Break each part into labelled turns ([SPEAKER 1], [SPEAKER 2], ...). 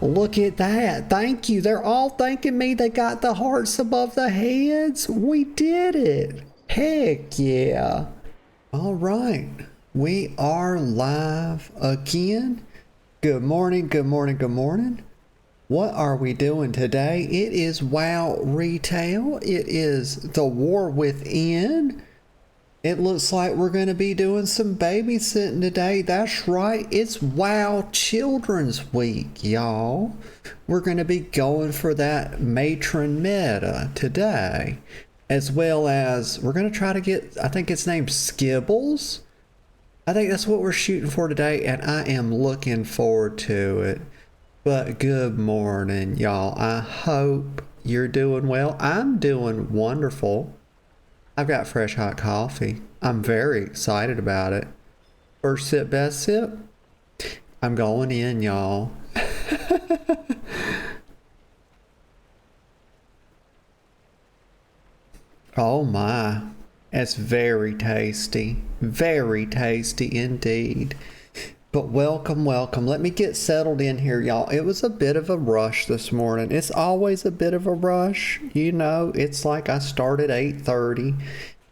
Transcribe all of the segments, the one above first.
[SPEAKER 1] Look at that. Thank you. They're all thanking me. They got the hearts above the heads. We did it. Heck yeah. All right. We are live again. Good morning, good morning, good morning. What are we doing today? It is WoW Retail. It is the War Within. It looks like we're going to be doing some babysitting today. That's right. It's WoW Children's Week, y'all. We're going to be going for that Matron meta today. As well as we're going to try to get, I think it's named Skibbles. I think that's what we're shooting for today, and I am looking forward to it. But good morning, y'all. I hope you're doing well. I'm doing wonderful. I've got fresh hot coffee. I'm very excited about it. First sip, best sip. I'm going in, y'all. Oh my. It's very tasty. Very tasty indeed. But welcome, welcome. Let me get settled in here, y'all. It was a bit of a rush this morning. It's always a bit of a rush. You know, it's like I start at 8:30.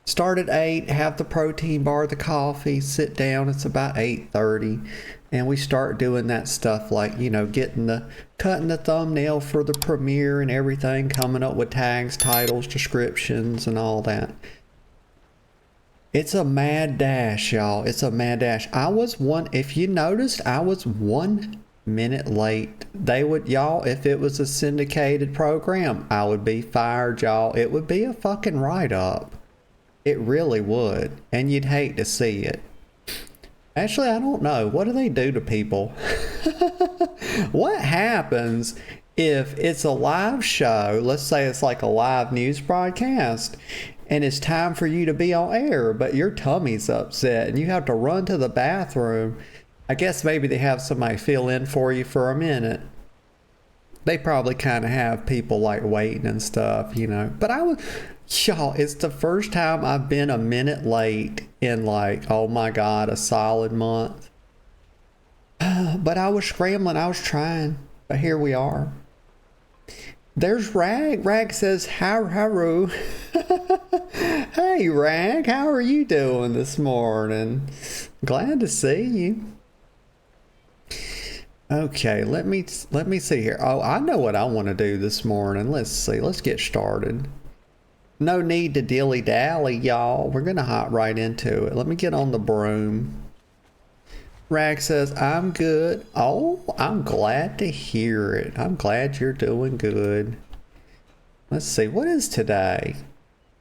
[SPEAKER 1] Start at 8, have the protein bar, the coffee, sit down. It's about 8:30. And we start doing that stuff like, you know, cutting the thumbnail for the premiere and everything, coming up with tags, titles, descriptions, and all that. It's a mad dash, y'all. It's a mad dash. If you noticed, I was 1 minute late. Y'all, if it was a syndicated program, I would be fired, y'all. It would be a fucking write-up. It really would. And you'd hate to see it. Actually, I don't know. What do they do to people? What happens if it's a live show? Let's say it's like a live news broadcast. And it's time for you to be on air, but your tummy's upset and you have to run to the bathroom. I guess maybe they have somebody fill in for you for a minute. They probably kind of have people like waiting and stuff, you know. But y'all, it's the first time I've been a minute late in like, oh my God, a solid month. But I was scrambling, I was trying, but here we are. There's Rag. Rag says, haru. Hey, Rag, how are you doing this morning? Glad to see you. Okay, let me see here. Oh, I know what I want to do this morning. Let's see. Let's get started. No need to dilly-dally, y'all. We're going to hop right into it. Let me get on the broom. Rag says, I'm good. Oh, I'm glad to hear it. I'm glad you're doing good. Let's see. What is today?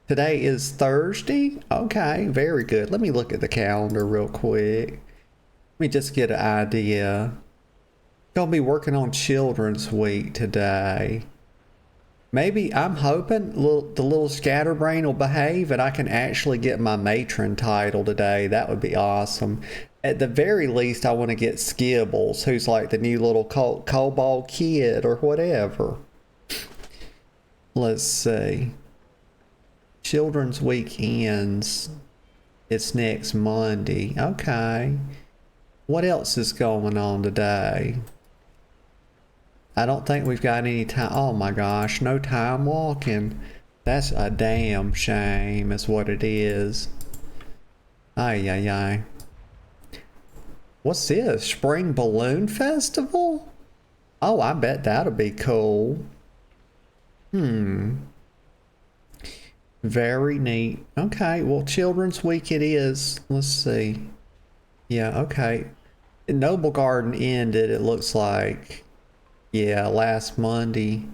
[SPEAKER 1] Today is Thursday? Okay, very good. Let me look at the calendar real quick. Let me just get an idea. Gonna be working on Children's Week today. Maybe I'm hoping the little scatterbrain will behave and I can actually get my matron title today. That would be awesome. At the very least, I want to get Skibbles, who's like the new little kobold kid or whatever. Let's see. Children's Week ends. It's next Monday. Okay. What else is going on today? I don't think we've got any time. Oh my gosh, no time walking. That's a damn shame is what it is. Ay, ay, ay. What's this? Spring Balloon Festival? Oh, I bet that'll be cool. Very neat. Okay, well, Children's Week it is. Let's see. Yeah, okay. Noble Garden ended, it looks like. Yeah, last Monday.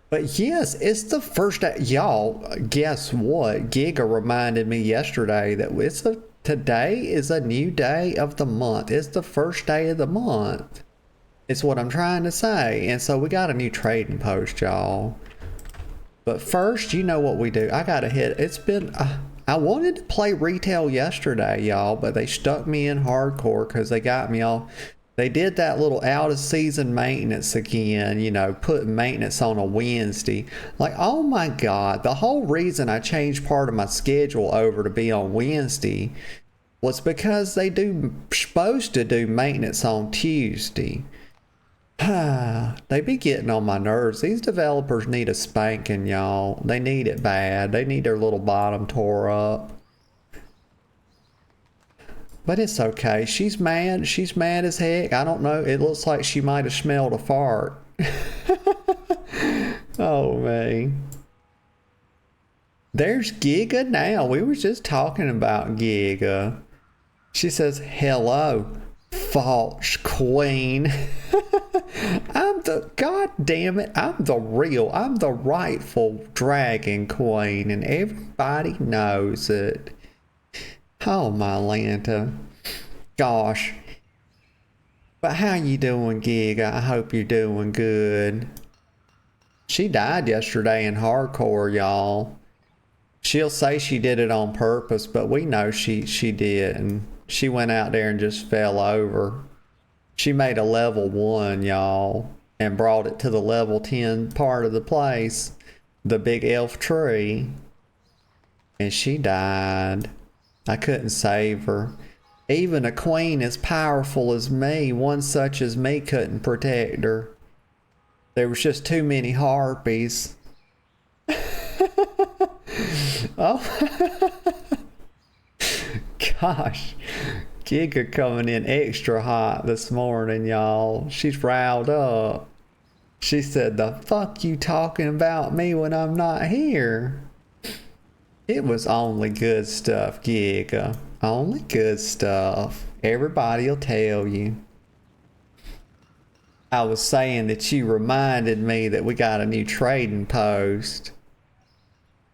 [SPEAKER 1] But yes, it's the first day. Y'all, guess what? Giga reminded me yesterday that today is a new day of the month. It's the first day of the month. It's what I'm trying to say. And so we got a new trading post, y'all. But first, you know what we do. I gotta hit. It's been. I wanted to play retail yesterday, y'all, but they stuck me in hardcore because they got me all. They did that little out of season maintenance again, you know, putting maintenance on a Wednesday. Like, oh my God, the whole reason I changed part of my schedule over to be on Wednesday was because supposed to do maintenance on Tuesday. They be getting on my nerves. These developers need a spanking, y'all. They need it bad. They need their little bottom tore up. But it's okay. She's mad. She's mad as heck. I don't know. It looks like she might have smelled a fart. Oh, man. There's Giga now. We were just talking about Giga. She says, hello, false queen. God damn it, I'm the rightful dragon queen, and everybody knows it. Oh, my Lanta. Gosh. But how you doing, Giga? I hope you're doing good. She died yesterday in hardcore, y'all. She'll say she did it on purpose, but we know she didn't. She went out there and just fell over. She made a level 1, y'all, and brought it to the level 10 part of the place, the big elf tree, and she died. I couldn't save her. Even a queen as powerful as me, one such as me, couldn't protect her. There was just too many harpies. Oh. Gosh. Giga coming in extra hot this morning, y'all. She's riled up. She said, the fuck you talking about me when I'm not here? It was only good stuff, Giga. Only good stuff. Everybody'll tell you. I was saying that you reminded me that we got a new trading post.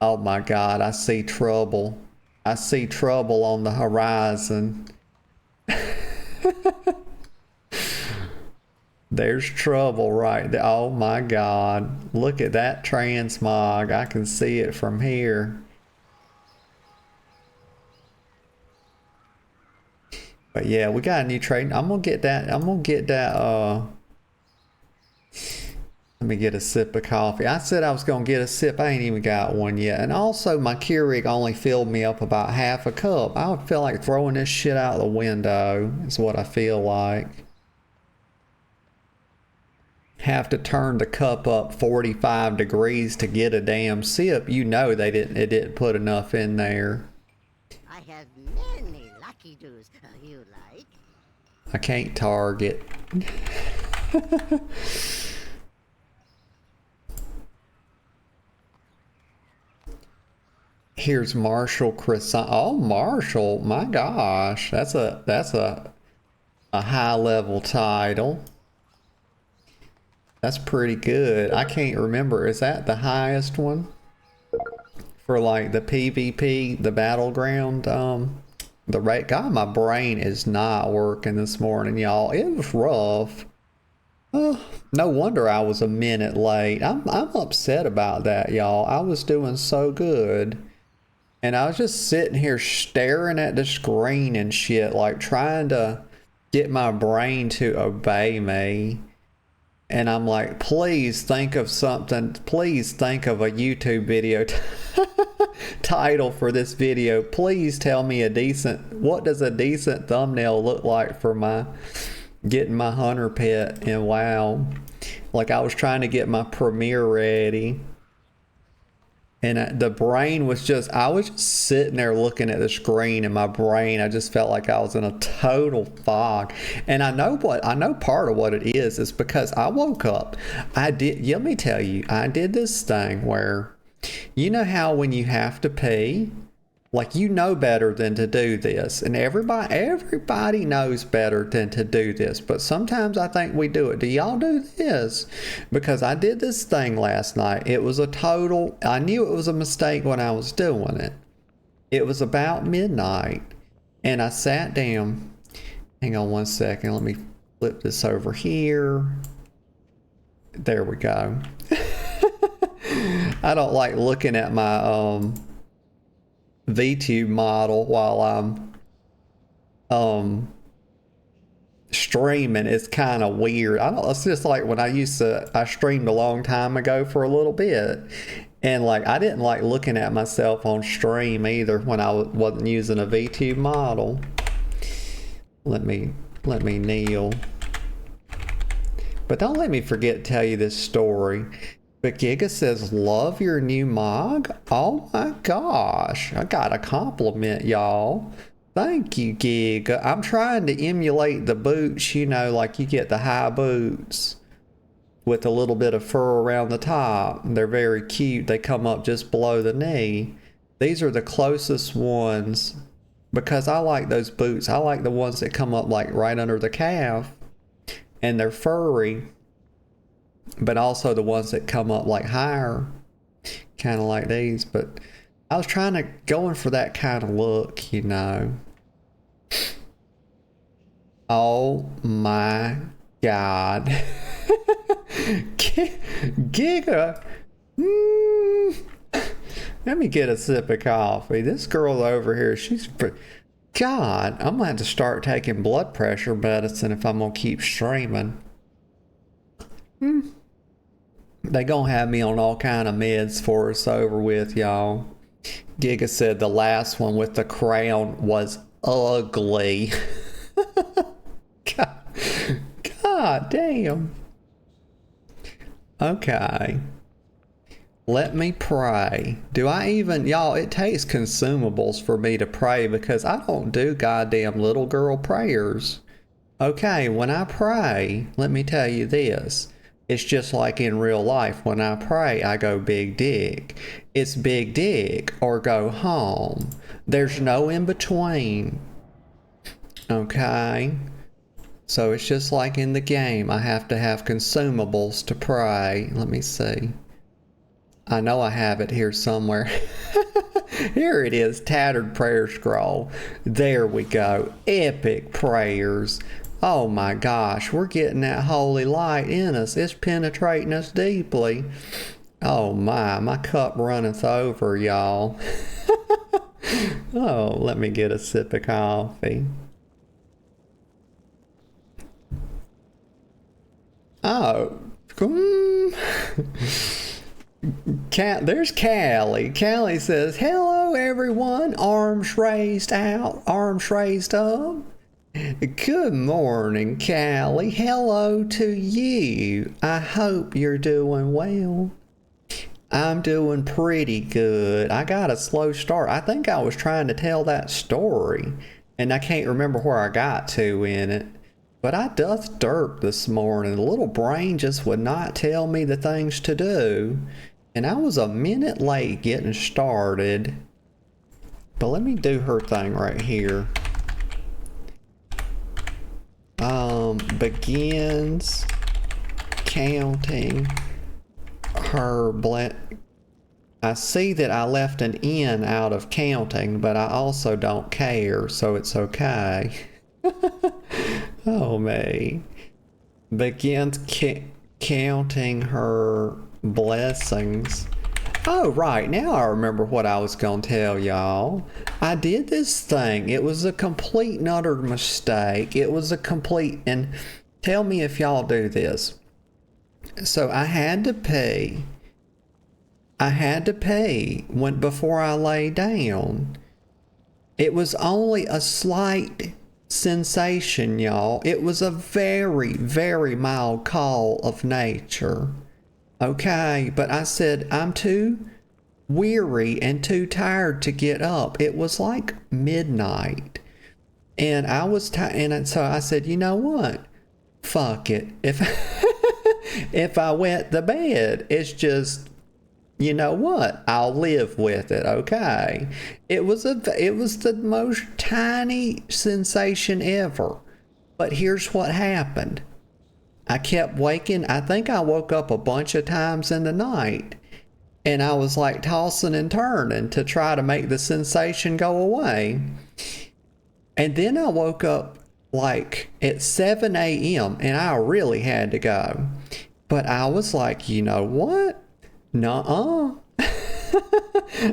[SPEAKER 1] Oh my God, I see trouble. I see trouble on the horizon. There's trouble right there. Oh my God. Look at that transmog. I can see it from here. But yeah, we got a new trade. I'm gonna get that. Let me get a sip of coffee. I said I was gonna get a sip. I ain't even got one yet. And also my Keurig only filled me up about half a cup. I would feel like throwing this shit out the window is what I feel like. Have to turn the cup up 45 degrees to get a damn sip. You know it didn't put enough in there.
[SPEAKER 2] I have many lucky doos you like.
[SPEAKER 1] I can't target. Here's Marshall Croissant. Oh, Marshall, my gosh, that's a high level title. That's pretty good. I can't remember. Is that the highest one for like the PvP, the battleground? The rate. God, my brain is not working this morning, y'all. It was rough. No wonder I was a minute late. I'm upset about that, y'all. I was doing so good. And I was just sitting here staring at the screen and shit, like trying to get my brain to obey me. And I'm like, please think of something. Please think of a YouTube video title for this video. Please tell me what does a decent thumbnail look like for my getting my hunter pet in WoW. Like I was trying to get my premiere ready. And the brain was I was just sitting there looking at the screen, and my brain, I just felt like I was in a total fog. And I know part of what it is because I woke up. Let me tell you, I did this thing where, you know how when you have to pee, like you know better than to do this, and everybody knows better than to do this, but sometimes I think we do it. Do y'all do this? Because I did this thing last night. It was I knew it was a mistake when I was doing it. It was about midnight, and I sat down. Hang on one second. Let me flip this over here. There we go. I don't like looking at my VTube model while I'm streaming. It's kind of weird. It's just like when I streamed a long time ago for a little bit, and like I didn't like looking at myself on stream either when I wasn't using a VTube model. Let me kneel. But don't let me forget to tell you this story. But Giga says, love your new mug? Oh my gosh. I got a compliment, y'all. Thank you, Giga. I'm trying to emulate the boots, you know, like you get the high boots with a little bit of fur around the top. They're very cute. They come up just below the knee. These are the closest ones because I like those boots. I like the ones that come up like right under the calf and they're furry, but also the ones that come up like higher, kind of like these. But I was trying to going for that kind of look, you know. Oh my God. Giga. Let me get a sip of coffee. This girl over here, God, I'm gonna have to start taking blood pressure medicine if I'm gonna keep streaming. They gonna have me on all kind of meds for it's over with, y'all. Giga said the last one with the crown was ugly. God damn. Okay. Let me pray. Do I even, y'all, it takes consumables for me to pray because I don't do goddamn little girl prayers. Okay, when I pray, let me tell you this. It's just like in real life. When I pray, I go big dig. It's big dig or go home. There's no in between. Okay? So it's just like in the game. I have to have consumables to pray. Let me see. I know I have it here somewhere. Here it is, tattered prayer scroll. There we go. Epic prayers. Oh my gosh, we're getting that holy light in us. It's penetrating us deeply. Oh my cup runneth over, y'all. Oh, let me get a sip of coffee. Oh. There's Callie. Callie says, hello everyone. Arms raised out, arms raised up. Good morning, Callie. Hello to you. I hope you're doing well. I'm doing pretty good. I got a slow start. I think I was trying to tell that story, and I can't remember where I got to in it. But I doth dirt this morning. The little brain just would not tell me the things to do. And I was a minute late getting started. But let me do her thing right here. Begins counting her I see that I left an N out of counting, but I also don't care, so it's okay. Oh, me. Begins counting her blessings. Oh, right. Now I remember what I was going to tell y'all. I did this thing. It was a complete and utter mistake. It was a complete, and tell me if y'all do this. So I had to pee. Before I lay down. It was only a slight sensation, y'all. It was a very, very mild call of nature. Okay, but I said, I'm too weary and too tired to get up. It was like midnight. And I was tired, and so I said, you know what? Fuck it. If I wet the bed, it's just, you know what? I'll live with it, okay? It was the most tiny sensation ever. But here's what happened. I kept waking. I think I woke up a bunch of times in the night. And I was like tossing and turning to try to make the sensation go away. And then I woke up like at 7 a.m. and I really had to go. But I was like, you know what? Nuh-uh.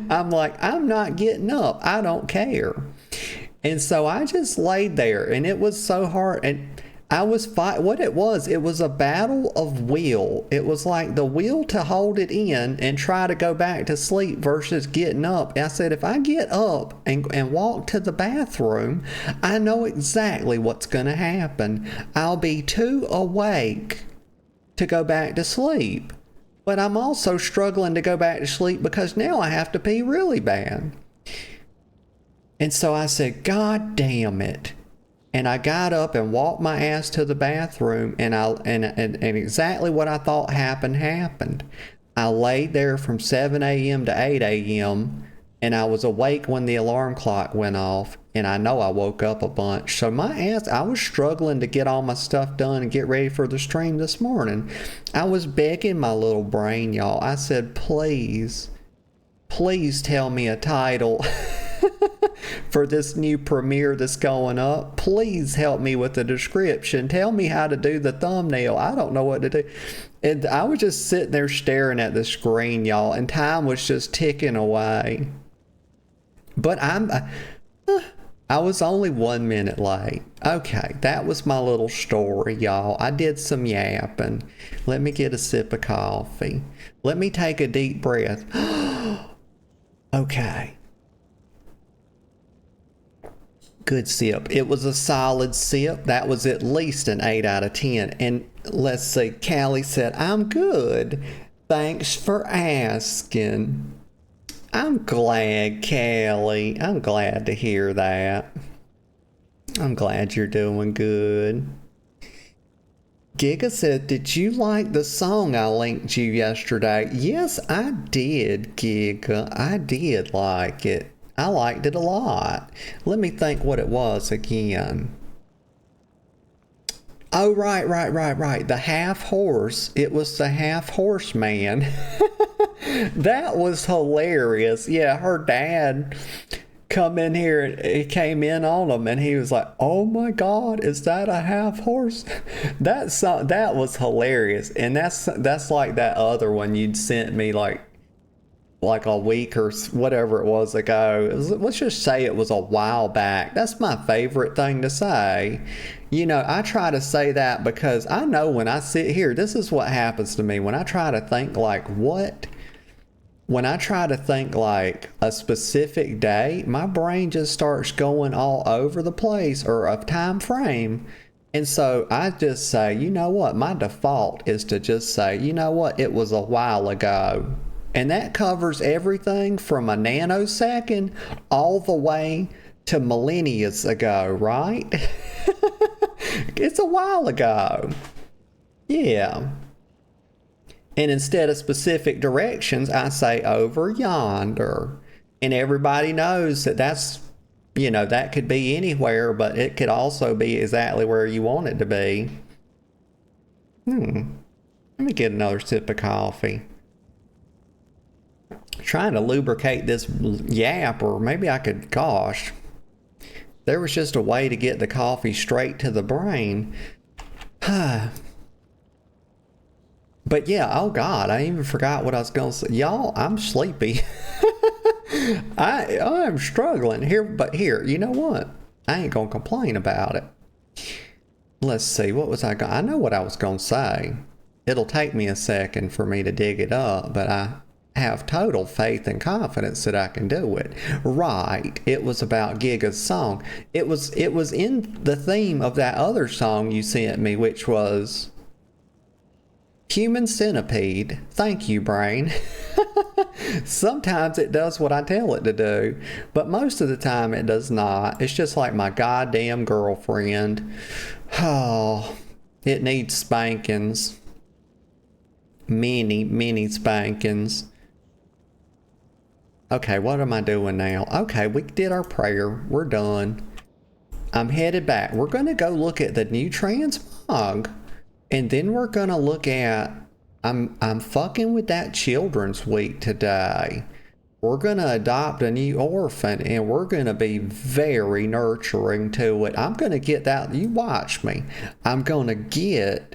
[SPEAKER 1] I'm like, I'm not getting up. I don't care. And so I just laid there, and it was so hard. And I was what it was a battle of will. It was like the will to hold it in and try to go back to sleep versus getting up. I said, if I get up and walk to the bathroom, I know exactly what's going to happen. I'll be too awake to go back to sleep. But I'm also struggling to go back to sleep because now I have to pee really bad. And so I said, God damn it. And I got up and walked my ass to the bathroom, and exactly what I thought happened. I laid there from 7 a.m. to 8 a.m. and I was awake when the alarm clock went off, and I know I woke up a bunch. So my ass, I was struggling to get all my stuff done and get ready for the stream this morning. I was begging my little brain, y'all. I said, please tell me a title for this new premiere that's going up. Please help me with the description. Tell me how to do the thumbnail. I don't know what to do. And I was just sitting there staring at the screen, y'all, and time was just ticking away. But I was only 1 minute late. Okay, that was my little story, y'all. I did some yapping. Let me get a sip of coffee. Let me take a deep breath. Okay. Good sip. It was a solid sip. That was at least an 8 out of 10. And let's see, Callie said, I'm good. Thanks for asking. I'm glad, Callie. I'm glad to hear that. I'm glad you're doing good. Giga said, did you like the song I linked you yesterday? Yes, I did, Giga. I did like it. I liked it a lot. Let me think what it was again. Oh, right. The half horse. It was the half horse man. That was hilarious. Yeah, her dad come in here and he came in on him and he was like, oh my God, is that a half horse? That was hilarious. And that's like that other one you'd sent me like a week or whatever it was ago. Let's just say it was a while back. That's my favorite thing to say. You know, I try to say that because I know when I sit here, this is what happens to me. When I try to think like a specific day, my brain just starts going all over the place, or a time frame. And so I just say, you know what? My default is to just say, you know what? It was a while ago. And that covers everything from a nanosecond all the way to millennia ago, right? It's a while ago. Yeah. And instead of specific directions, I say over yonder. And everybody knows that that's, you know, that could be anywhere, but it could also be exactly where you want it to be. Let me get another sip of coffee. Trying to lubricate this yap, or maybe I could, gosh, there was just a way to get the coffee straight to the brain. But yeah, oh God, I even forgot what I was going to say. Y'all, I'm sleepy. I'm struggling here, but here, you know what? I ain't going to complain about it. Let's see, what was I know what I was going to say. It'll take me a second for me to dig it up, but I have total faith and confidence that I can do it. Right. It was about Giga's song. It was in the theme of that other song you sent me, which was Human Centipede. Thank you, brain. Sometimes it does what I tell it to do, but most of the time it does not. It's just like my goddamn girlfriend. Oh, it needs spankings. Many spankings. Okay, what am I doing now? Okay, we did our prayer. We're done. I'm headed back. We're going to go look at the new transmog. And then we're going to look at... I'm fucking with that Children's Week today. We're going to adopt a new orphan, and we're going to be very nurturing to it. I'm going to get that... You watch me. I'm going to get...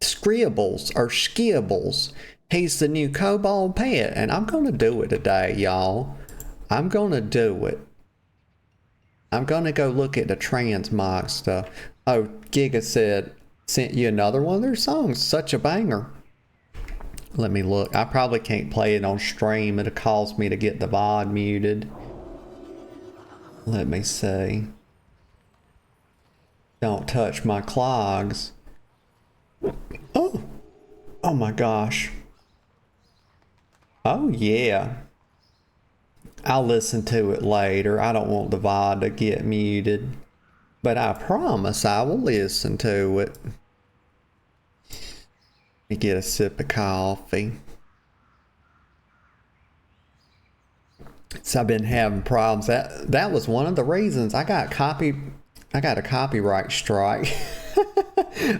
[SPEAKER 1] Skibbles. He's the new kobold pet, and I'm gonna do it today, y'all. I'm gonna do it. I'm gonna go look at the transmog stuff. Oh, Giga sent you another one of their songs. Such a banger. Let me look. I probably can't play it on stream. It'll cause me to get the VOD muted. Let me see. Don't touch my clogs. Oh, oh my gosh. Oh yeah. I'll listen to it later. I don't want the VOD to get muted. But I promise I will listen to it. Let me get a sip of coffee. So I've been having problems. That was one of the reasons I got a copyright strike.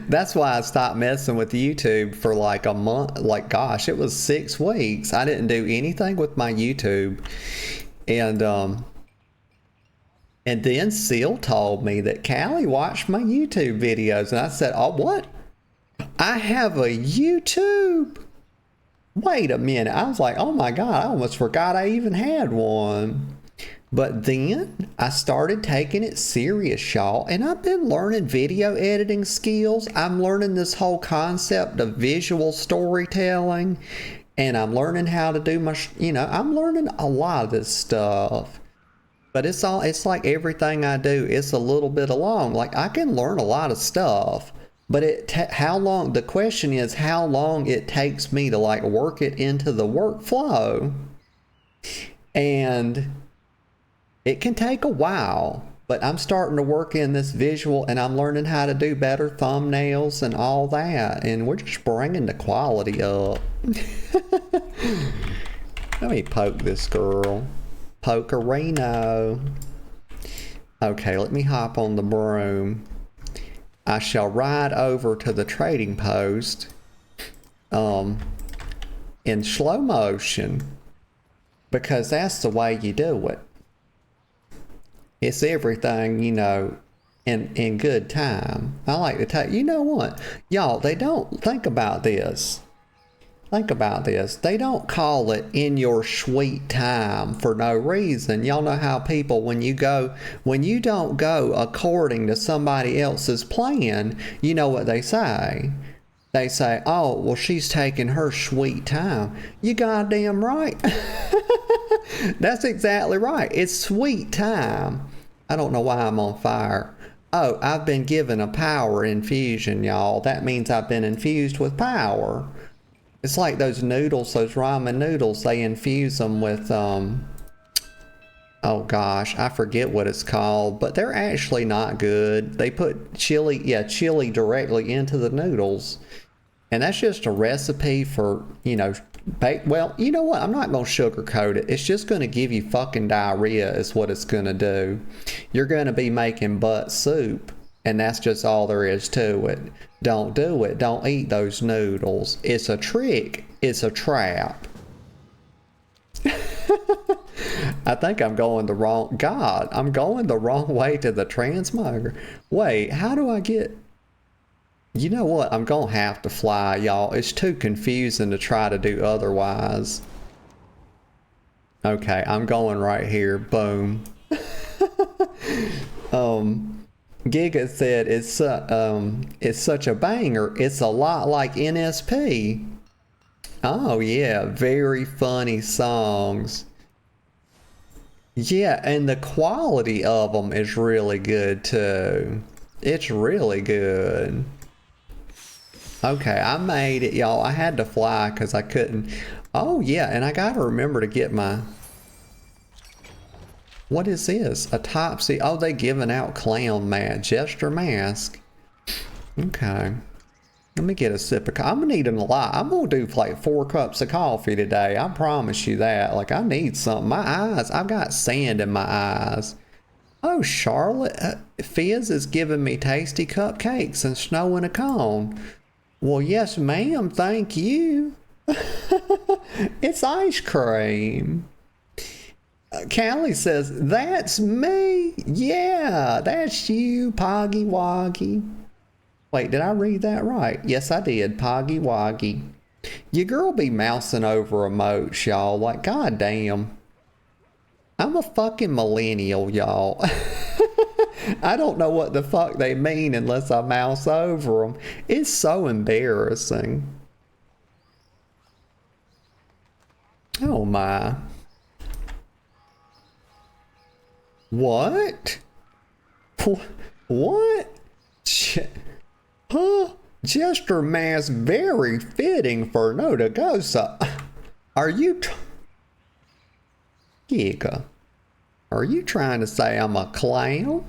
[SPEAKER 1] That's why I stopped messing with YouTube for like a month. Like, gosh, it was 6 weeks. I didn't do anything with my YouTube. And then Seal told me that Callie watched my YouTube videos. And I said, oh, what? I have a YouTube? Wait a minute. I was like, oh my God, I almost forgot I even had one. But then I started taking it serious, y'all. And I've been learning video editing skills. I'm learning this whole concept of visual storytelling. And I'm learning how to do my, I'm learning a lot of this stuff. But it's like everything I do, it's a little bit along. Like I can learn a lot of stuff, but the question is how long it takes me to like work it into the workflow. And it can take a while, but I'm starting to work in this visual and I'm learning how to do better thumbnails and all that. And we're just bringing the quality up. Let me poke this girl. Pokerino. Okay, let me hop on the broom. I shall ride over to the trading post in slow motion because that's the way you do it. It's everything, in good time. I like to take, you know what? Y'all, they don't think about this. Think about this. They don't call it in your sweet time for no reason. Y'all know how people, when you don't go according to somebody else's plan, you know what they say? They say, oh, well, she's taking her sweet time. You goddamn right. That's exactly right. It's sweet time. I don't know why I'm on fire. Oh, I've been given a power infusion, y'all. That means I've been infused with power. It's like those noodles, those ramen noodles, they infuse them with, oh gosh, I forget what it's called, but they're actually not good. They put chili directly into the noodles. And that's just a recipe for, well, you know what? I'm not going to sugarcoat it. It's just going to give you fucking diarrhea is what it's going to do. You're going to be making butt soup. And that's just all there is to it. Don't do it. Don't eat those noodles. It's a trick. It's a trap. I think I'm going the wrong... God, I'm going the wrong way to the transmogger. Wait, how do I get... You know what? I'm going to have to fly, y'all. It's too confusing to try to do otherwise. Okay, I'm going right here. Boom. Giga said it's such a banger. It's a lot like NSP. Oh yeah, very funny songs. Yeah, and the quality of them is really good too. It's really good. Okay, I made it, y'all. I had to fly because I couldn't. Oh yeah, and I gotta remember to get my... What is this? A Topsy? Oh, they giving out clown jester mask. Okay. Let me get a sip of coffee. I'm needing a lot. I'm going to do like 4 cups of coffee today. I promise you that. Like, I need something. My eyes, I've got sand in my eyes. Oh, Charlotte. Fizz is giving me tasty cupcakes and snow in a cone. Well, yes, ma'am. Thank you. It's ice cream. Callie says, that's me. Yeah, that's you, Poggy Woggy. Wait, did I read that right? Yes, I did. Poggy Woggy. Your girl be mousing over emotes, y'all. Like, goddamn. I'm a fucking millennial, y'all. I don't know what the fuck they mean unless I mouse over them. It's so embarrassing. Oh my. What? What? Huh? Jester mask very fitting for Nodagosa. Are you Giga? Are you trying to say I'm a clown?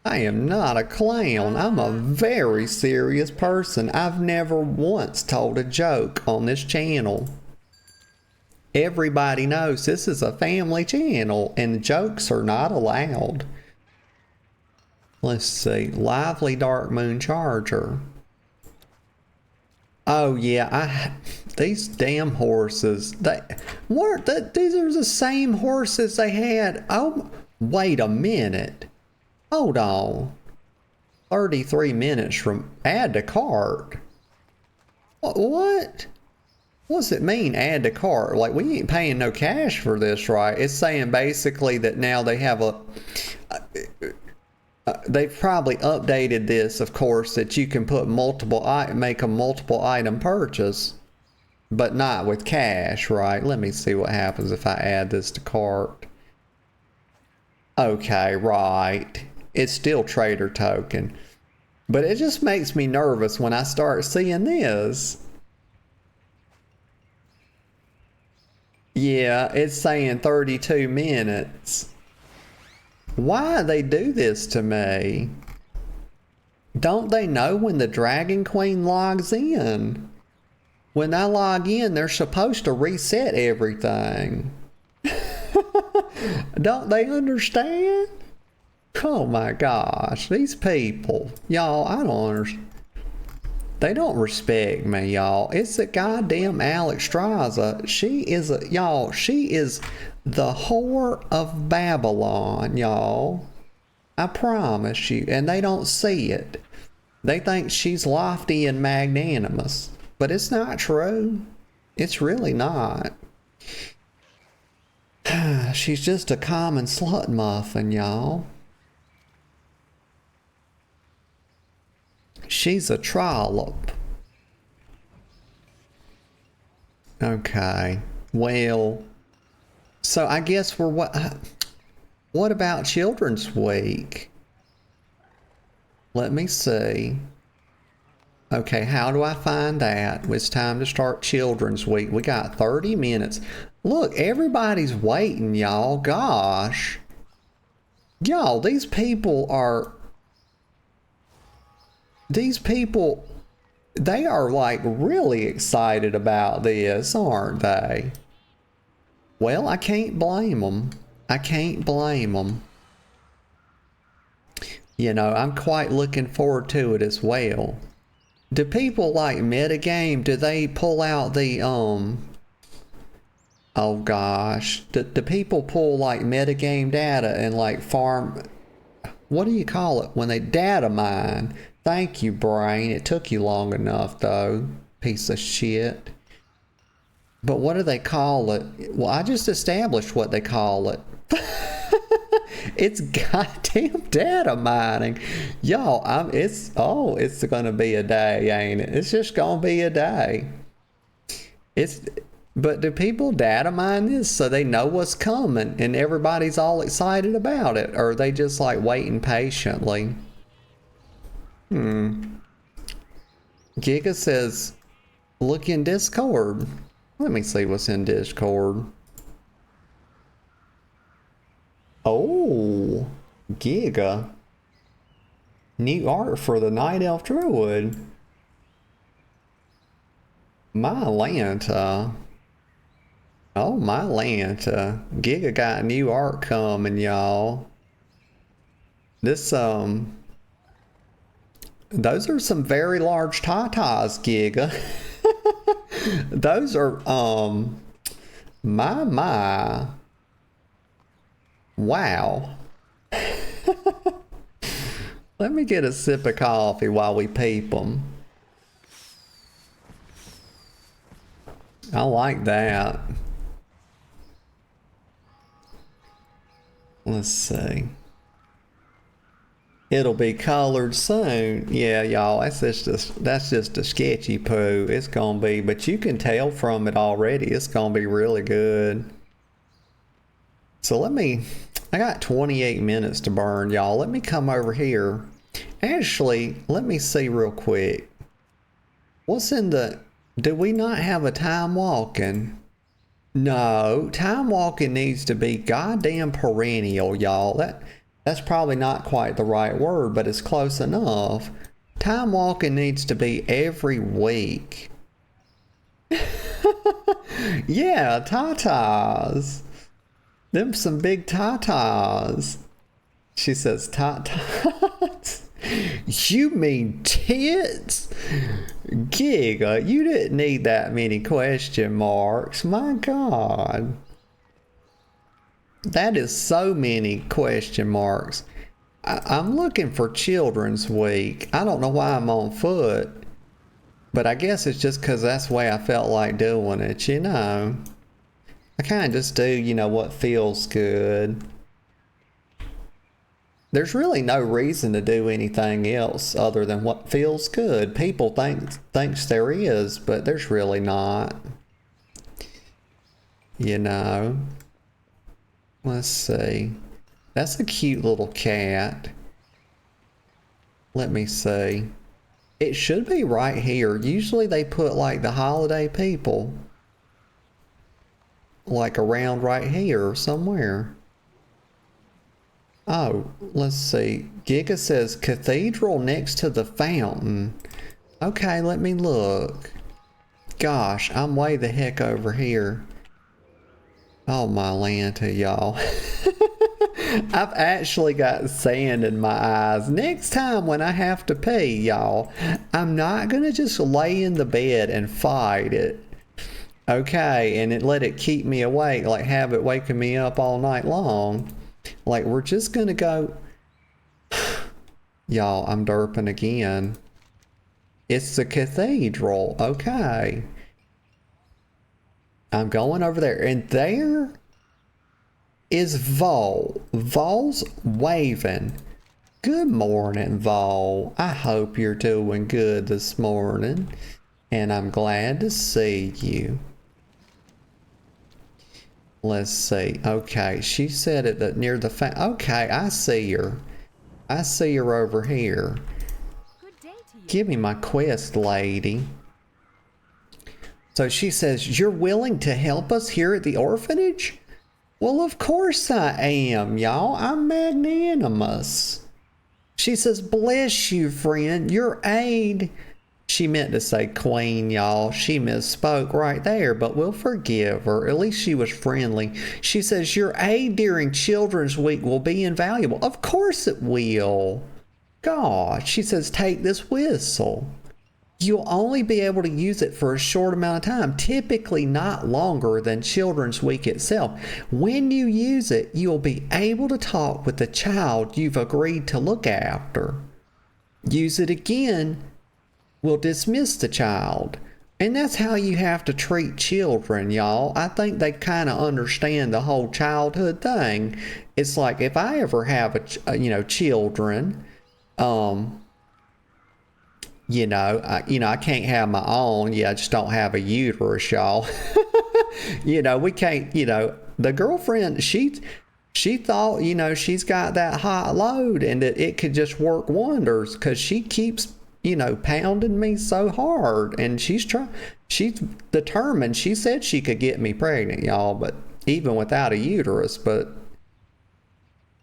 [SPEAKER 1] I am not a clown. I'm a very serious person. I've never once told a joke on this channel. Everybody knows this is a family channel and jokes are not allowed. Let's see. Lively Dark Moon Charger. Oh yeah, these damn horses. These are the same horses they had. Oh, wait a minute. Hold on. 33 minutes from add to cart. What? What's it mean, add to cart? Like, we ain't paying no cash for this, right? It's saying basically that now they have a... they've probably updated this, of course, that you can put make a multiple item purchase, but not with cash, right? Let me see what happens if I add this to cart. Okay, right. It's still trader token, but it just makes me nervous when I start seeing this. Yeah, it's saying 32 minutes. Why they do this to me? Don't they know when the Dragon Queen logs in? When I log in, they're supposed to reset everything. Don't they understand? Oh my gosh, these people. Y'all, I don't understand. They don't respect me, y'all. It's a goddamn Alex Straza. She is the whore of Babylon, y'all. I promise you. And they don't see it. They think she's lofty and magnanimous. But it's not true. It's really not. She's just a common slut muffin, y'all. She's a trollop. Okay. Well, so I guess we're what about Children's Week? Let me see. Okay, how do I find that? It's time to start Children's Week. We got 30 minutes. Look, everybody's waiting, y'all. Gosh. Y'all, these people, they are like really excited about this, aren't they? Well, I can't blame them. I can't blame them. You know, I'm quite looking forward to it as well. Do people like metagame? Do they pull out the, oh gosh. Do people pull like metagame data and like farm, what do you call it? When they data mine. Thank you, brain. It took you long enough, though. Piece of shit. But what do they call it? Well, I just established what they call it. It's goddamn data mining. Y'all, it's gonna be a day, ain't it? It's just gonna be a day. But do people data mine this so they know what's coming and everybody's all excited about it? Or are they just like waiting patiently? Giga says, look in Discord. Let me see what's in Discord. Oh, Giga. New art for the Night Elf Druid. My Lanta. Oh, my Lanta. Giga got new art coming, y'all. This, those are some very large tatas, Giga. Those are, my. Wow. Let me get a sip of coffee while we peep them. I like that. Let's see. It'll be colored soon. Yeah, y'all, that's just a sketchy poo. It's gonna be, but you can tell from it already. It's gonna be really good. So I got 28 minutes to burn, y'all. Let me come over here Actually, let me see real quick. What's in the... Do we not have a time walking? No, time walking needs to be goddamn perennial, y'all. That's probably not quite the right word, but it's close enough. Time walking needs to be every week. Yeah, tatas. Them some big tatas. She says tatas. You mean tits? Giga, you didn't need that many question marks. My God. That is so many question marks. I'm looking for Children's Week. I don't know why I'm on foot, but I guess it's just because that's the way I felt like doing it, you know. I kind of just do, you know, what feels good. There's really no reason to do anything else other than what feels good. People thinks there is, but there's really not. You know. Let's see. That's a cute little cat. Let me see. It should be right here. Usually they put like the holiday people like around right here somewhere. Oh, let's see. Giga says cathedral next to the fountain. Okay, let me look. Gosh, I'm way the heck over here. Oh my Lanta, y'all. I've actually got sand in my eyes. Next time when I have to pee, y'all, I'm not gonna just lay in the bed and fight it. Okay, and let it keep me awake, like have it waking me up all night long. Like, we're just gonna go... Y'all, I'm derping again. It's the cathedral. Okay. I'm going over there. And there is Vol. Vol's waving. Good morning, Vol. I hope you're doing good this morning. And I'm glad to see you. Let's see. Okay, she said it that near the okay, I see her. I see her over here.
[SPEAKER 3] Good day to you.
[SPEAKER 1] Give me my quest, lady. So she says, you're willing to help us here at the orphanage? Well, of course I am, y'all. I'm magnanimous. She says, bless you, friend. Your aid... She meant to say queen, y'all. She misspoke right there, but we'll forgive her. At least she was friendly. She says, your aid during Children's Week will be invaluable. Of course it will. Gosh, she says, take this whistle. You'll only be able to use it for a short amount of time, typically not longer than Children's Week itself. When you use it, you'll be able to talk with the child you've agreed to look after. Use it again, will dismiss the child. And that's how you have to treat children, y'all. I think they kind of understand the whole childhood thing. It's like, if I ever have children, I can't have my own. Yeah, I just don't have a uterus, y'all. We can't, the girlfriend, she thought, she's got that hot load and that it could just work wonders, because she keeps pounding me so hard, and she's determined. She said she could get me pregnant, y'all, but even without a uterus. But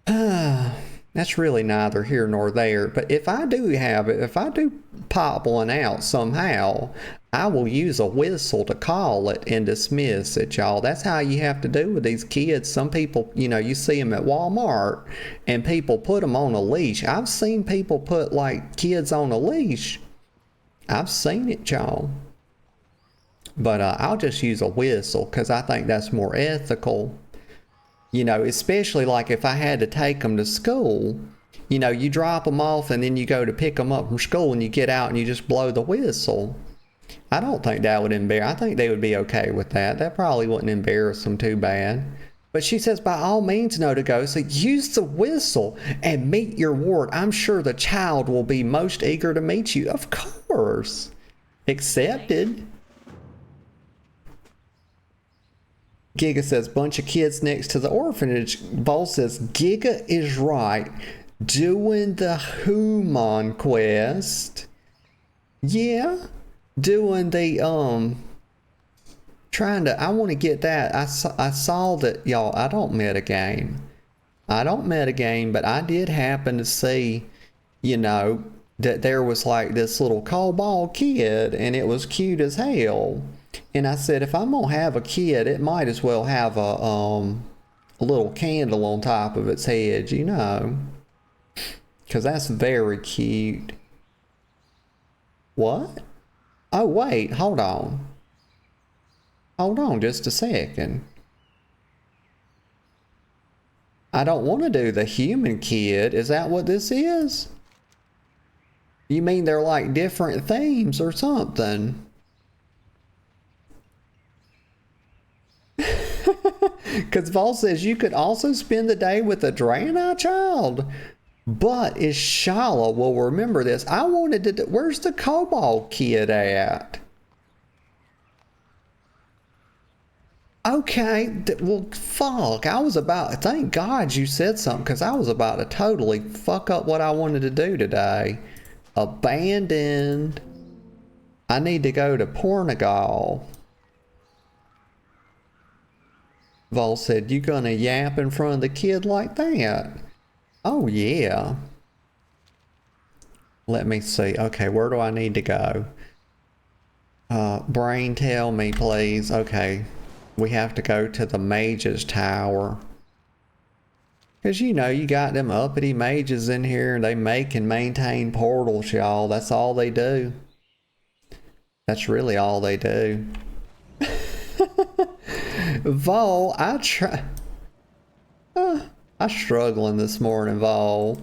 [SPEAKER 1] that's really neither here nor there. But if I do pop one out somehow, I will use a whistle to call it and dismiss it, y'all. That's how you have to do with these kids. Some people, you see them at Walmart and people put them on a leash. I've seen people put like kids on a leash. I've seen it, y'all. But I'll just use a whistle because I think that's more ethical. Especially like if I had to take them to school, you drop them off and then you go to pick them up from school and you get out and you just blow the whistle. I don't think that would embarrass. I think they would be okay with that. That probably wouldn't embarrass them too bad. But she says, by all means know to go. So use the whistle and meet your ward. I'm sure the child will be most eager to meet you. Of course. Accepted. Giga says, bunch of kids next to the orphanage. Vol says, Giga is right. Doing the human quest. Yeah. Doing the, I want to get that. I saw that, y'all, I don't metagame. But I did happen to see, you know, that there was like this little cobalt kid and it was cute as hell. And I said, if I'm gonna have a kid, it might as well have a little candle on top of its head, you know, because that's very cute. What? Oh, wait, hold on. Hold on just a second. I don't want to do the human kid. Is that what this is? You mean they're like different themes or something? Because Vol says you could also spend the day with a Draenei child. But is Shala will remember this. I wanted to. Where's the Cobalt kid at? Okay, well, fuck. I was about. Thank God you said something because I was about to totally fuck up what I wanted to do today. Abandoned. I need to go to Portugal. Vol said, you gonna yap in front of the kid like that? Oh, yeah. Let me see. Okay, where do I need to go? Brain, tell me, please. Okay, we have to go to the Mage's Tower. Because, you know, you got them uppity mages in here, and they make and maintain portals, y'all. That's all they do. That's really all they do. Vol, I'm struggling this morning, Vol.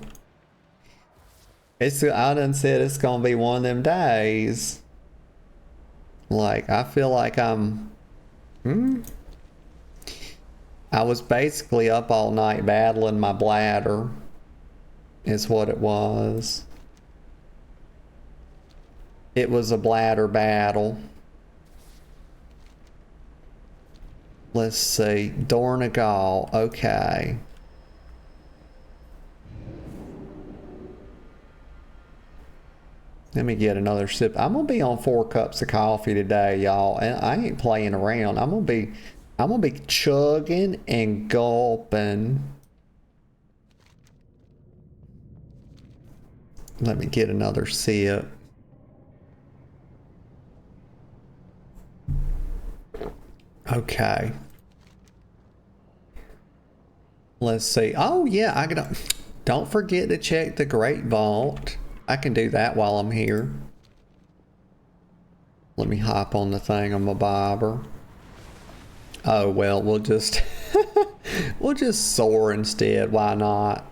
[SPEAKER 1] I done said it's gonna be one of them days. Like, I feel like I'm... I was basically up all night battling my bladder. Is what it was. It was a bladder battle. Let's see. Dornagal. Okay. Let me get another sip. I'm gonna be on 4 cups of coffee today, y'all. And I ain't playing around. I'm gonna be chugging and gulping. Let me get another sip. Okay. Let's see. Oh yeah, don't forget to check the Great Vault. I can do that while I'm here. Let me hop on the thing on my bobber. Oh well, we'll just we'll just soar instead. Why not?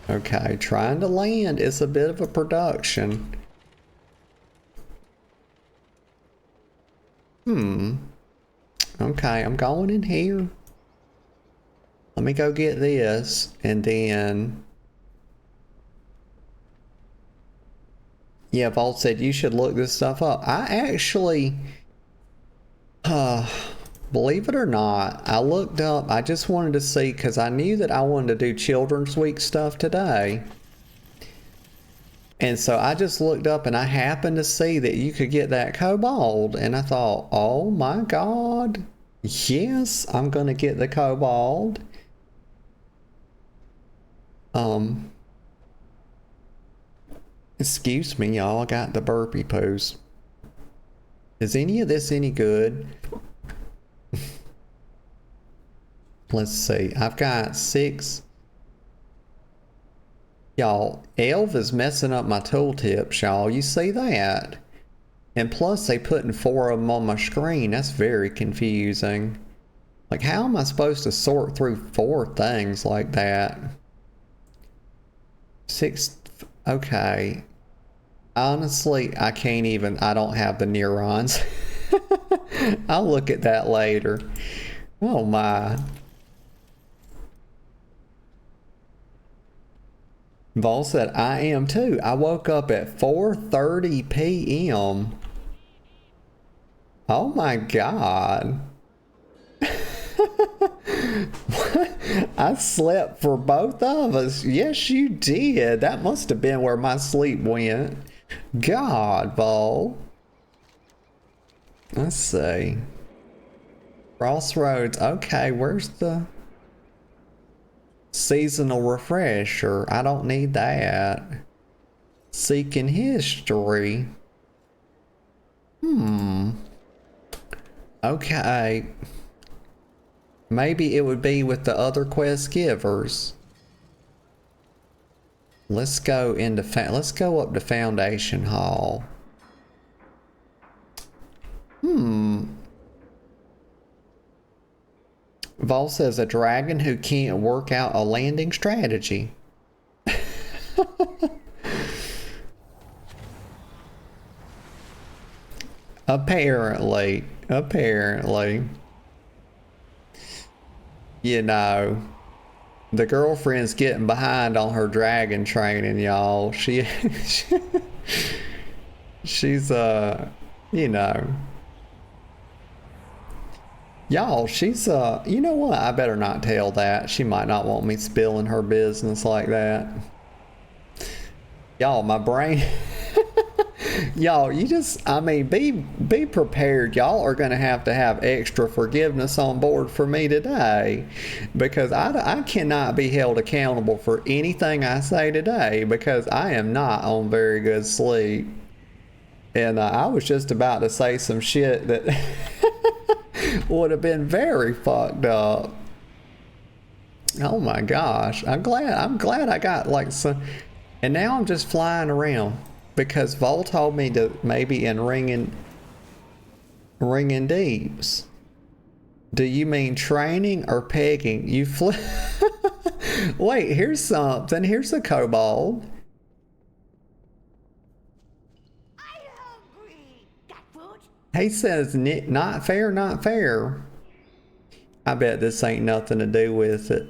[SPEAKER 1] Okay, trying to land is a bit of a production. Okay, I'm going in here. Let me go get this, and then... Yeah, Vault said you should look this stuff up. I actually... believe it or not, I looked up, I just wanted to see, because I knew that I wanted to do Children's Week stuff today. And so I just looked up and I happened to see that you could get that kobold. And I thought, oh my God, yes, I'm going to get the kobold. Excuse me, y'all, I got the burpee poos. Is any of this any good? Let's see, I've got 6. Y'all, Elf is messing up my tooltips, y'all. You see that? And plus, they putting 4 of them on my screen. That's very confusing. Like, how am I supposed to sort through 4 things like that? 6... Okay. Honestly, I can't even... I don't have the neurons. I'll look at that later. Oh, my... Vol said, I am too. I woke up at 4:30 p.m. Oh my God. I slept for both of us. Yes, you did. That must have been where my sleep went. God, Vol. Let's see. Crossroads. Okay, where's the seasonal refresher? I don't need that. Seeking history. Okay. Maybe it would be with the other quest givers. Let's go into let's go up to Foundation Hall. Vol says a dragon who can't work out a landing strategy. Apparently. You know, the girlfriend's getting behind on her dragon training, y'all. She's you know. Y'all, she's you know what? I better not tell that. She might not want me spilling her business like that. Y'all, my brain. Y'all, you just, I mean, be prepared. Y'all are going to have extra forgiveness on board for me today, because I cannot be held accountable for anything I say today, because I am not on very good sleep. And I was just about to say some shit that would have been very fucked up. Oh my gosh. I'm glad I got like some, and now I'm just flying around. Because Vol told me to maybe in ringing deeps. Do you mean training or pegging? You Wait, here's something. Here's a kobold.
[SPEAKER 2] I'm hungry. Got food?
[SPEAKER 1] He says, not fair, not fair. I bet this ain't nothing to do with it.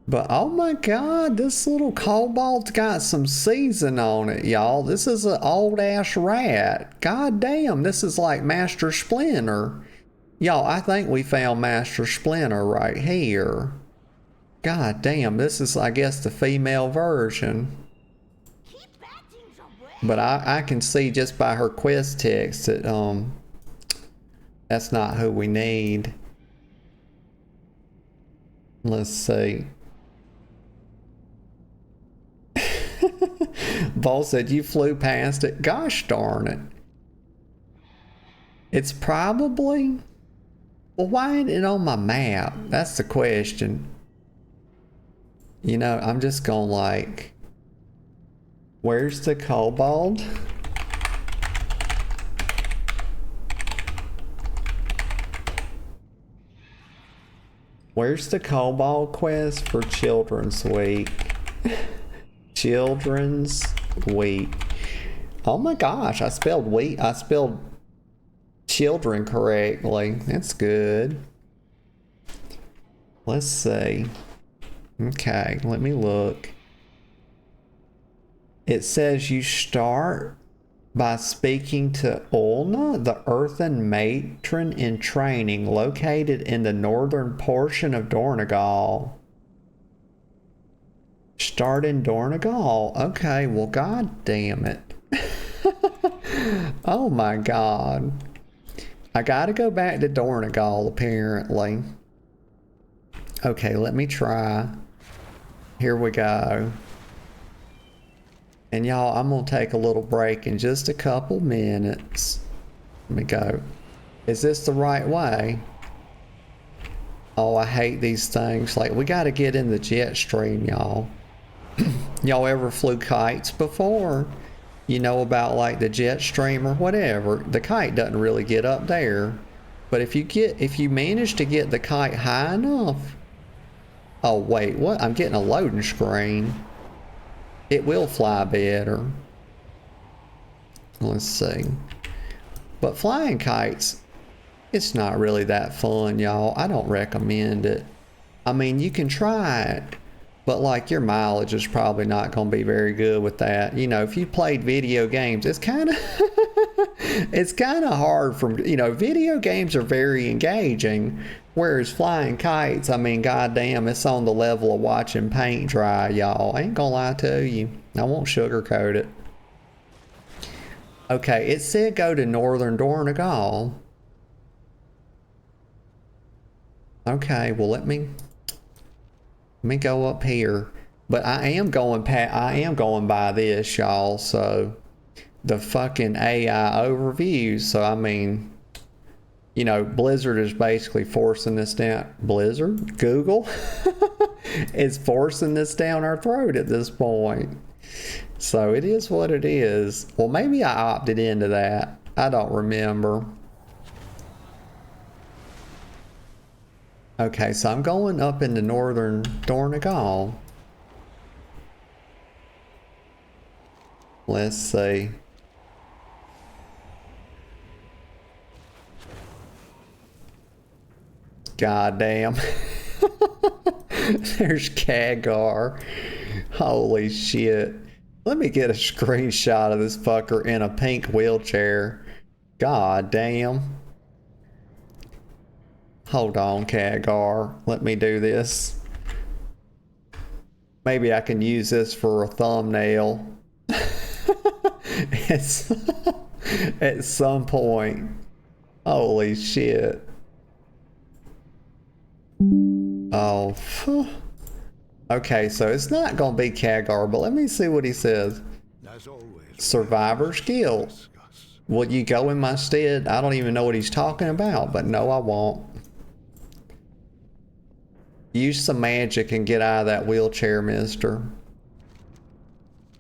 [SPEAKER 1] But oh my god, this little kobold's got some season on it, y'all. This is an old ass rat. God damn, this is like Master Splinter. Y'all, I think we found Master Splinter right here. God damn, this is, I guess, the female version. But I can see just by her quest text that that's not who we need. Let's see. Vol said you flew past it. Gosh darn it. It's probably... Well, why ain't it on my map? That's the question. You know, I'm just gonna like... Where's the kobold? Where's the kobold quest for Children's Week? Children's Week. Oh my gosh, I spelled children correctly. That's good. Let's see. Okay, let me look. It says you start by speaking to Ulna, the earthen matron in training, located in the northern portion of Dornegal. Start in Dornegal. Okay, well, god damn it. Oh my god. I gotta go back to Dornegal, apparently. Okay, let me try. Here we go. And y'all, I'm gonna take a little break in just a couple minutes. Let me go. Is this the right way? Oh, I hate these things. Like, we gotta get in the jet stream, y'all. Y'all ever flew kites before? You know about like the jet stream or whatever. The kite doesn't really get up there. But if you manage to get the kite high enough. Oh wait, what? I'm getting a loading screen. It will fly better. Let's see. But flying kites, it's not really that fun, y'all. I don't recommend it. I mean, you can try it, but like your mileage is probably not going to be very good with that. You know, if you played video games, it's kind of it's kind of hard from, you know, video games are very engaging, Whereas flying kites, I mean, goddamn, it's on the level of watching paint dry, y'all. I ain't gonna lie to you. I won't sugarcoat it. Okay, it said go to Northern Donegal. Okay, well let me go up here. But I am going by this, y'all, so the fucking AI overviews. So I mean, you know, Blizzard is basically forcing this down. Blizzard? Google? is forcing this down our throat at this point. So it is what it is. Well, maybe I opted into that. I don't remember. Okay, so I'm going up into Northern Donegal. Let's see. Goddamn. There's Kagar. Holy shit. Let me get a screenshot of this fucker in a pink wheelchair. God damn. Hold on, Kagar. Let me do this. Maybe I can use this for a thumbnail. It's at some point. Holy shit. Oh. Okay, so it's not gonna be Kagar, but let me see what he says. Survivor's Guild. Will you go in my stead? I don't even know what he's talking about, but no, I won't. Use some magic and get out of that wheelchair, mister.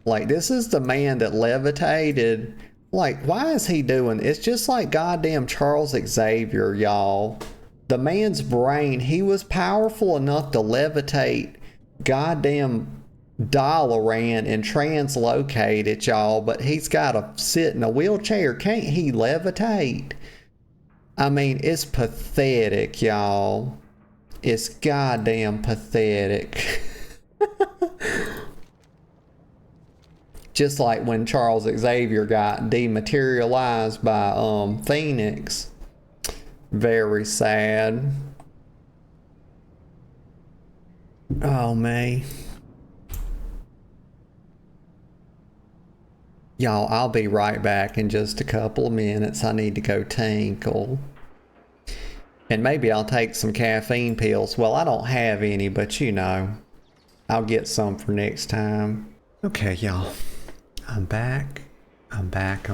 [SPEAKER 1] Like, this is the man that levitated. Like, why is he doing? It's just like goddamn Charles Xavier, y'all. The man's brain, he was powerful enough to levitate goddamn Dalaran and translocate it, y'all, but he's got to sit in a wheelchair. Can't he levitate? I mean, it's pathetic, y'all. It's goddamn pathetic. Just like when Charles Xavier got dematerialized by Phoenix. Very sad. Oh, man. Y'all, I'll be right back in just a couple of minutes. I need to go tinkle. And maybe I'll take some caffeine pills. Well, I don't have any, but you know, I'll get some for next time. Okay, y'all. I'm back. I'm back.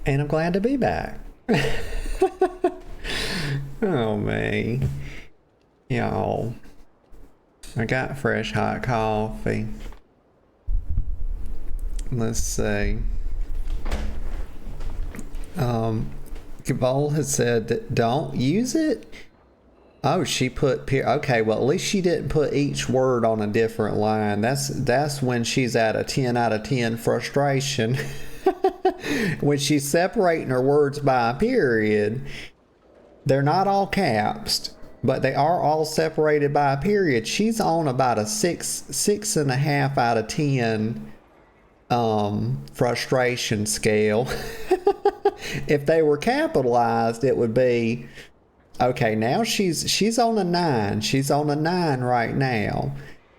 [SPEAKER 1] And I'm glad to be back. Oh, man. Y'all. I got fresh hot coffee. Let's see. Gabol has said that don't use it. Oh, she put okay, well, at least she didn't put each word on a different line. That's when she's at a 10 out of 10 frustration. When she's separating her words by a period, they're not all caps, but they are all separated by a period. She's on about a 6.5 out of 10 frustration scale. If they were capitalized, it would be okay. Now she's on a 9. She's on a 9 right now.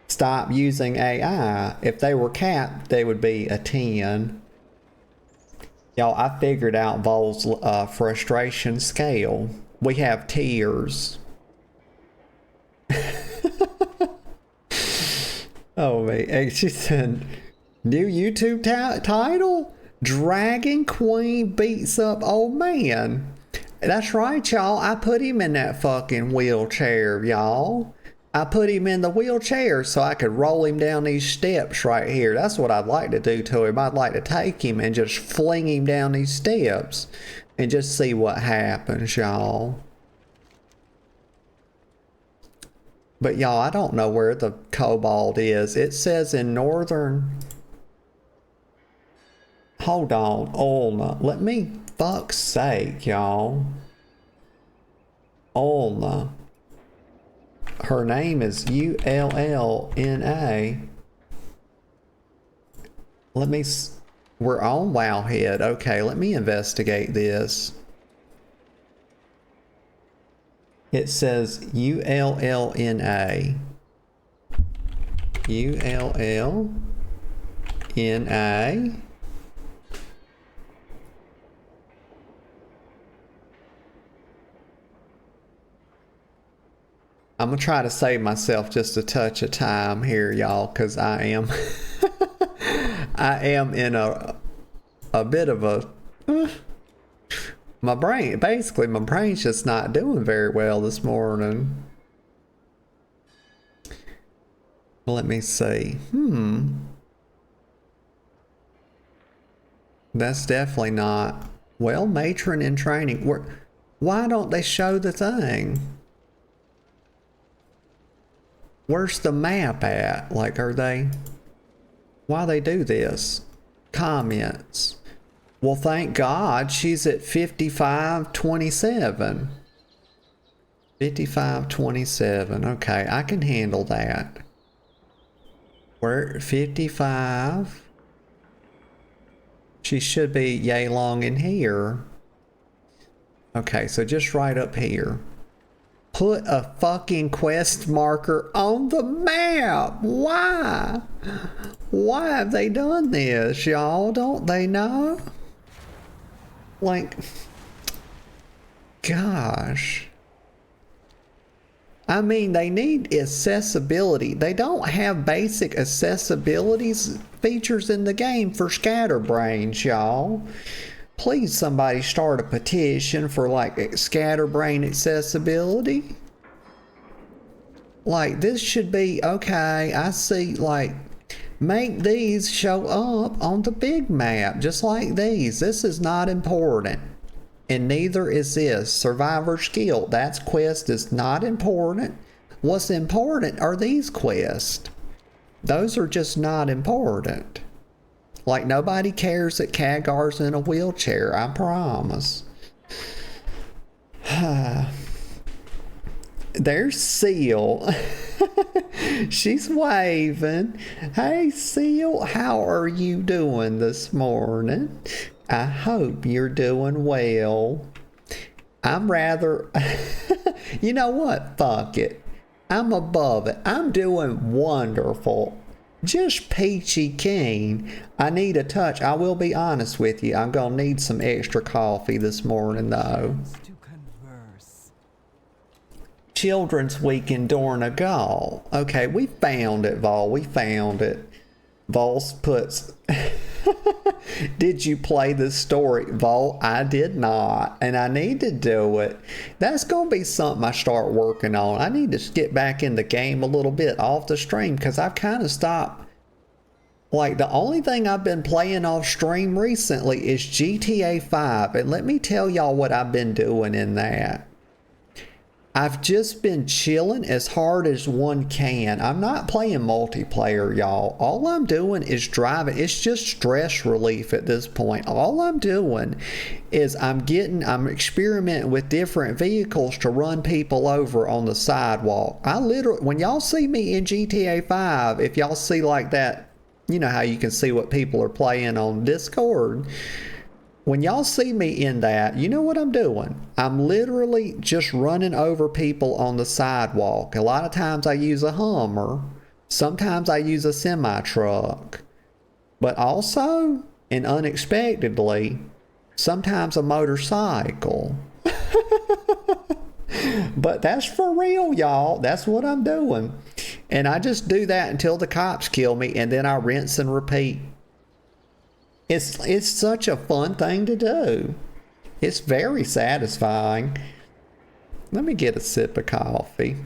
[SPEAKER 1] Stop using AI. If they were capped, they would be a 10. Y'all, I figured out Vol's frustration scale. We have tiers. Oh man, and she said, new YouTube title? Dragon Queen beats up old man. That's right, y'all. I put him in that fucking wheelchair, y'all. I put him in the wheelchair so I could roll him down these steps right here. That's what I'd like to do to him. I'd like to take him and just fling him down these steps and just see what happens, y'all. But y'all, I don't know where the kobold is. It says in northern... Hold on, Olna. Let me... Fuck's sake, y'all. Olna. Her name is Ullna. Let me... We're on Wowhead. Okay, let me investigate this. It says ULLNA. ULLNA. I'm gonna try to save myself just a touch of time here, y'all, because I am I am in a bit of a my brain's just not doing very well this morning. Let me see. That's definitely not. Well, matron in training. Why don't they show the thing? Where's the map at? Like, why they do this? Comments. Well, thank God she's at 5527. 5527. Okay, I can handle that. We're at 55. She should be yay long in here. Okay, so just right up here. Put a fucking quest marker on the map. Why? Why have they done this, y'all? Don't they know? Like, gosh. I mean, they need accessibility. They don't have basic accessibility features in the game for scatterbrains, y'all. Please, somebody start a petition for like scatterbrain accessibility. Like, this should be okay. I see, like, make these show up on the big map, just like these. This is not important. And neither is this. Survivor's Guild. That's quest is not important. What's important are these quests. Those are just not important. Like, nobody cares that Kagar's in a wheelchair, I promise. There's Seal. She's waving. Hey, Seal, how are you doing this morning? I hope you're doing well. I'm rather... You know what? Fuck it. I'm above it. I'm doing wonderful. Just peachy keen. I need a touch. I will be honest with you. I'm gonna need some extra coffee this morning, though. Children's Week in Dornagal. Okay, we found it, Vol. We found it. Vols puts... Did you play the story? Vol, I did not. And I need to do it. That's going to be something I start working on. I need to get back in the game a little bit off the stream because I've kind of stopped. Like, the only thing I've been playing off stream recently is GTA 5. And let me tell y'all what I've been doing in that. I've just been chilling as hard as one can. I'm not playing multiplayer, y'all. All I'm doing is driving. It's just stress relief at this point. All I'm doing is I'm experimenting with different vehicles to run people over on the sidewalk. I literally, when y'all see me in GTA 5, if y'all see like that, you know how you can see what people are playing on Discord. When y'all see me in that, you know what I'm doing? I'm literally just running over people on the sidewalk. A lot of times I use a Hummer. Sometimes I use a semi-truck. But also, and unexpectedly, sometimes a motorcycle. But that's for real, y'all. That's what I'm doing. And I just do that until the cops kill me, and then I rinse and repeat. It's such a fun thing to do. It's very satisfying. Let me get a sip of coffee.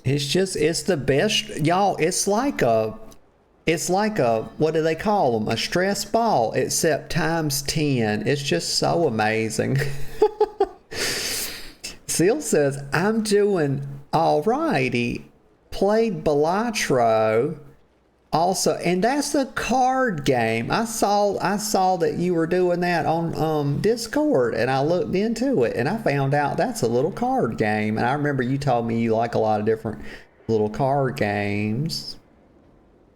[SPEAKER 1] It's the best, y'all. It's like a, what do they call them? A stress ball, except times 10. It's just so amazing. Seal says, I'm doing alrighty. Played Balatro also, and that's a card game. I saw that you were doing that on Discord, and I looked into it, and I found out that's a little card game. And I remember you told me you like a lot of different little card games.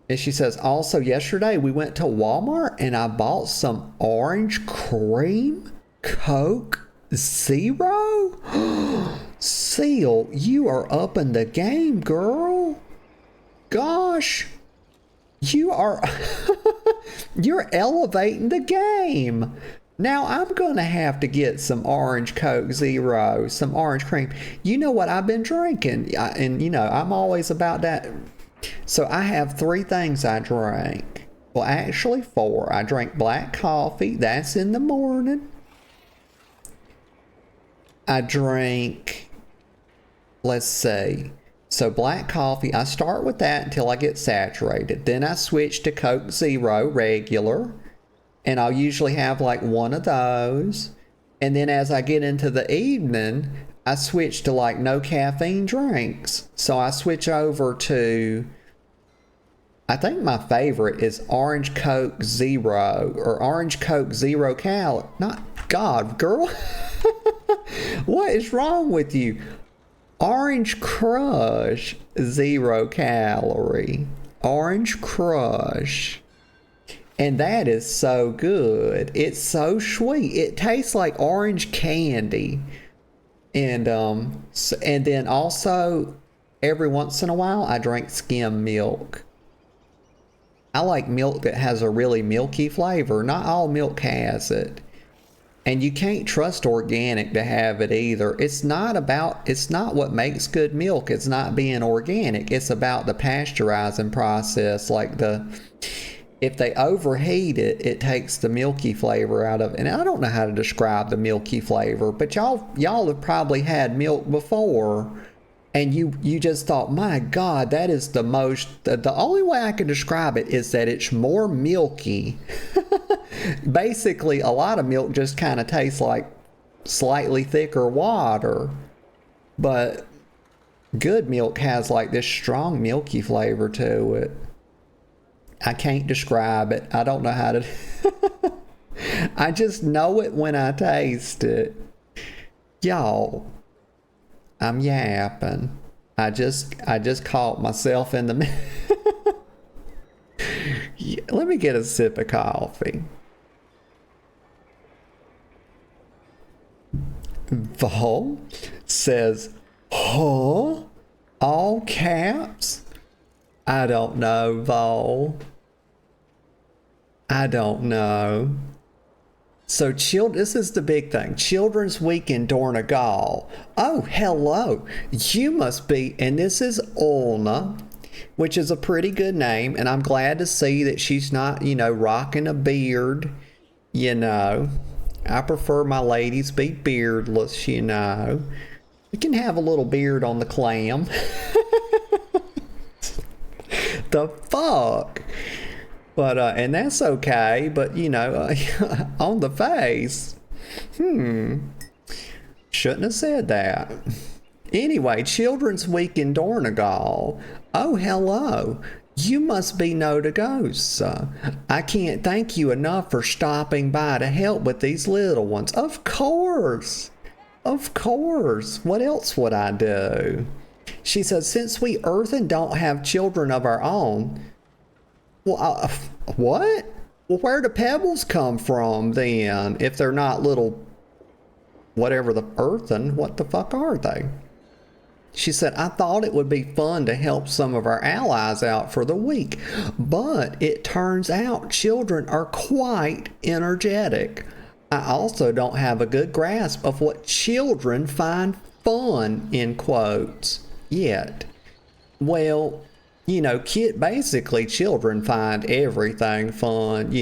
[SPEAKER 1] And she says, also yesterday we went to Walmart and I bought some orange cream Coke Zero. Seal, you are up in the game, girl. Gosh, you are, you're elevating the game. Now I'm going to have to get some orange Coke Zero, some orange cream. You know what I've been drinking? And you know, I'm always about that. So I have 3 things I drink. Well, actually 4. I drink black coffee. That's in the morning. I drink, let's see. So black coffee, I start with that until I get saturated. Then I switch to Coke Zero regular. And I'll usually have like one of those. And then as I get into the evening, I switch to like no caffeine drinks. So I switch over to, I think my favorite is Orange Coke Zero or Orange Coke Zero Cal. Not God, girl. What is wrong with you? Orange Crush Zero Calorie. Orange Crush. And that is so good. It's so sweet. It tastes like orange candy. And then also every once in a while I drink skim milk. I like milk that has a really milky flavor. Not all milk has it. And you can't trust organic to have it either. It's not what makes good milk. It's not being organic. It's about the pasteurizing process. If they overheat it, it takes the milky flavor out of it. And I don't know how to describe the milky flavor, but y'all have probably had milk before and you just thought, my God, that is the only way I can describe it is that it's more milky. Basically, a lot of milk just kind of tastes like slightly thicker water, but good milk has like this strong milky flavor to it. I can't describe it. I don't know how to. I just know it when I taste it. Y'all, I'm yapping. I just caught myself in the. Let me get a sip of coffee. Vol says, huh? All caps? I don't know, Vol. I don't know. So this is the big thing. Children's Week in Donegal. Oh, hello. You must be, and this is Ulna, which is a pretty good name, and I'm glad to see that she's not, rocking a beard, I prefer my ladies be beardless, You can have a little beard on the clam. The fuck? But, and that's okay, but, on the face, shouldn't have said that. Anyway, Children's Week in Donegal. Oh, hello. You must be No to Ghosts. I can't thank you enough for stopping by to help with these little ones. Of course. Of course. What else would I do? She says, since we earthen don't have children of our own, well, what? Well, where do pebbles come from then? If they're not little, whatever the earthen, what the fuck are they? She said, I thought it would be fun to help some of our allies out for the week, but it turns out children are quite energetic. I also don't have a good grasp of what children find fun, in quotes, yet. Well, basically children find everything fun.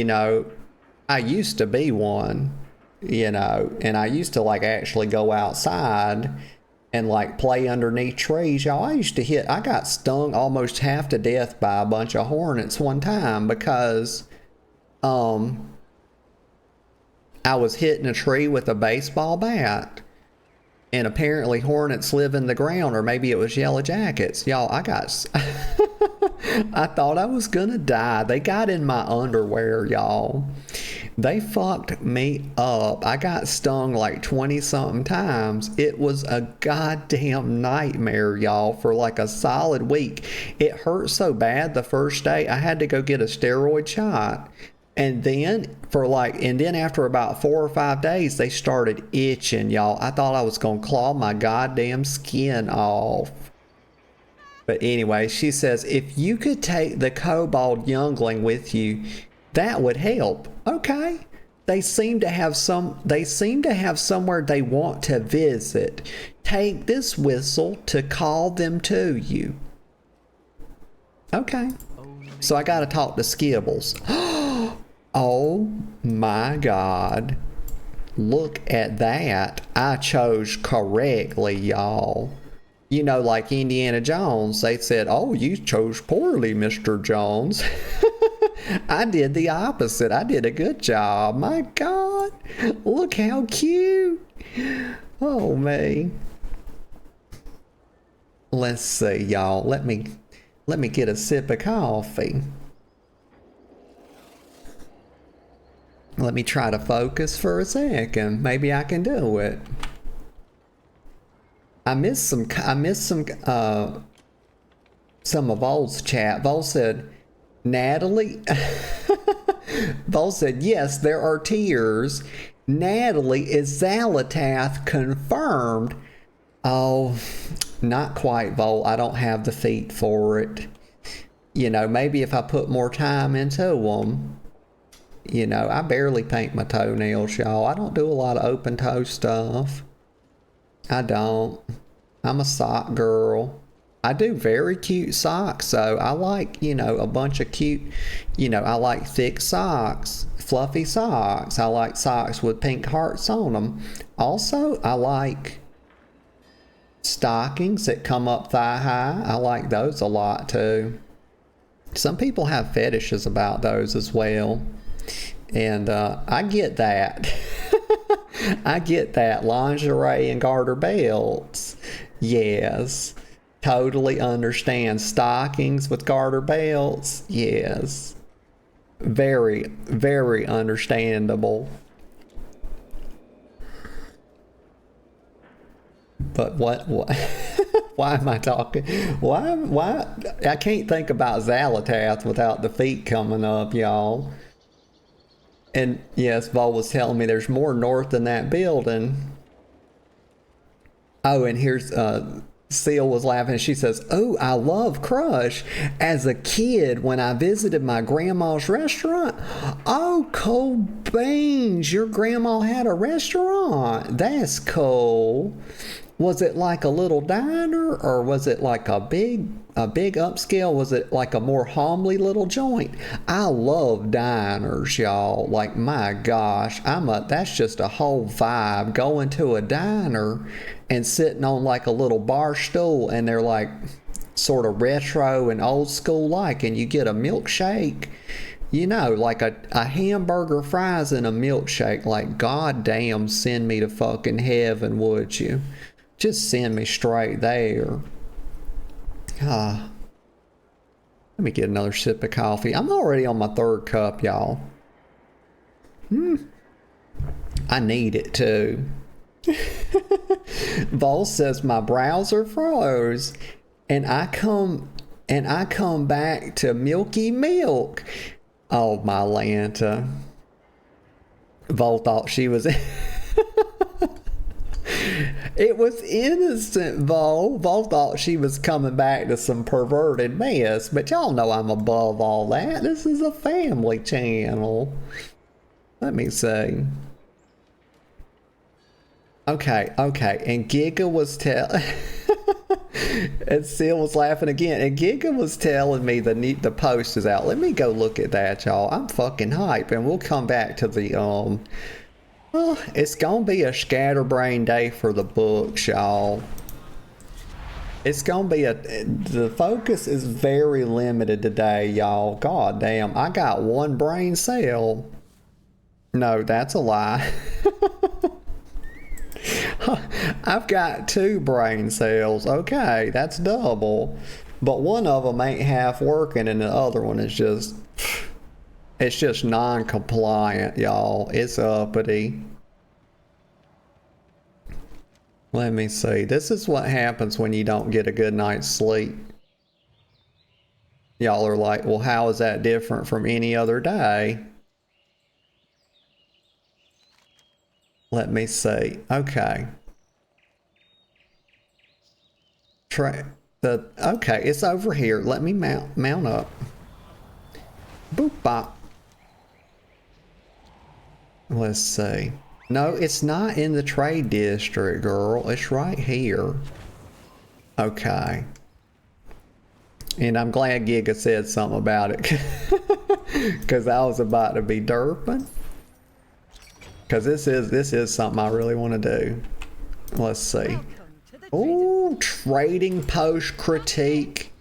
[SPEAKER 1] I used to be one, and I used to actually go outside and play underneath trees. Y'all, I got stung almost half to death by a bunch of hornets one time because I was hitting a tree with a baseball bat. And apparently hornets live in the ground, or maybe it was yellow jackets. Y'all, I thought I was gonna die. They got in my underwear, y'all. They fucked me up. I got stung like 20 something times. It was a goddamn nightmare, y'all, for like a solid week. It hurt so bad the first day I had to go get a steroid shot. And then after about 4 or 5 days, they started itching, y'all. I thought I was gonna claw my goddamn skin off. But anyway, she says, if you could take the kobold youngling with you, that would help. Okay. They seem to have somewhere they want to visit. Take this whistle to call them to you. Okay. So I gotta talk to Skibbles. Oh my God. Look at that. I chose correctly, y'all. You know, like Indiana Jones, they said, oh, you chose poorly, Mr. Jones. I did the opposite. I did a good job. My God. Look how cute. Oh, me. Let's see, y'all. Let me get a sip of coffee. Let me try to focus for a second. Maybe I can do it. I missed some of Vol's chat. Vol said, Natalie. Vol said, yes, there are tears. Natalie, is Xalatath confirmed? Oh, not quite, Vol. I don't have the feet for it. You know, maybe if I put more time into them. You know, I barely paint my toenails, y'all. I don't do a lot of open toe stuff. I don't. I'm a sock girl. I do very cute socks, though. I like, you know, a bunch of cute, you know, I like thick socks, fluffy socks. I like socks with pink hearts on them. Also, I like stockings that come up thigh high. I like those a lot, too. Some people have fetishes about those as well. And I get that. I get that. Lingerie and garter belts. Yes. Totally understand. Stockings with garter belts. Yes. Very, very understandable. But what why am I talking? Why? I can't think about Xalatath without the feet coming up, y'all. And yes, Vol was telling me there's more north than that building. Oh, and here's Seal was laughing. She says, oh, I love Crush. As a kid, when I visited my grandma's restaurant. Oh, cool beans. Your grandma had a restaurant. That's cool. Was it like a little diner, or was it like a big upscale? Was it like a more homely little joint? I love diners, y'all. Like, my gosh, that's just a whole vibe. Going to a diner and sitting on like a little bar stool, and they're like sort of retro and old school like, and you get a milkshake. You know, like a hamburger, fries, and a milkshake. Like, goddamn, send me to fucking heaven, would you? Just send me straight there. Let me get another sip of coffee. I'm already on my 3rd cup, y'all. I need it too. Vol says my browser froze, and I come back to milky milk. Oh, my Lanta. Vol thought she was. It was innocent, Vol. Vol thought she was coming back to some perverted mess, but y'all know I'm above all that. This is a family channel. Let me see. Okay, and Giga was and Seal was laughing again, and Giga was telling me the post is out. Let me go look at that, y'all. I'm fucking hype, and we'll come back to the well, it's gonna be a scatterbrain day for the books, y'all. It's gonna be the focus is very limited today, y'all. God damn, I got 1 brain cell. No, that's a lie. I've got 2 brain cells. Okay, that's double. But one of them ain't half working, and the other one is just It's just non-compliant, y'all. It's uppity. Let me see. This is what happens when you don't get a good night's sleep. Y'all are like, well, how is that different from any other day? Let me see. Okay. Okay, it's over here. Let me mount up. Boop bop. Let's see. No, it's not in the trade district, girl. It's right here. Okay. And I'm glad Giga said something about it. Because I was about to be derping. Because this is something I really want to do. Let's see. Ooh, trading post critique.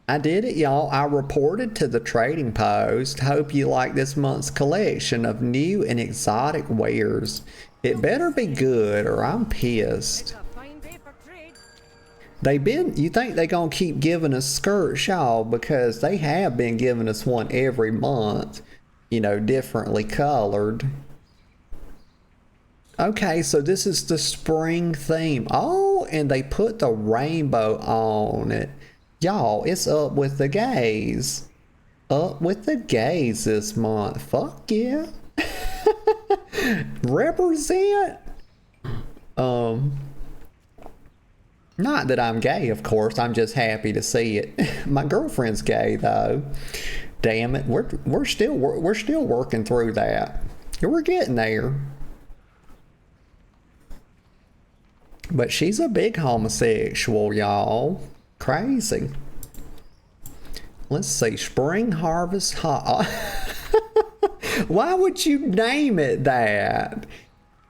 [SPEAKER 1] I did it, y'all. I reported to the trading post. Hope you like this month's collection of new and exotic wares. It better be good or I'm pissed. You think they gonna keep giving us skirts, y'all, because they have been giving us one every month, you know, differently colored. Okay, so this is the spring theme. Oh, and they put the rainbow on it. Y'all, it's up with the gays. Up with the gays this month. Fuck yeah. Represent. Not that I'm gay, of course. I'm just happy to see it. My girlfriend's gay though. Damn it. We're still working through that. We're getting there. But she's a big homosexual, y'all. Crazy. Let's see. Spring Harvest Hog. Why would you name it that?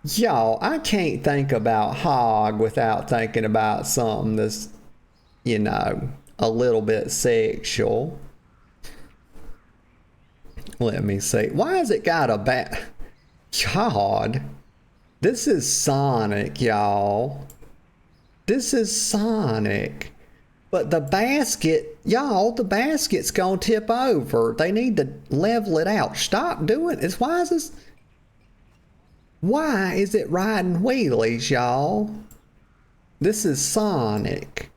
[SPEAKER 1] Y'all, I can't think about hog without thinking about something that's, you know, a little bit sexual. Let me see. Why has it got a bat? God. This is Sonic, y'all. This is Sonic. But the basket, y'all, the basket's gonna tip over. They need to level it out. Stop doing it. Why is it riding wheelies, y'all? This is Sonic.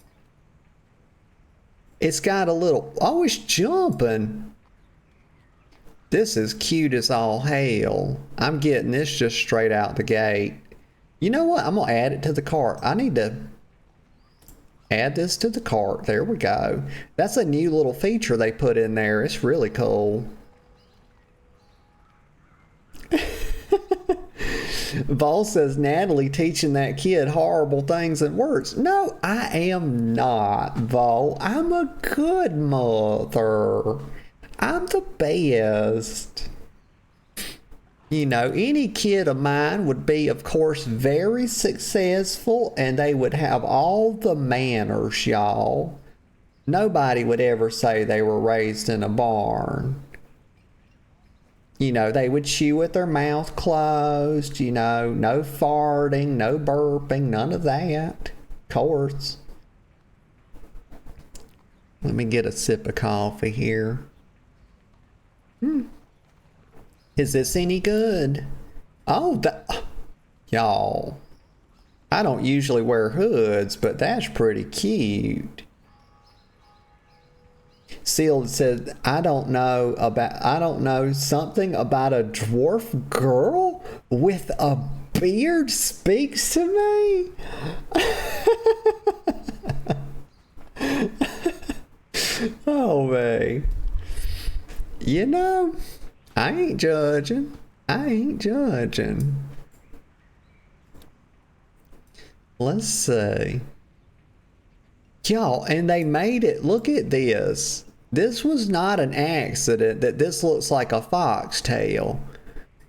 [SPEAKER 1] It's got a little, oh, it's jumping. This is cute as all hell. I'm getting this just straight out the gate. You know what? I'm gonna add it to the cart. I need to add this to the cart. There we go. That's a new little feature they put in there. It's really cool. Vol says Natalie teaching that kid horrible things and words. No, I am not, Vol. I'm a good mother. I'm the best. You know, any kid of mine would be, of course, very successful and they would have all the manners, y'all. Nobody would ever say they were raised in a barn. You know, they would chew with their mouth closed, you know, no farting, no burping, none of that. Of course. Let me get a sip of coffee here. Is this any good? Oh, y'all. I don't usually wear hoods, but that's pretty cute. Sealed said, I don't know something about a dwarf girl with a beard speaks to me. Oh man. You know, I ain't judging. Let's see. Y'all, and they made it, look at this. This was not an accident that this looks like a foxtail.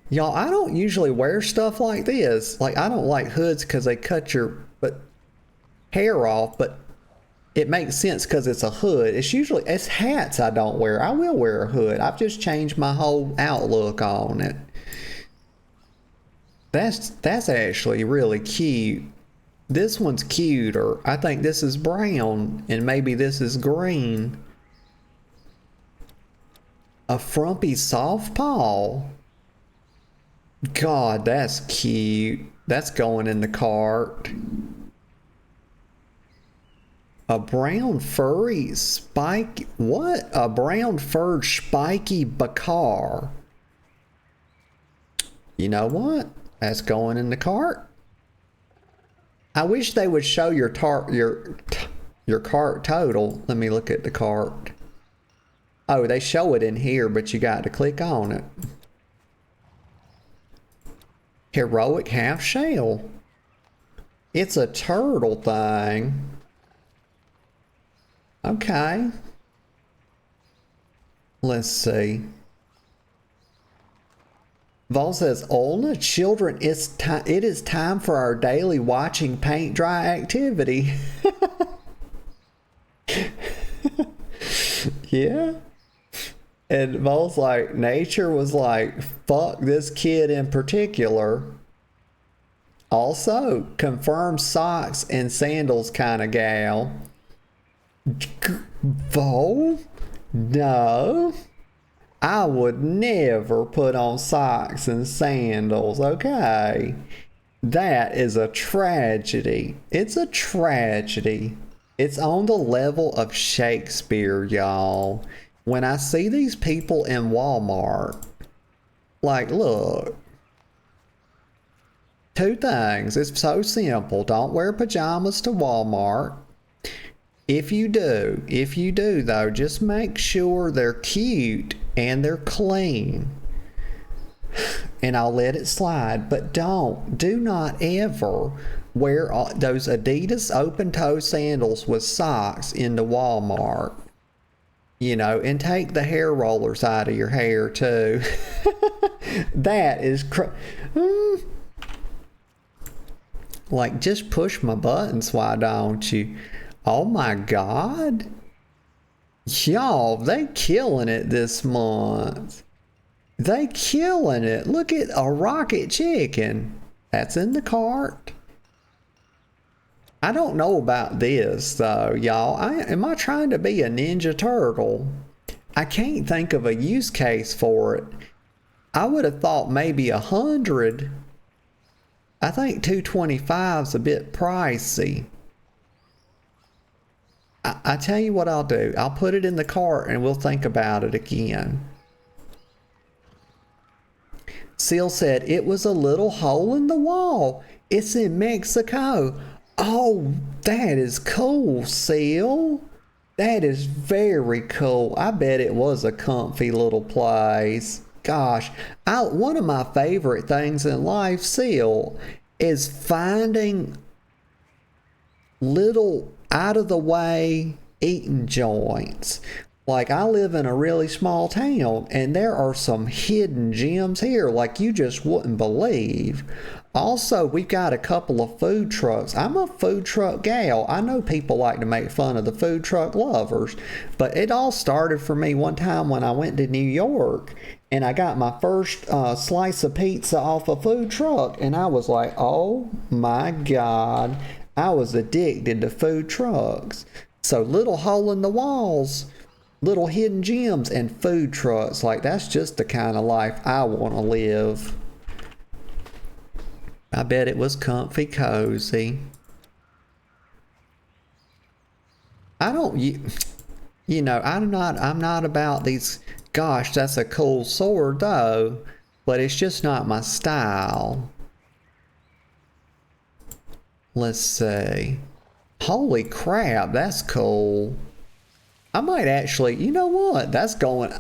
[SPEAKER 1] Y'all, I don't usually wear stuff like this. Like, I don't like hoods because they cut your hair off, but it makes sense because it's a hood. It's hats I don't wear. I will wear a hood. I've just changed my whole outlook on it. That's actually really cute. This one's cuter. I think this is brown and maybe this is green. A frumpy softball. God, that's cute. That's going in the cart. A brown furry spike. What? A brown furred spiky bakar. You know what? That's going in the cart. I wish they would show your cart total. Let me look at the cart. Oh, they show it in here, but you got to click on it. Heroic half shell. It's a turtle thing. Okay. Let's see. Vol says, Olna, children, it is time for our daily watching paint dry activity. Yeah. And Vol's like, nature was like, fuck this kid in particular. Also, confirmed socks and sandals kind of gal. Vol? No. I would never put on socks and sandals, okay? That is a tragedy. It's a tragedy. It's on the level of Shakespeare, y'all. When I see these people in Walmart, like, look. Two things. It's so simple. Don't wear pajamas to Walmart. If you do though, just make sure they're cute and they're clean. And I'll let it slide. But do not ever wear those Adidas open-toe sandals with socks into Walmart. You know, and take the hair rollers out of your hair too. That is like, just push my buttons, why don't you? Oh my God. Y'all, they killing it this month. They killing it. Look at a rocket chicken. That's in the cart. I don't know about this though, y'all. Am I trying to be a Ninja Turtle? I can't think of a use case for it. I would have thought maybe 100. I think 225's a bit pricey. I tell you what I'll do. I'll put it in the cart and we'll think about it again. Seal said, it was a little hole in the wall. It's in Mexico. Oh, that is cool, Seal. That is very cool. I bet it was a comfy little place. Gosh, one of my favorite things in life, Seal, is finding little out-of-the-way eating joints. Like, I live in a really small town, and there are some hidden gems here like you just wouldn't believe. Also, we've got a couple of food trucks. I'm a food truck gal. I know people like to make fun of the food truck lovers, but it all started for me one time when I went to New York, and I got my first slice of pizza off a food truck, and I was like, oh my God. I was addicted to food trucks. So little hole in the walls, little hidden gems, and food trucks. Like, that's just the kind of life I want to live. I bet it was comfy cozy. I don't, you know, I'm not about these, gosh, that's a cool sword though, but it's just not my style. Let's see. Holy crap, that's cool. I might actually, you know what? That's going,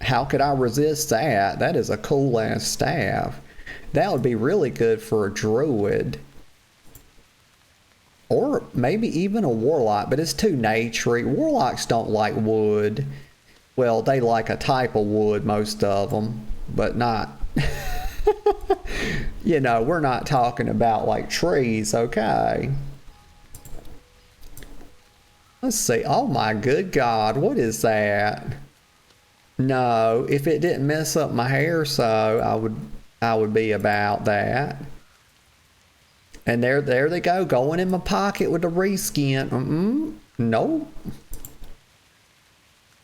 [SPEAKER 1] how could I resist that? That is a cool ass staff. That would be really good for a druid. Or maybe even a warlock, but it's too naturey. Warlocks don't like wood. Well, they like a type of wood, most of them, but not... You know, we're not talking about like trees, okay? Let's see. Oh my good God, what is that? No, if it didn't mess up my hair so, I would be about that. And there they go, going in my pocket with the reskin. Nope.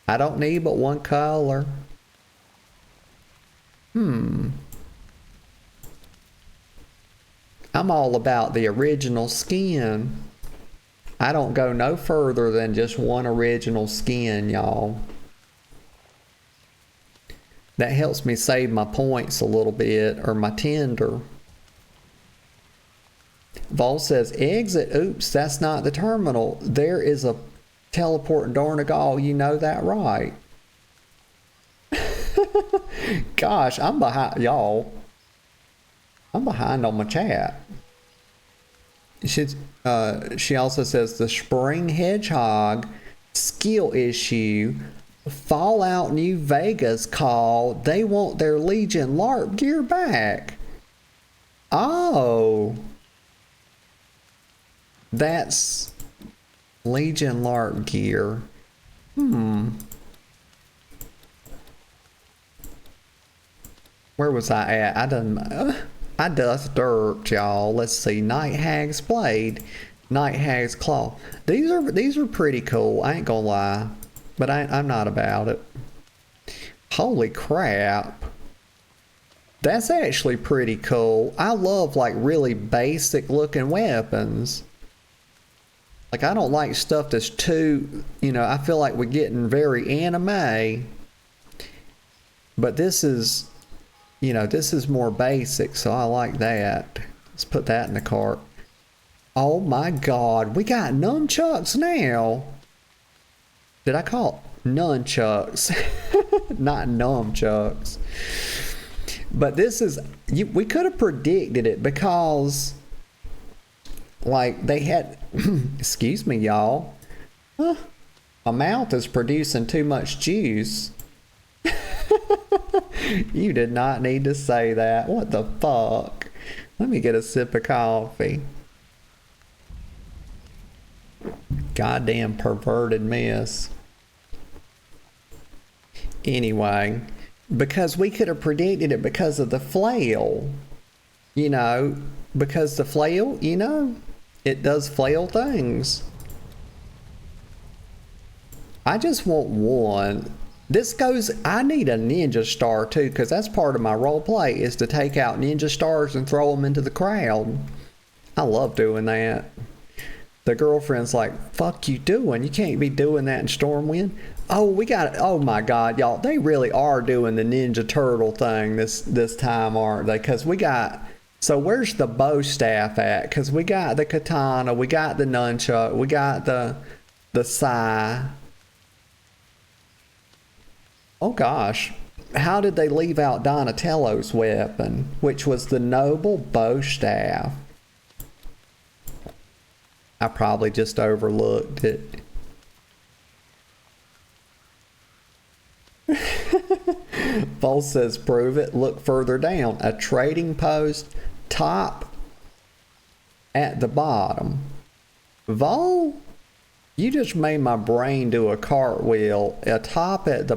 [SPEAKER 1] I don't need but one color. I'm all about the original skin. I don't go no further than just one original skin, y'all. That helps me save my points a little bit, or my tender. Vol says, exit. Oops, that's not the terminal. There is a teleport in Dornegal. You know that, right? Gosh, I'm behind, y'all. I'm behind on my chat. She also says the Spring Hedgehog skill issue. Fallout New Vegas call. They want their Legion LARP gear back. Oh. That's Legion LARP gear. Where was I at? I just derped, y'all. Let's see. Night Hag's Blade. Night Hag's Claw. These are pretty cool. I ain't gonna lie. But I'm not about it. Holy crap. That's actually pretty cool. I love like really basic looking weapons. Like I don't like stuff that's too, I feel like we're getting very anime. But this is, this is more basic, so I like that. Let's put that in the cart. Oh my God, we got nunchucks now. Did I call it nunchucks? Not nunchucks. But this is, we could have predicted it because, like, they had, excuse me, y'all. My mouth is producing too much juice. You did not need to say that. What the fuck? Let me get a sip of coffee. Goddamn perverted mess. Anyway, because we could have predicted it because of the flail. Because the flail, it does flail things. I just want one. I need a ninja star too, because that's part of my role play is to take out ninja stars and throw them into the crowd. I love doing that. The girlfriend's like, fuck you doing? You can't be doing that in Stormwind. Oh, oh my God, y'all, they really are doing the Ninja Turtle thing this time, aren't they? Because so where's the bow staff at? Because we got the katana, we got the nunchuck, we got the sai. Oh gosh, how did they leave out Donatello's weapon, which was the noble bow staff? I probably just overlooked it. Vol says, prove it. Look further down. A trading post, top at the bottom. Vol, you just made my brain do a cartwheel. A top at the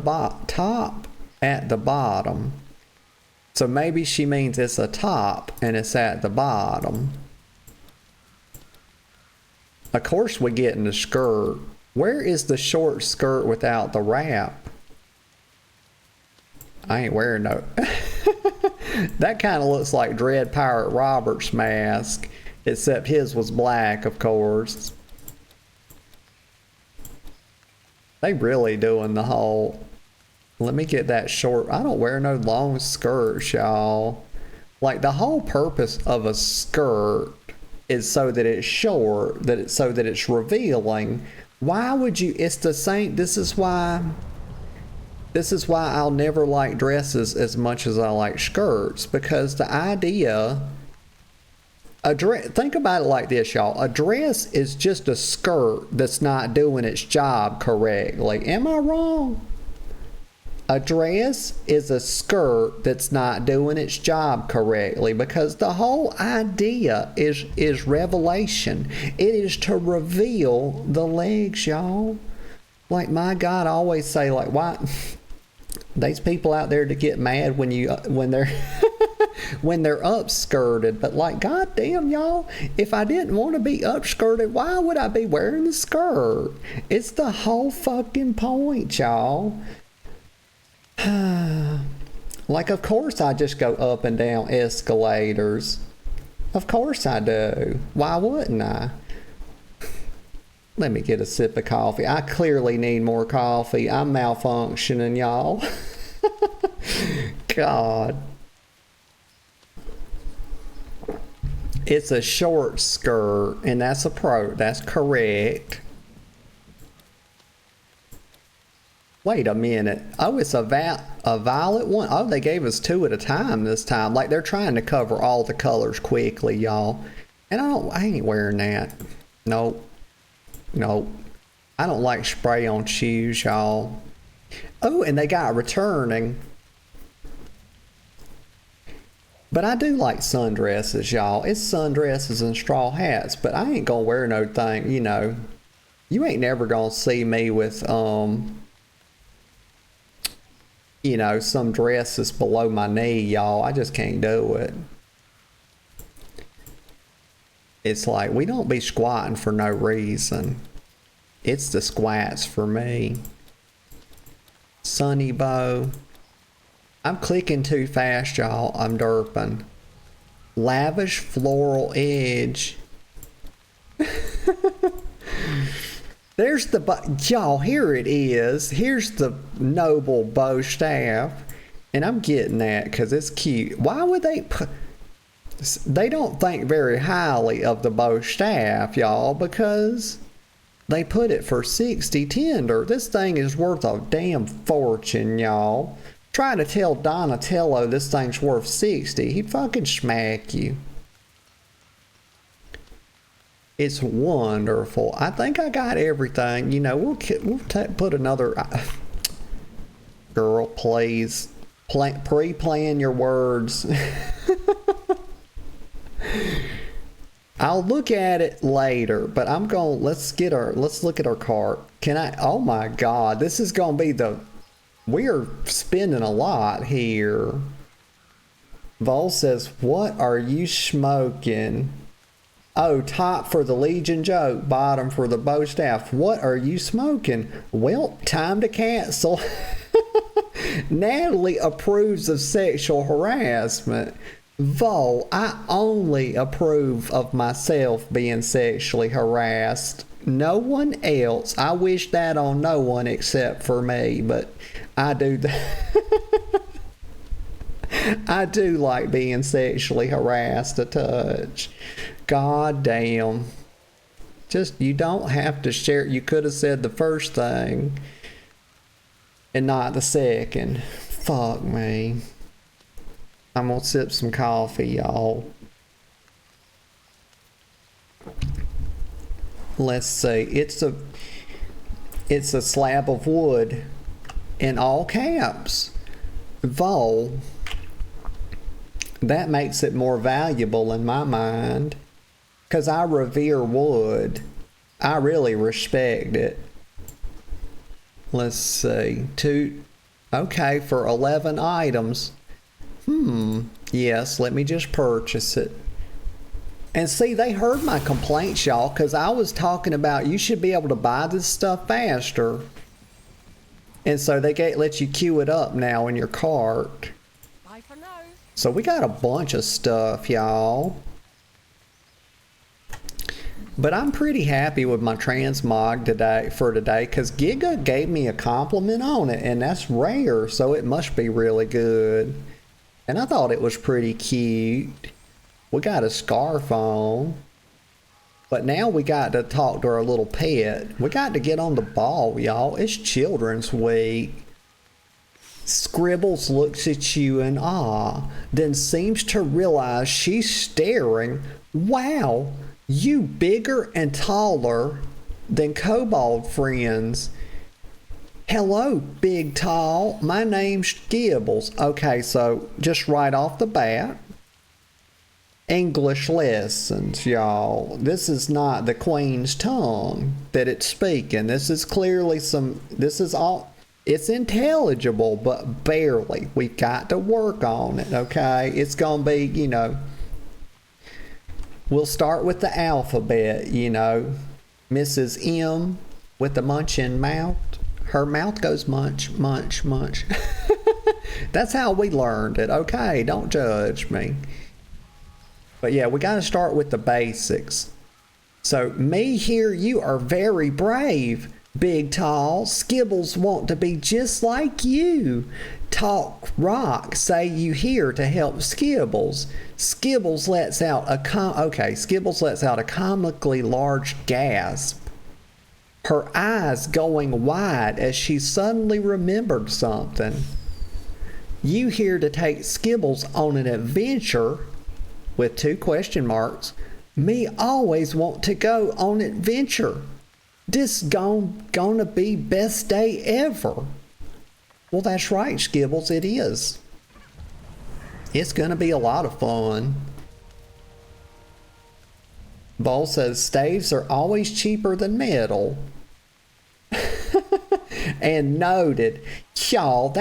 [SPEAKER 1] bottom. So maybe she means it's a top and it's at the bottom. Of course we get in the skirt. Where is the short skirt without the wrap? I ain't wearing no. That kind of looks like Dread Pirate Robert's mask, except his was black, of course. They really doing the whole. Let me get that short. I don't wear no long skirts, y'all. Like the whole purpose of a skirt is so that it's short, so that it's revealing. Why would you? It's the same. This is why I'll never like dresses as much as I like skirts, because the idea, think about it like this, y'all. A dress is just a skirt that's not doing its job correctly. Am I wrong? A dress is a skirt that's not doing its job correctly, because the whole idea is revelation. It is to reveal the legs, y'all. Like, my God, I always say, like, why? These people out there to get mad when they're when they're upskirted. But like, goddamn, y'all, if I didn't want to be upskirted, why would I be wearing the skirt? It's the whole fucking point, y'all. Like, of course I just go up and down escalators. Of course I do. Why wouldn't I? Let me get a sip of coffee. I clearly need more coffee. I'm malfunctioning, y'all. God. It's a short skirt, and that's that's correct. Wait a minute. Oh, it's a violet one? Oh, they gave us 2 at a time this time. Like, they're trying to cover all the colors quickly, y'all. And I ain't wearing that. Nope. I don't like spray on shoes, y'all. Oh, and they got returning. But I do like sundresses, y'all. It's sundresses and straw hats, but I ain't gonna wear no thing, you know. You ain't never gonna see me with, you know, some dresses below my knee, y'all. I just can't do it. It's like, we don't be squatting for no reason. It's the squats for me. Sunny bow. I'm clicking too fast, y'all. I'm derping. Lavish floral edge. There's the y'all, here it is. Here's the noble bow staff. And I'm getting that because it's cute. Why would they put... They don't think very highly of the bow staff, y'all, because they put it for 60 tender. This thing is worth a damn fortune, y'all. Try to tell Donatello this thing's worth 60. He'd fucking smack you. It's wonderful. I think I got everything. You know, we'll put another... Girl, please. Pre-plan your words. I'll look at it later, but I'm going... Let's look at our cart. Can I... Oh my God. This is going to be the... We are spending a lot here. Vol says, what are you smoking? Oh, top for the Legion joke, bottom for the bow staff. What are you smoking? Well, time to cancel. Natalie approves of sexual harassment. Vol, I only approve of myself being sexually harassed. No one else. I wish that on no one except for me, but I do that. I do like being sexually harassed a touch. God damn. Just, you don't have to share. You could have said the first thing and not the second. Fuck me. I'm gonna sip some coffee, y'all. Let's see. It's a slab of wood in all caps. Vol. That makes it more valuable in my mind. Because I revere wood. I really respect it. Let's see. Okay, for 11 items. Yes, let me just purchase it. And see, they heard my complaints, y'all, because I was talking about you should be able to buy this stuff faster. And so they let you queue it up now in your cart.
[SPEAKER 3] Bye for now.
[SPEAKER 1] So we got a bunch of stuff, y'all. But I'm pretty happy with my transmog for today because Giga gave me a compliment on it, and that's rare, so it must be really good. And I thought it was pretty cute. We got a scarf on. But now we got to talk to our little pet. We got to get on the ball, y'all. It's Children's Week. Skibbles looks at you in awe, then seems to realize she's staring. Wow, you bigger and taller than kobold friends. Hello, big tall. My name's Skibbles. Okay, so just right off the bat, English lessons, y'all. This is not the Queen's tongue that it's speaking. This is clearly this is all It's intelligible, but barely. We've got to work on it, okay? It's going to be, we'll start with the alphabet, Mrs. M with the munching mouth. Her mouth goes munch, munch, munch. That's how we learned it, okay? Don't judge me. But yeah, we got to start with the basics. So, me here, you are very brave. Big tall, Skibbles want to be just like you. Talk rock, say you here to help Skibbles. Skibbles lets out a comically large gasp. Her eyes going wide as she suddenly remembered something. You here to take Skibbles on an adventure? With 2 question marks. Me always want to go on adventure. This gonna be best day ever. Well, that's right, Skibbles, it is. It's gonna be a lot of fun. Ball says staves are always cheaper than metal. And noted. Y'all,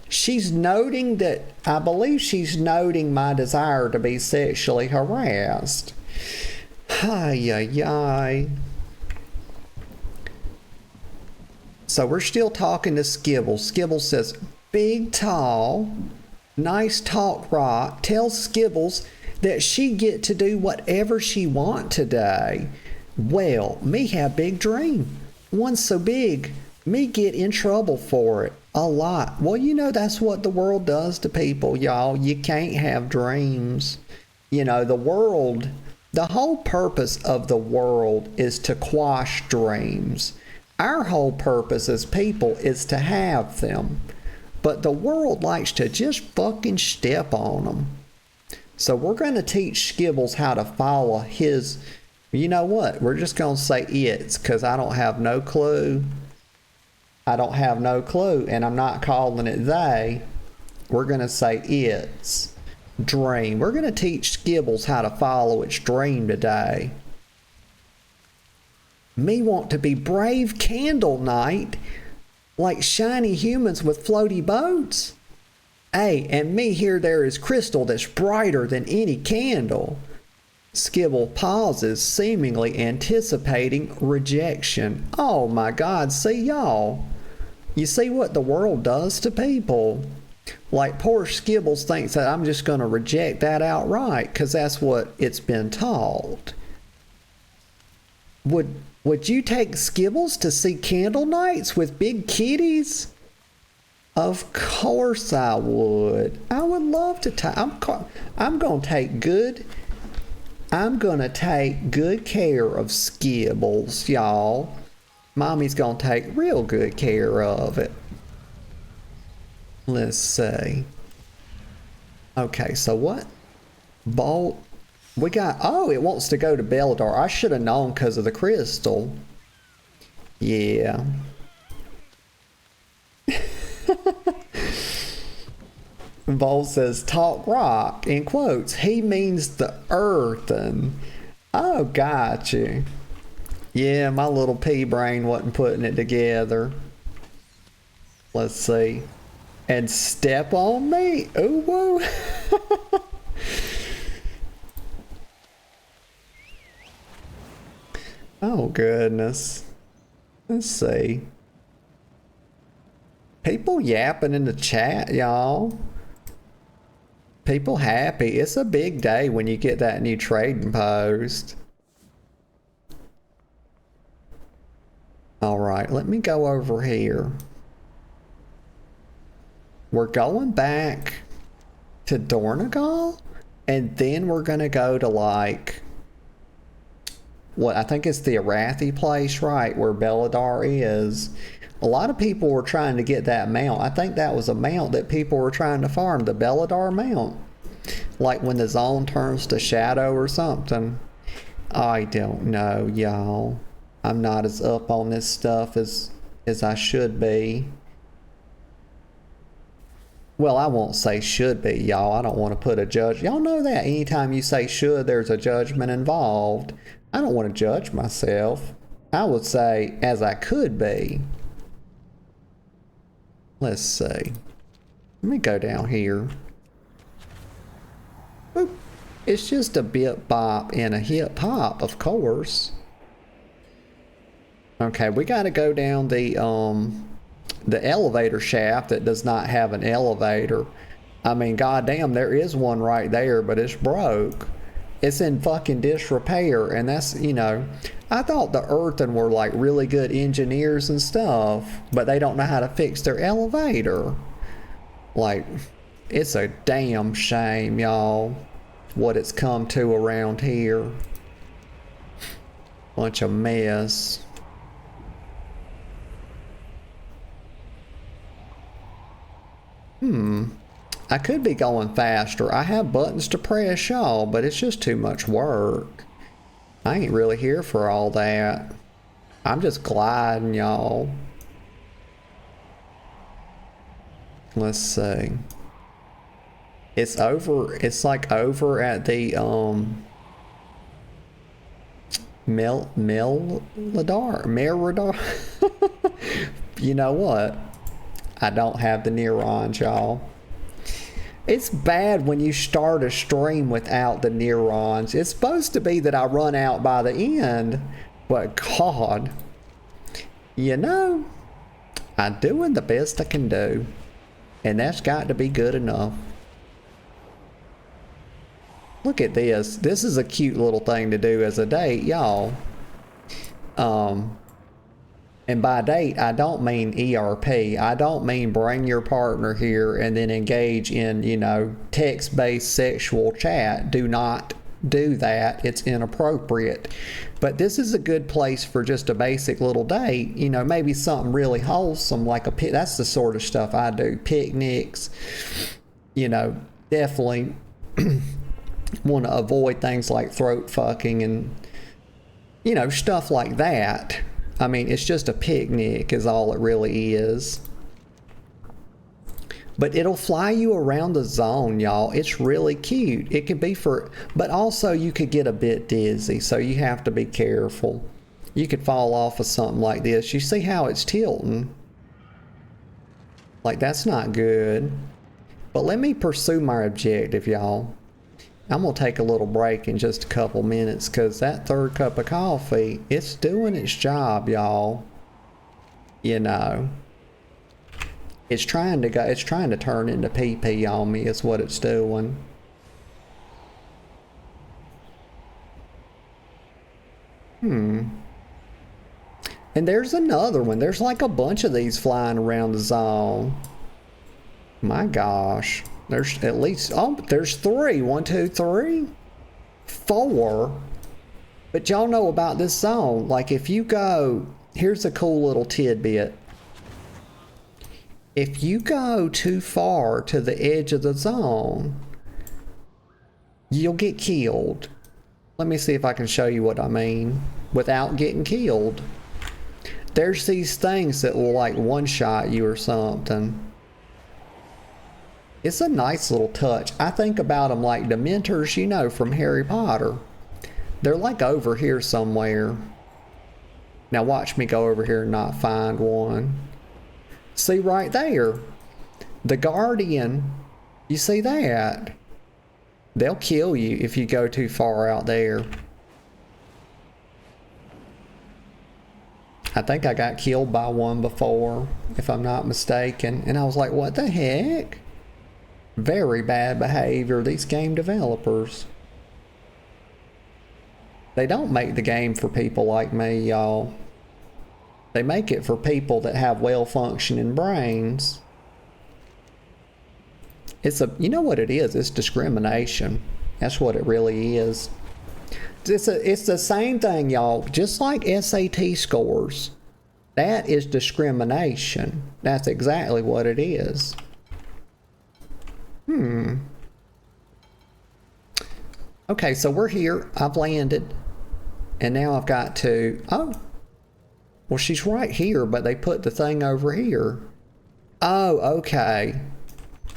[SPEAKER 1] she's noting that, I believe she's noting my desire to be sexually harassed. Ay, ay, ay. So we're still talking to Skibbles. Skibbles says, big, tall, nice talk rock. Tells Skibbles that she get to do whatever she want today. Well, me have big dream. One so big, me get in trouble for it. A lot. Well, that's what the world does to people, y'all. You can't have dreams. The world, the whole purpose of the world is to quash dreams. Our whole purpose as people is to have them. But the world likes to just fucking step on them. So we're going to teach Skibbles how to follow his... You know what? We're just going to say it's, because I don't have no clue. I don't have no clue, and I'm not calling it they. We're going to say it's dream. We're going to teach Skibbles how to follow its dream today. Me want to be brave candle night, like shiny humans with floaty boats. Hey, and me here there is crystal that's brighter than any candle. Skibble pauses, seemingly anticipating rejection. Oh my God, see y'all. You see what the world does to people. Like poor Skibbles thinks that I'm just going to reject that outright because that's what it's been taught. Would you take Skibbles to see candle nights with big kitties? Of course I would. I would love to take... I'm going to take good care of Skibbles, y'all. Mommy's going to take real good care of it. Let's see. Okay, so what? Bolt... We got, it wants to go to Belladar. I should have known because of the crystal. Yeah. Vol says, talk rock, in quotes. He means the earthen. Oh, gotcha. Yeah, my little pea brain wasn't putting it together. Let's see. And step on me. Ooh, whoa. Oh, goodness. Let's see. People yapping in the chat, y'all. People happy. It's a big day when you get that new trading post. All right, let me go over here. We're going back to Dornegal, and then we're going to go to, like... what I think it's the Arathi place, right, where Belladar is. A lot of people were trying to get that mount. I think that was a mount that people were trying to farm, the Belladar mount. Like when the zone turns to shadow or something. I don't know, y'all. I'm not as up on this stuff as I should be. Well, I won't say should be, y'all. I don't want to put a judge. Y'all know that anytime you say should, there's a judgment involved. I don't want to judge myself. I would say as I could be. Let's see. Let me go down here. Boop. It's just a bip bop and a hip hop, of course. Okay, we got to go down the elevator shaft that does not have an elevator. I mean, goddamn, there is one right there, but it's broke. It's in fucking disrepair, and that's, you know, I thought the Earthen were like really good engineers and stuff, but they don't know how to fix their elevator. Like, it's a damn shame, y'all, what it's come to around here. Bunch of mess. I could be going faster. I have buttons to press, y'all, but it's just too much work. I ain't really here for all that. I'm just gliding, y'all. Let's see. It's over. It's like over at the Mirador. You know what? I don't have the neurons, y'all. It's bad when you start a stream without the neurons. It's supposed to be that I run out by the end, but God, you know, I'm doing the best I can do, and that's got to be good enough. Look at this. This is a cute little thing to do as a date, y'all. And by date, I don't mean ERP. I don't mean bring your partner here and then engage in, you know, text-based sexual chat. Do not do that. It's inappropriate. But this is a good place for just a basic little date. You know, maybe something really wholesome like a picnic. That's the sort of stuff I do. Picnics. You know, definitely want to avoid things like throat fucking and, you know, stuff like that. I mean, it's just a picnic is all it really is. But it'll fly you around the zone, y'all. It's really cute. It could be for, but also you could get a bit dizzy, so you have to be careful. You could fall off of something like this. You see how it's tilting? Like, that's not good. But let me pursue my objective, y'all. I'm going to take a little break in just a couple minutes because that third cup of coffee, it's doing its job, y'all. You know. It's trying to turn into pee-pee on me is what it's doing. And there's another one. There's like a bunch of these flying around the zone. My gosh. There's at least, oh, there's 3. 1, 2, 3, 4. But y'all know about this zone. Like if you go, here's a cool little tidbit. If you go too far to the edge of the zone, you'll get killed. Let me see if I can show you what I mean without getting killed. There's these things that will like one-shot you or something. It's a nice little touch. I think about them like Dementors, you know, from Harry Potter. They're like over here somewhere. Now watch me go over here and not find one. See right there. The Guardian. You see that? They'll kill you if you go too far out there. I think I got killed by one before, if I'm not mistaken. And I was like, what the heck? Very bad behavior, these game developers. They don't make the game for people like me, y'all. They make it for people that have well-functioning brains. You know what it is? It's discrimination. That's what it really is. It's the same thing, y'all. Just like SAT scores. That is discrimination. That's exactly what it is. Okay, so we're here. I've landed. And now I've got to... Oh. Well, she's right here, but they put the thing over here. Oh, okay.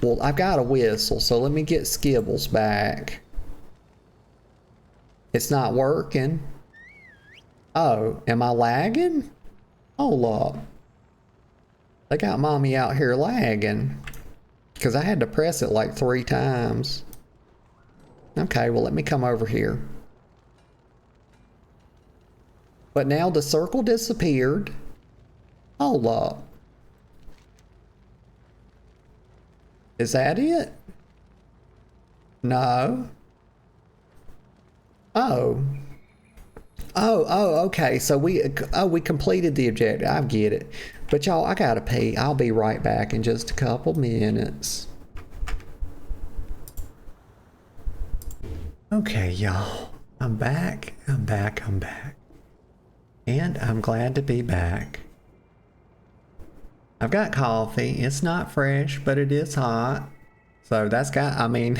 [SPEAKER 1] Well, I've got a whistle, so let me get Skibbles back. It's not working. Oh, am I lagging? Hold up. They got mommy out here lagging. Because I had to press it like 3 times. Okay, well, let me come over here. But now the circle disappeared. Hold up. Is that it? No. Oh. Okay. So we completed the objective. I get it. But y'all, I gotta pee. I'll be right back in just a couple minutes. Okay, y'all. I'm back. I'm back. And I'm glad to be back. I've got coffee. It's not fresh, but it is hot. So that's got, I mean,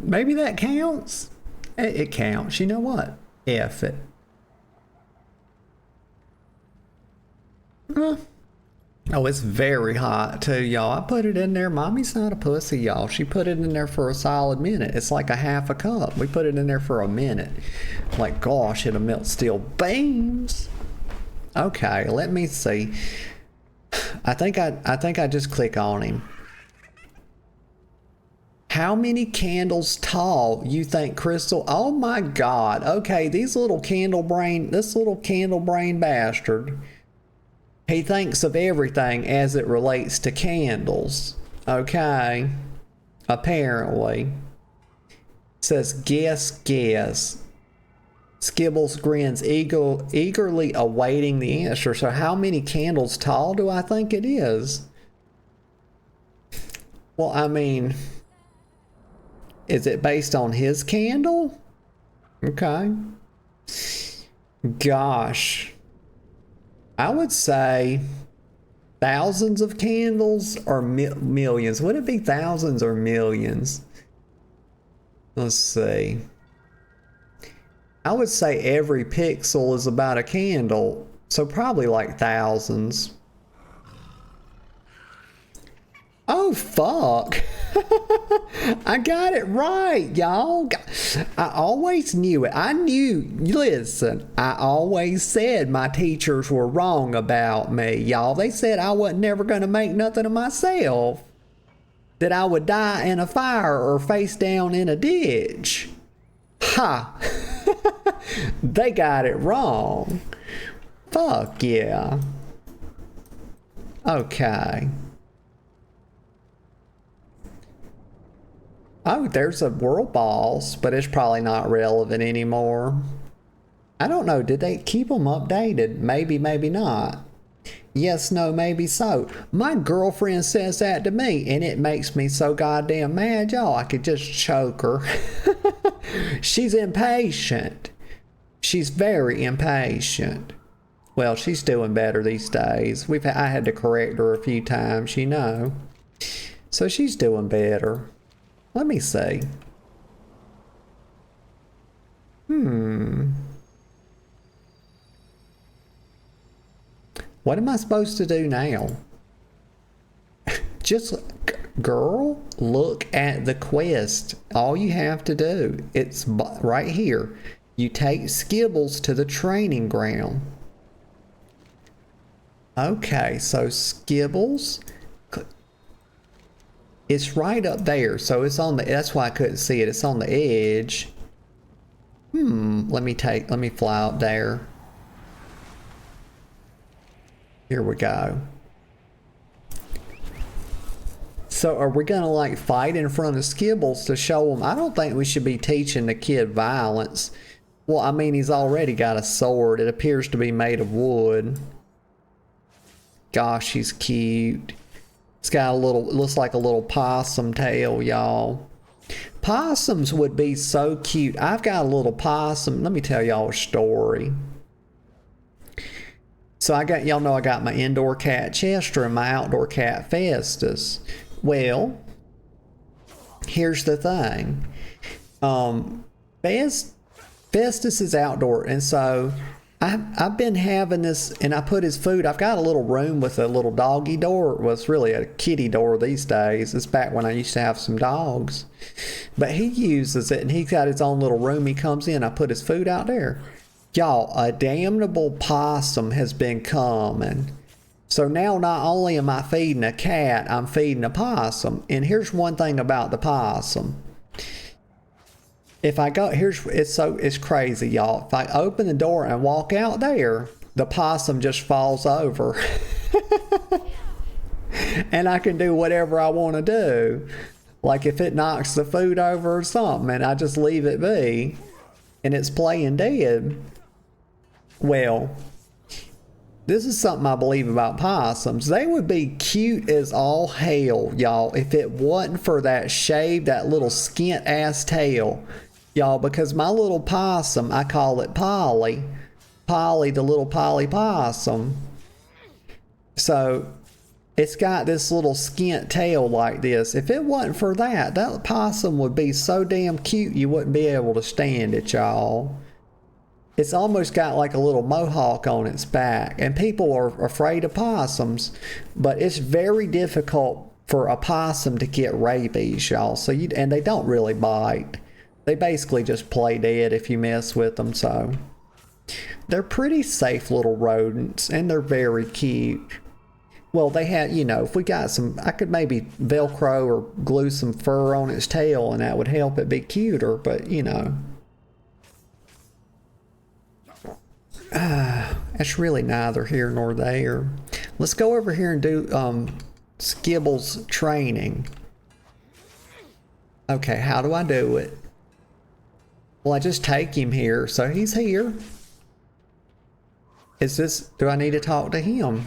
[SPEAKER 1] maybe that counts. It counts. You know what? F it. Oh, it's very hot too, y'all. I put it in there. Mommy's not a pussy, y'all. She put it in there for a solid minute. It's like a half a cup. We put it in there for a minute. Like, gosh, it'll melt steel beams. Okay, let me see. I think I just click on him. How many candles tall you think Crystal? Oh my God. Okay, this little candle brain bastard. He thinks of everything as it relates to candles. Okay. Apparently. Says guess. Skibbles grins, eagerly awaiting the answer. So how many candles tall do I think it is? Well, I mean, is it based on his candle? Okay. Gosh. I would say thousands of candles or millions. Would it be thousands or millions? Let's see. I would say every pixel is about a candle. So probably like thousands. Oh, fuck. I got it right, y'all. I always knew it. Listen, I always said my teachers were wrong about me, y'all. They said I wasn't never going to make nothing of myself. That I would die in a fire or face down in a ditch. Ha! They got it wrong. Fuck yeah. Okay. Oh, there's a world boss, but it's probably not relevant anymore. I don't know. Did they keep them updated? Maybe, maybe not. Yes, no, maybe so. My girlfriend says that to me, and it makes me so goddamn mad, y'all. I could just choke her. She's impatient. She's very impatient. Well, she's doing better these days. I had to correct her a few times, you know. So she's doing better. Let me see. What am I supposed to do now? Just, girl, look at the quest. All you have to do, it's right here. You take Skibbles to the training ground. Okay, so Skibbles, it's right up there. So it's on the, that's why I couldn't see it. It's on the edge. Let me fly up there. Here we go. So are we gonna like fight in front of Skibbles to show him? I don't think we should be teaching the kid violence. Well, I mean, he's already got a sword. It appears to be made of wood. Gosh, he's cute. It's got a little, looks like a little possum tail, y'all. Possums would be so cute. I've got a little possum. Let me tell y'all a story. So y'all know I got my indoor cat Chester and my outdoor cat Festus. Well, here's the thing. Festus is outdoor, and so I've been having this, and I put his food. I've got a little room with a little doggy door. Well, it's really a kitty door these days. It's back when I used to have some dogs. But he uses it, and he's got his own little room. He comes in. I put his food out there. Y'all, a damnable possum has been coming. So now not only am I feeding a cat, I'm feeding a possum. And here's one thing about the possum. If I go, it's crazy, y'all. If I open the door and walk out there, the possum just falls over. And I can do whatever I want to do. Like if it knocks the food over or something and I just leave it be and it's playing dead. Well, this is something I believe about possums. They would be cute as all hell, y'all, if it wasn't for that little skint ass tail. Y'all, because my little possum, I call it Polly. Polly, the little Polly possum. So it's got this little skint tail like this. If it wasn't for that, that possum would be so damn cute you wouldn't be able to stand it, y'all. It's almost got like a little mohawk on its back. And people are afraid of possums. But it's very difficult for a possum to get rabies, y'all. And they don't really bite. They basically just play dead if you mess with them, so. They're pretty safe little rodents, and they're very cute. Well, they had, if we got I could maybe Velcro or glue some fur on its tail, and that would help it be cuter, but, that's really neither here nor there. Let's go over here and do Skibbles training. Okay, how do I do it? Well, I just take him here, so he's here. Do I need to talk to him?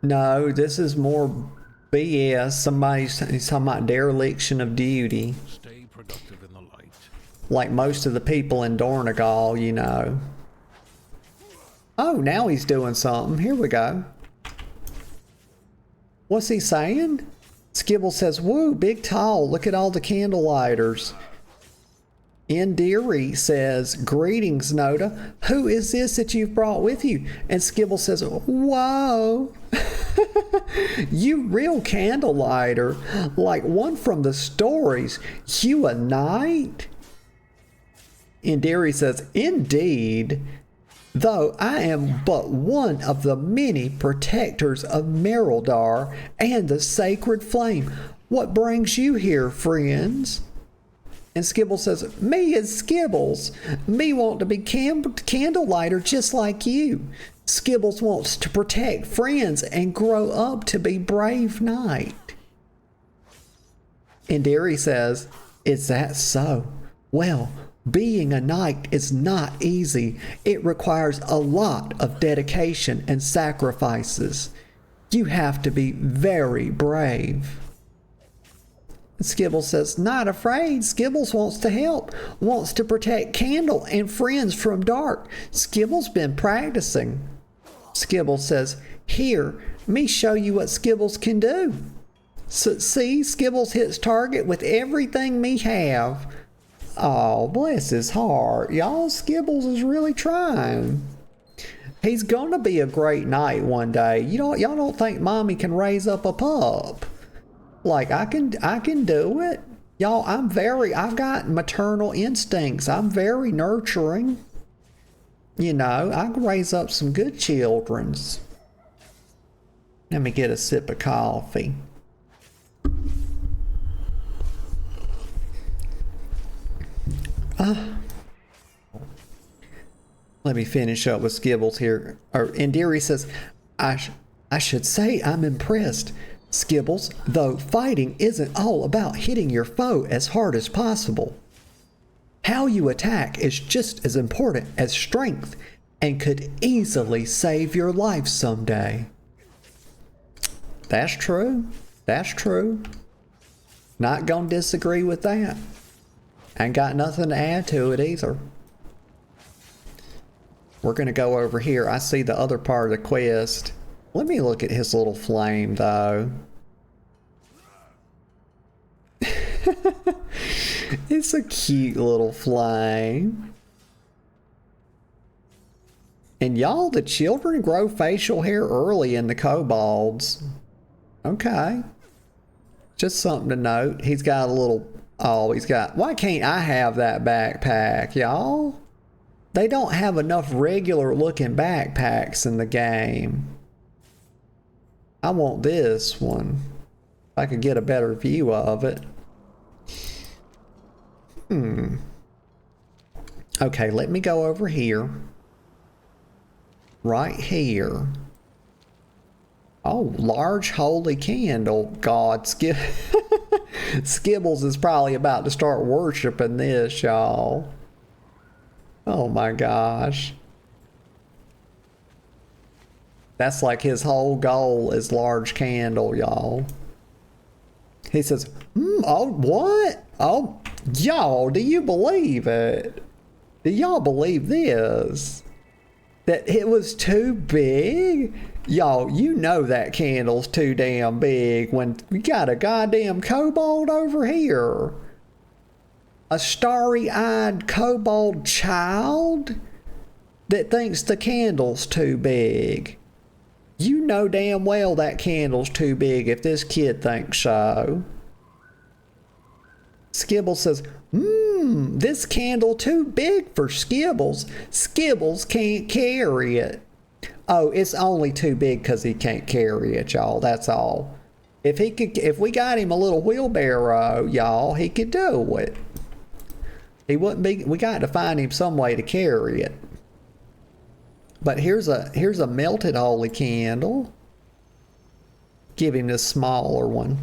[SPEAKER 1] No, this is more BS. Somebody's talking about dereliction of duty.
[SPEAKER 4] Stay productive in the light.
[SPEAKER 1] Like most of the people in Dornegal, Oh, now he's doing something. Here we go. What's he saying? Skibble says, woo, big tall. Look at all the candle lighters. Indiri says, greetings, Noda. Who is this that you've brought with you? And Skibble says, whoa. You real candle lighter, like one from the stories. You a knight? Indiri says, indeed. Though I am but one of the many protectors of Merildar and the sacred flame. What brings you here, friends? And Skibbles says, me is Skibbles. Me want to be candlelighter just like you. Skibbles wants to protect friends and grow up to be brave knight. And Derry says, is that so? Well, being a knight is not easy. It requires a lot of dedication and sacrifices. You have to be very brave. Skibbles says, not afraid. Skibbles wants to help, wants to protect Candle and friends from dark. Skibbles been practicing. Skibbles says, here, me show you what Skibbles can do. So, see, Skibbles hits target with everything me have. Oh, bless his heart. Y'all, Skibbles is really trying. He's gonna be a great knight one day. Y'all don't think mommy can raise up a pup? Like, I can do it. Y'all, I've got maternal instincts. I'm very nurturing. I can raise up some good childrens. Let me get a sip of coffee. Let me finish up with Skibbles here. Indiri says, I should say I'm impressed. Skibbles, though fighting isn't all about hitting your foe as hard as possible. How you attack is just as important as strength and could easily save your life someday. That's true. That's true. Not gonna disagree with that. Ain't got nothing to add to it either. We're gonna go over here. I see the other part of the quest. Let me look at his little flame, though. It's a cute little flame. And y'all, the children grow facial hair early in the kobolds. Okay. Just something to note. He's got a little... Why can't I have that backpack, y'all? They don't have enough regular looking backpacks in the game. I want this one. If I could get a better view of it. Okay, let me go over here. Right here. Oh, large holy candle. God, Skibbles is probably about to start worshiping this, y'all. Oh my gosh. That's like his whole goal is large candle, y'all. He says, oh, what? Oh, y'all, do you believe it? Do y'all believe this? That it was too big? Y'all, you know that candle's too damn big when we got a goddamn kobold over here. A starry-eyed kobold child that thinks the candle's too big. You know damn well that candle's too big if this kid thinks so. Skibbles says, this candle too big for Skibbles. Skibbles can't carry it. Oh, it's only too big because he can't carry it, y'all. That's all. If we got him a little wheelbarrow, y'all, he could do it. He wouldn't be. We got to find him some way to carry it. But here's a melted holy candle. Give him this smaller one.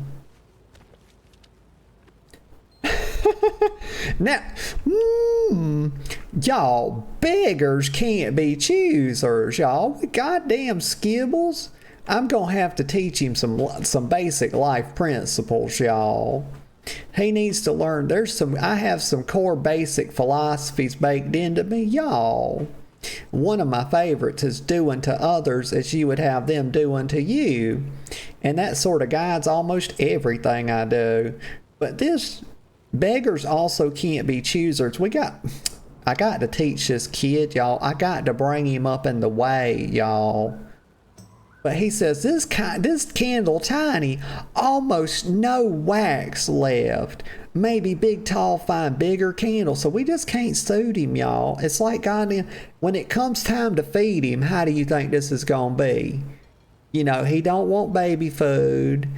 [SPEAKER 1] Now, y'all, beggars can't be choosers, y'all. Goddamn Skibbles. I'm gonna have to teach him some basic life principles, y'all. He needs to learn. I have some core basic philosophies baked into me, y'all. One of my favorites is doing to others as you would have them doing to you. And that sort of guides almost everything I do. But this beggars also can't be choosers. I got to teach this kid, y'all. I got to bring him up in the way, y'all. But he says, this candle tiny, almost no wax left. Maybe big, tall, fine, bigger candle. So we just can't suit him, y'all. It's like goddamn, when it comes time to feed him, how do you think this is going to be? You know, he don't want baby food.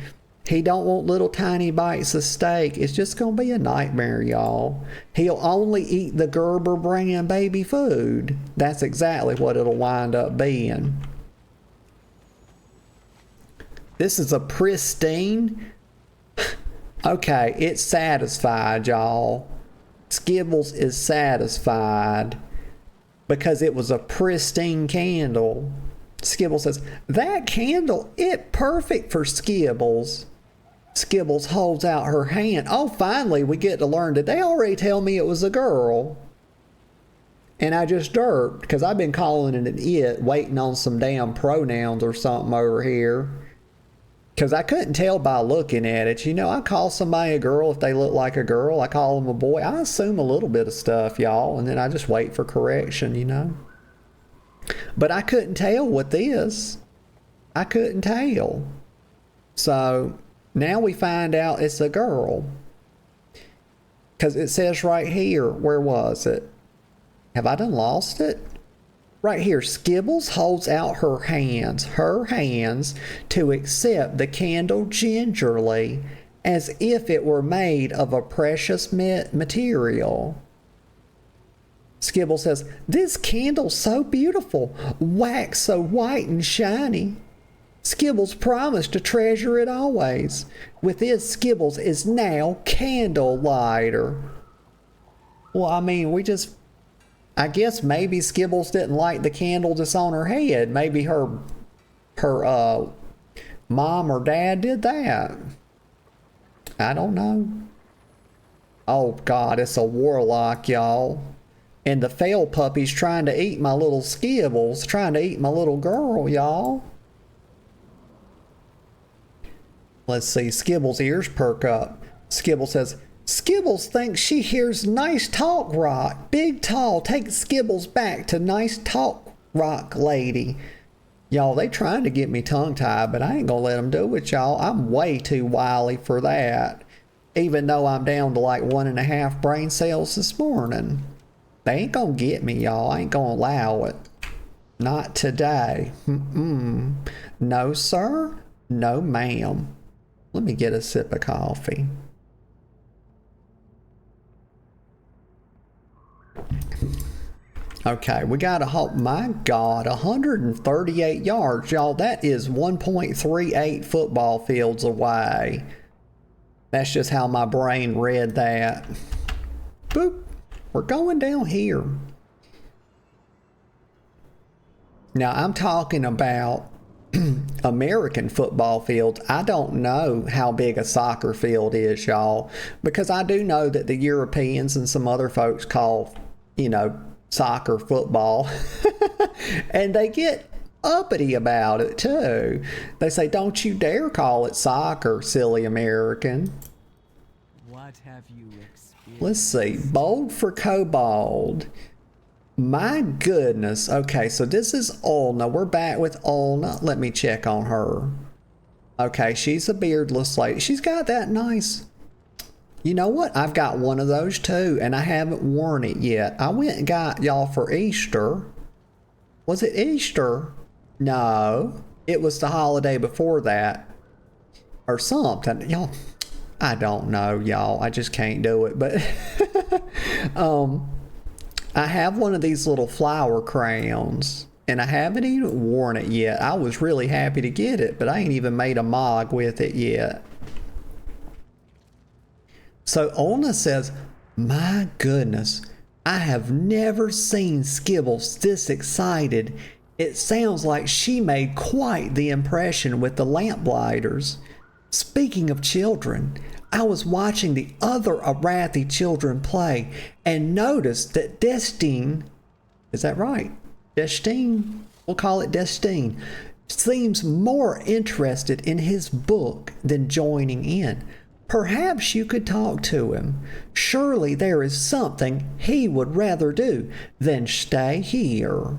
[SPEAKER 1] He don't want little tiny bites of steak. It's just going to be a nightmare, y'all. He'll only eat the Gerber brand baby food. That's exactly what it'll wind up being. This is a pristine. Okay, it's satisfied, y'all. Skibbles is satisfied because it was a pristine candle. Skibbles says, that candle, it perfect for Skibbles. Skibbles holds out her hand. Oh, finally we get to learn. Did they already tell me it was a girl? And I just derped because I've been calling it an it, waiting on some damn pronouns or something over here. Because I couldn't tell by looking at it. You know, I call somebody a girl if they look like a girl. I call them a boy. I assume a little bit of stuff, y'all. And then I just wait for correction, you know. But I couldn't tell with this. I couldn't tell. So now we find out it's a girl. Because it says right here, where was it? Have I done lost it? Right here, Skibbles holds out her hands to accept the candle gingerly as if it were made of a precious material. Skibbles says, this candle's so beautiful, wax so white and shiny. Skibbles promised to treasure it always. With this, Skibbles is now candle lighter. Well, I mean, I guess maybe Skibbles didn't light the candle that's on her head. Maybe her mom or dad did that. I don't know. Oh God, it's a warlock, y'all. And the fell puppy's trying to eat my little Skibbles, trying to eat my little girl, y'all. Let's see, Skibbles' ears perk up. Skibbles says, Skibbles thinks she hears nice talk rock. Big tall, take Skibbles back to nice talk rock lady. Y'all, they trying to get me tongue-tied, but I ain't gonna let them do it, y'all. I'm way too wily for that. Even though I'm down to like 1.5 brain cells this morning. They ain't gonna get me, y'all. I ain't gonna allow it. Not today. No, sir. No, ma'am. Let me get a sip of coffee. Okay, we got a whole, my God, 138 yards. Y'all, that is 1.38 football fields away. That's just how my brain read that. Boop. We're going down here. Now, I'm talking about American football fields. I don't know how big a soccer field is, y'all, because I do know that the Europeans and some other folks call, soccer football. And they get uppity about it too. They say, don't you dare call it soccer, silly American.
[SPEAKER 5] What have you experienced?
[SPEAKER 1] Let's see. Bold for kobold. My goodness. Okay, so this is Olna. We're back with Olna. Let me check on her. Okay, she's a beardless lady. She's got that nice... You know what? I've got one of those too, and I haven't worn it yet. I went and got y'all for Easter. Was it Easter? No. It was the holiday before that. Or something. Y'all, I don't know, y'all. I just can't do it. But I have one of these little flower crayons, and I haven't even worn it yet. I was really happy to get it, but I ain't even made a mog with it yet. So Olna says, my goodness, I have never seen Skibbles this excited. It sounds like she made quite the impression with the lamplighters. Speaking of children, I was watching the other Arathi children play and noticed that Destine, is that right? Destine? We'll call it Destine, seems more interested in his book than joining in. Perhaps you could talk to him. Surely there is something he would rather do than stay here.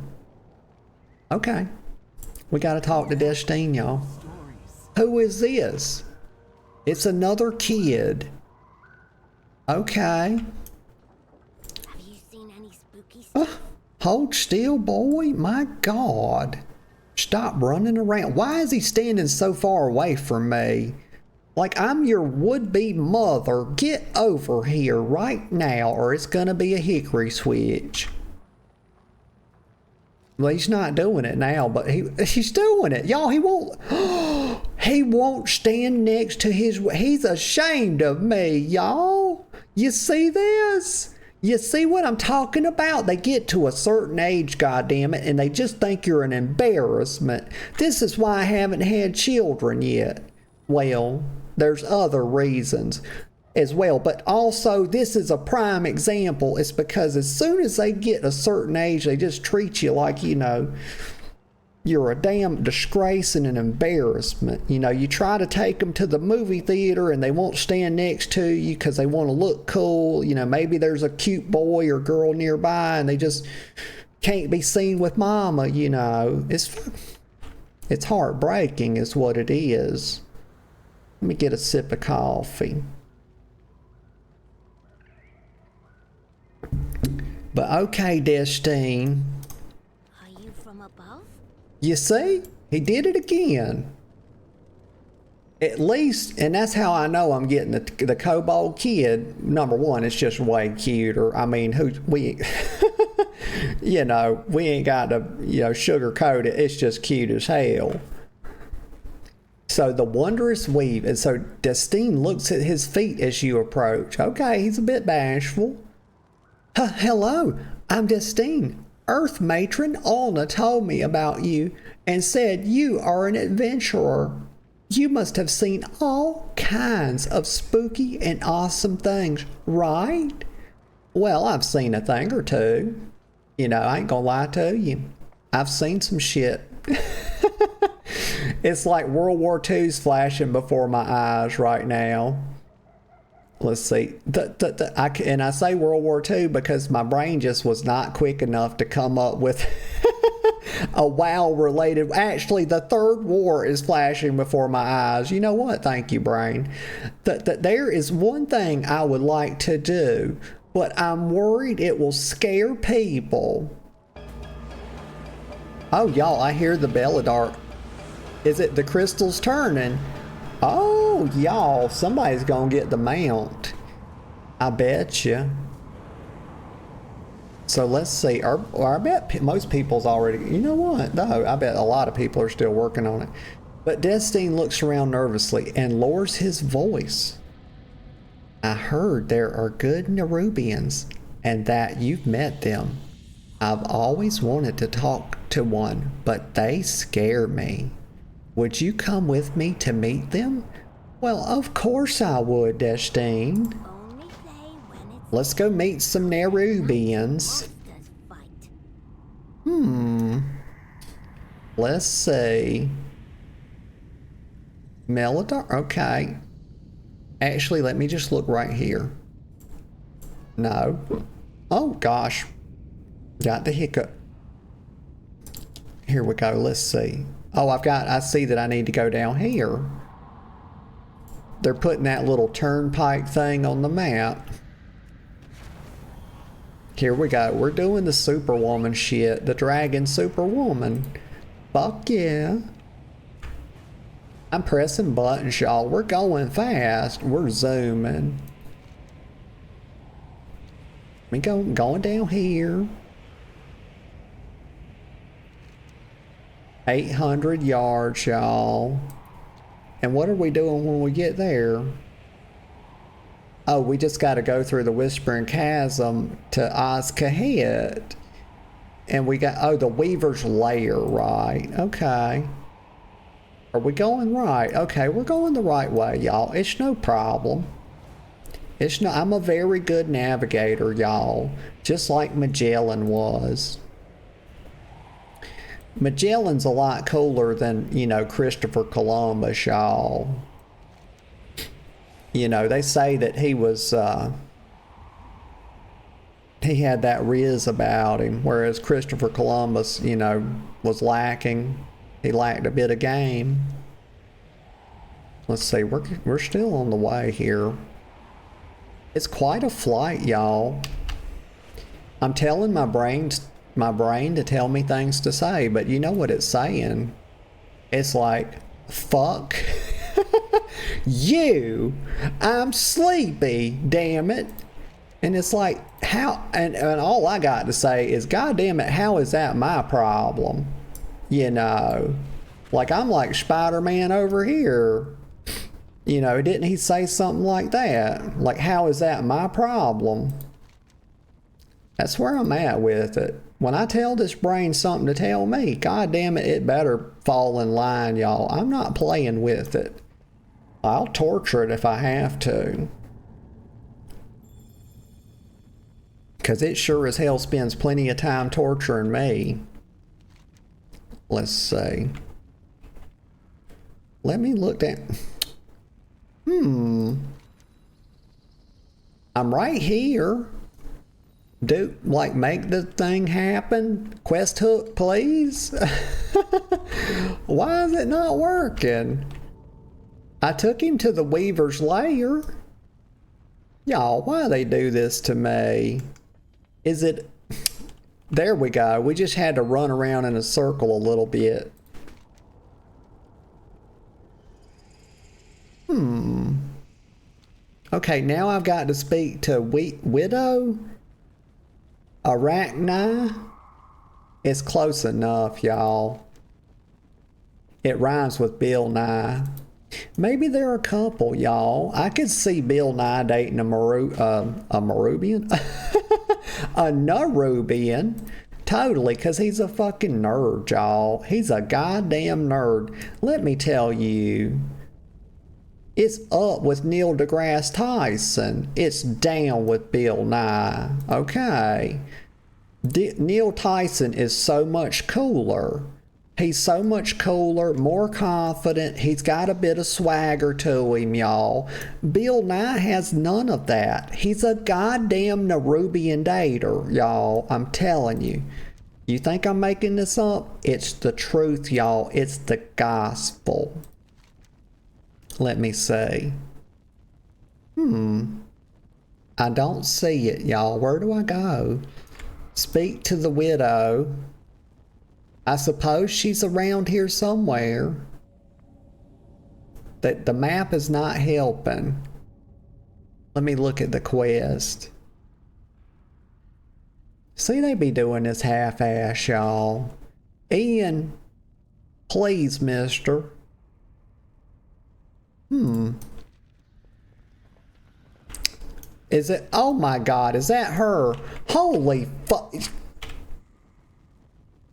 [SPEAKER 1] Okay. We got to talk to Destine, y'all. Who is this? It's another kid. Okay.
[SPEAKER 2] Have you seen any spooky stuff?
[SPEAKER 1] Hold still, boy. My God. Stop running around. Why is he standing so far away from me? Like I'm your would-be mother. Get over here right now or it's gonna be a hickory switch. Well, he's not doing it now, but he's doing it. Y'all, he won't stand next to he's ashamed of me, y'all. You see this? You see what I'm talking about? They get to a certain age, goddammit, and they just think you're an embarrassment. This is why I haven't had children yet. Well, there's other reasons as well, but also this is a prime example. It's because as soon as they get a certain age, they just treat you like, you're a damn disgrace and an embarrassment. You try to take them to the movie theater and they won't stand next to you because they want to look cool. Maybe there's a cute boy or girl nearby and they just can't be seen with mama. It's heartbreaking is what it is. Let me get a sip of coffee. But okay, Destine.
[SPEAKER 2] Are you from above?
[SPEAKER 1] You see? He did it again. At least, and that's how I know I'm getting the kobold kid. Number one, it's just way cuter. I mean, we ain't got to, sugarcoat it. It's just cute as hell. So the wondrous weave, and so Destine looks at his feet as you approach. Okay, he's a bit bashful. Hello, I'm Destine. Earth Matron Olna told me about you and said you are an adventurer. You must have seen all kinds of spooky and awesome things, right? Well, I've seen a thing or two. I ain't gonna lie to you. I've seen some shit. It's like World War II's flashing before my eyes right now. Let's see. I say World War II because my brain just was not quick enough to come up with a WoW related. Actually, the third war is flashing before my eyes. You know what? Thank you, brain. There is one thing I would like to do, but I'm worried it will scare people. Oh, y'all, I hear the Belladar. Is it the crystals turning? Oh, y'all, somebody's gonna get the mount. I bet you. So let's see. I bet most people's already. You know what? No, I bet a lot of people are still working on it. But Destine looks around nervously and lowers his voice. I heard there are good Nerubians and that you've met them. I've always wanted to talk to one, but they scare me. Would you come with me to meet them? Well, of course I would, Destine.
[SPEAKER 2] Only say when it's
[SPEAKER 1] Let's go meet some Nerubians.
[SPEAKER 2] monsters fight.
[SPEAKER 1] Let's see. Melodar? Okay. Actually, let me just look right here. No. Oh, gosh. Got the hiccup. Here we go. Let's see. Oh, I see that I need to go down here. They're putting that little turnpike thing on the map. Here we go. We're doing the Superwoman shit. The Dragon Superwoman. Fuck yeah. I'm pressing buttons, y'all. We're going fast. We're zooming. We going down here. 800 yards, y'all. And what are we doing when we get there? Oh, we just got to go through the Whispering Chasm to Ozcahet. And we got, oh, the Weaver's Lair, right. Okay. Are we going right? Okay, we're going the right way, y'all. It's no problem. I'm a very good navigator, y'all. Just like Magellan was. Magellan's a lot cooler than, you know, Christopher Columbus, y'all. You know, they say that he was, he had that riz about him, whereas Christopher Columbus, you know, was lacking. He lacked a bit of game. Let's see, we're still on the way here. It's quite a flight, y'all. I'm telling my brain to tell me things to say, but you know what it's saying? It's like, fuck you. I'm sleepy, damn it. And it's like, how, and all I got to say is, God damn it, how is that my problem? You know, like I'm like Spider-Man over here. You know, didn't he say something like that? Like, how is that my problem? That's where I'm at with it. When I tell this brain something to tell me, God damn it, it better fall in line, y'all. I'm not playing with it. I'll torture it if I have to. Because it sure as hell spends plenty of time torturing me. Let's see. Let me look at... I'm right here. Make the thing happen. Quest hook, please. Why is it not working? I took him to the Weaver's Lair. Y'all, why they do this to me? Is it... There we go. We just had to run around in a circle a little bit. Okay, now I've got to speak to Widow Arachni. It's close enough, y'all. It rhymes with Bill Nye. Maybe they're a couple, y'all. I could see Bill Nye dating a Nerubian? A Nerubian? Totally, because he's a fucking nerd, y'all. He's a goddamn nerd. Let me tell you. It's up with Neil deGrasse Tyson. It's down with Bill Nye. Okay. Neil Tyson is so much cooler. He's so much cooler, more confident. He's got a bit of swagger to him, y'all. Bill Nye has none of that. He's a goddamn Nerubian dater, y'all. I'm telling you. You think I'm making this up? It's the truth, y'all. It's the gospel. Let me see. I don't see it, y'all. Where do I go? Speak to the widow. I suppose she's around here somewhere. That the map is not helping. Let me look at the quest. See, they be doing this half-ass, y'all. Ian, please, mister. Is it? Oh my God, is that her? Holy fuck.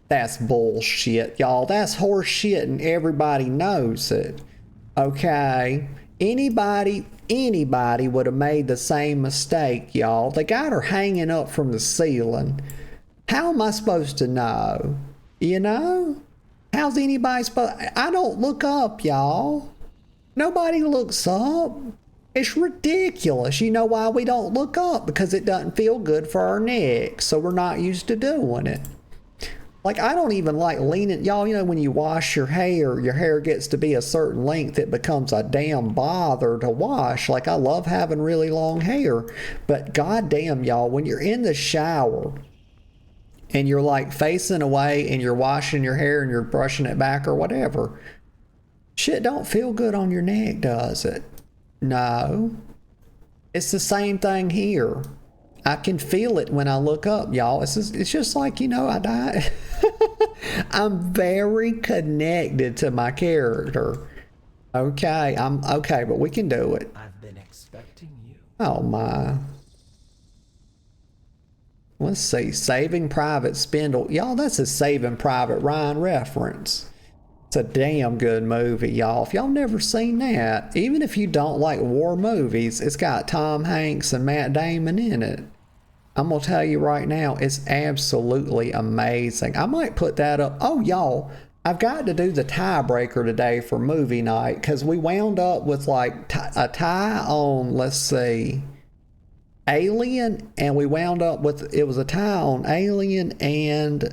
[SPEAKER 1] That's bullshit, y'all. That's horse shit and everybody knows it. Okay? Anybody would have made the same mistake, y'all. They got her hanging up from the ceiling. How am I supposed to know? You know? How's anybody supposed... I don't look up, y'all. Nobody looks up. It's ridiculous. You know why we don't look up? Because it doesn't feel good for our necks, so we're not used to doing it. Like, I don't even like leaning. Y'all, you know, when you wash your hair gets to be a certain length, it becomes a damn bother to wash. Like, I love having really long hair. But goddamn, y'all, when you're in the shower and you're like facing away and you're washing your hair and you're brushing it back or whatever, shit don't feel good on your neck, does it? No. It's the same thing here. I can feel it when I look up, y'all. It's just like, you know, I die. I'm very connected to my character. Okay, I'm okay, but we can do it.
[SPEAKER 5] I've been expecting you.
[SPEAKER 1] Oh my. Let's see. Saving Private Spindle. Y'all, that's a Saving Private Ryan reference. It's a damn good movie, y'all. If y'all never seen that, even if you don't like war movies, it's got Tom Hanks and Matt Damon in it. I'm going to tell you right now, it's absolutely amazing. I might put that up. Oh, y'all, I've got to do the tiebreaker today for movie night because we wound up with like a tie on, let's see, Alien, and we wound up with, it was a tie on Alien and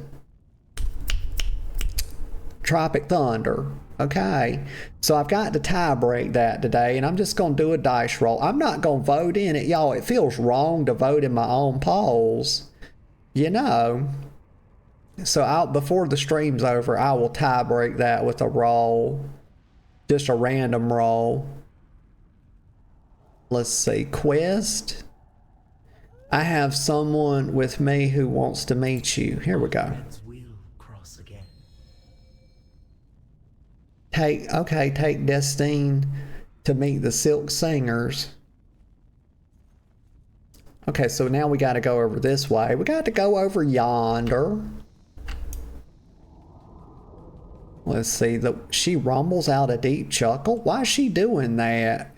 [SPEAKER 1] Tropic Thunder. Okay, so I've got to tie break that today, and I'm just going to do a dice roll. I'm not going to vote in it, y'all. It feels wrong to vote in my own polls, you know. So before the stream's over, I will tie break that with a roll, just a random roll. Let's see, quest. I have someone with me who wants to meet you. Here we go. Take Destine to meet the Silk Singers. Okay, so now we got to go over this way. We got to go over yonder. Let's see. She rumbles out a deep chuckle. Why is she doing that?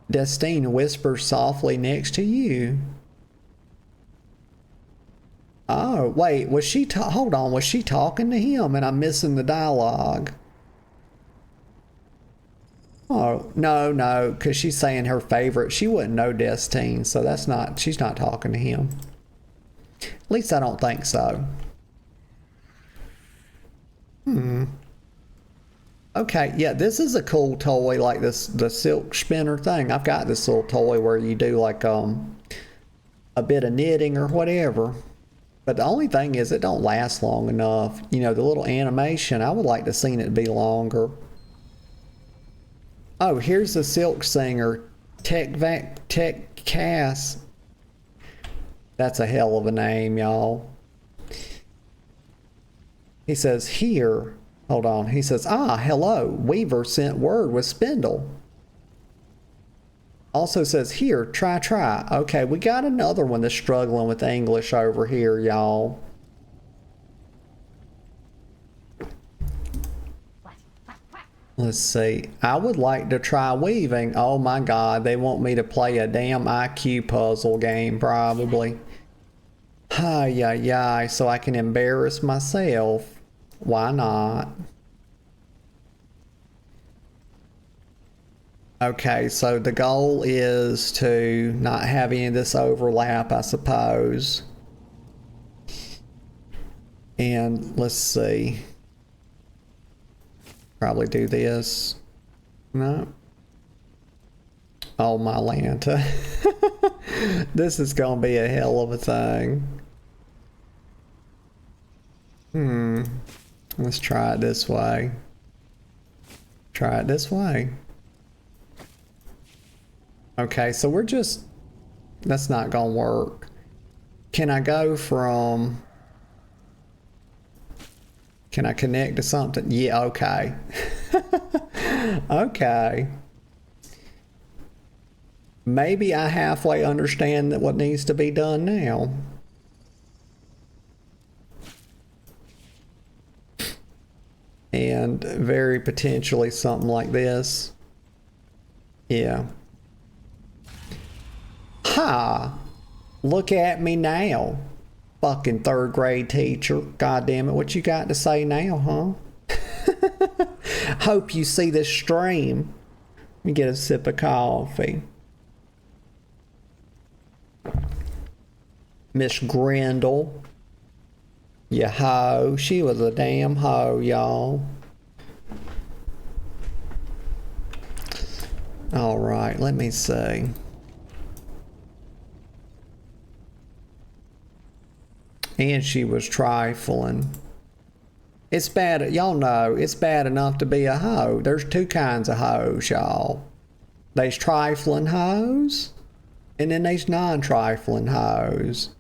[SPEAKER 1] Destine whispers softly next to you. Oh, wait, was she hold on, was she talking to him and I'm missing the dialogue? Oh, no, because she's saying her favorite. She wouldn't know Destine, so she's not talking to him. At least I don't think so. Okay, yeah, this is a cool toy, like the silk spinner thing. I've got this little toy where you do like a bit of knitting or whatever. But the only thing is it don't last long enough. You know, the little animation, I would like to seen it be longer. Oh, here's the Silk Singer. Tech Cass. That's a hell of a name, y'all. He says, here. Hold on. He says, hello. Weaver sent word with Spindle. Also says, here, try. Okay, we got another one that's struggling with English over here, y'all. Let's see. I would like to try weaving. Oh my God, they want me to play a damn IQ puzzle game, probably. Hi, so I can embarrass myself. Why not? Okay, so the goal is to not have any of this overlap, I suppose. And let's see. Probably do this. No. Oh, my Lanta. This is going to be a hell of a thing. Let's try it this way. Try it this way. Okay, so we're just... That's not gonna work. Can I go from... Can I connect to something? Yeah, okay. Okay. Maybe I halfway understand that what needs to be done now. And very potentially something like this. Yeah. Ha! Look at me now. Fucking third grade teacher. God damn it, what you got to say now, huh? Hope you see this stream. Let me get a sip of coffee. Miss Grindle. You hoe. She was a damn hoe, y'all. Alright, let me see. And she was trifling. It's bad, y'all know, it's bad enough to be a hoe. There's two kinds of hoes, y'all. There's trifling hoes, and then there's non-trifling hoes.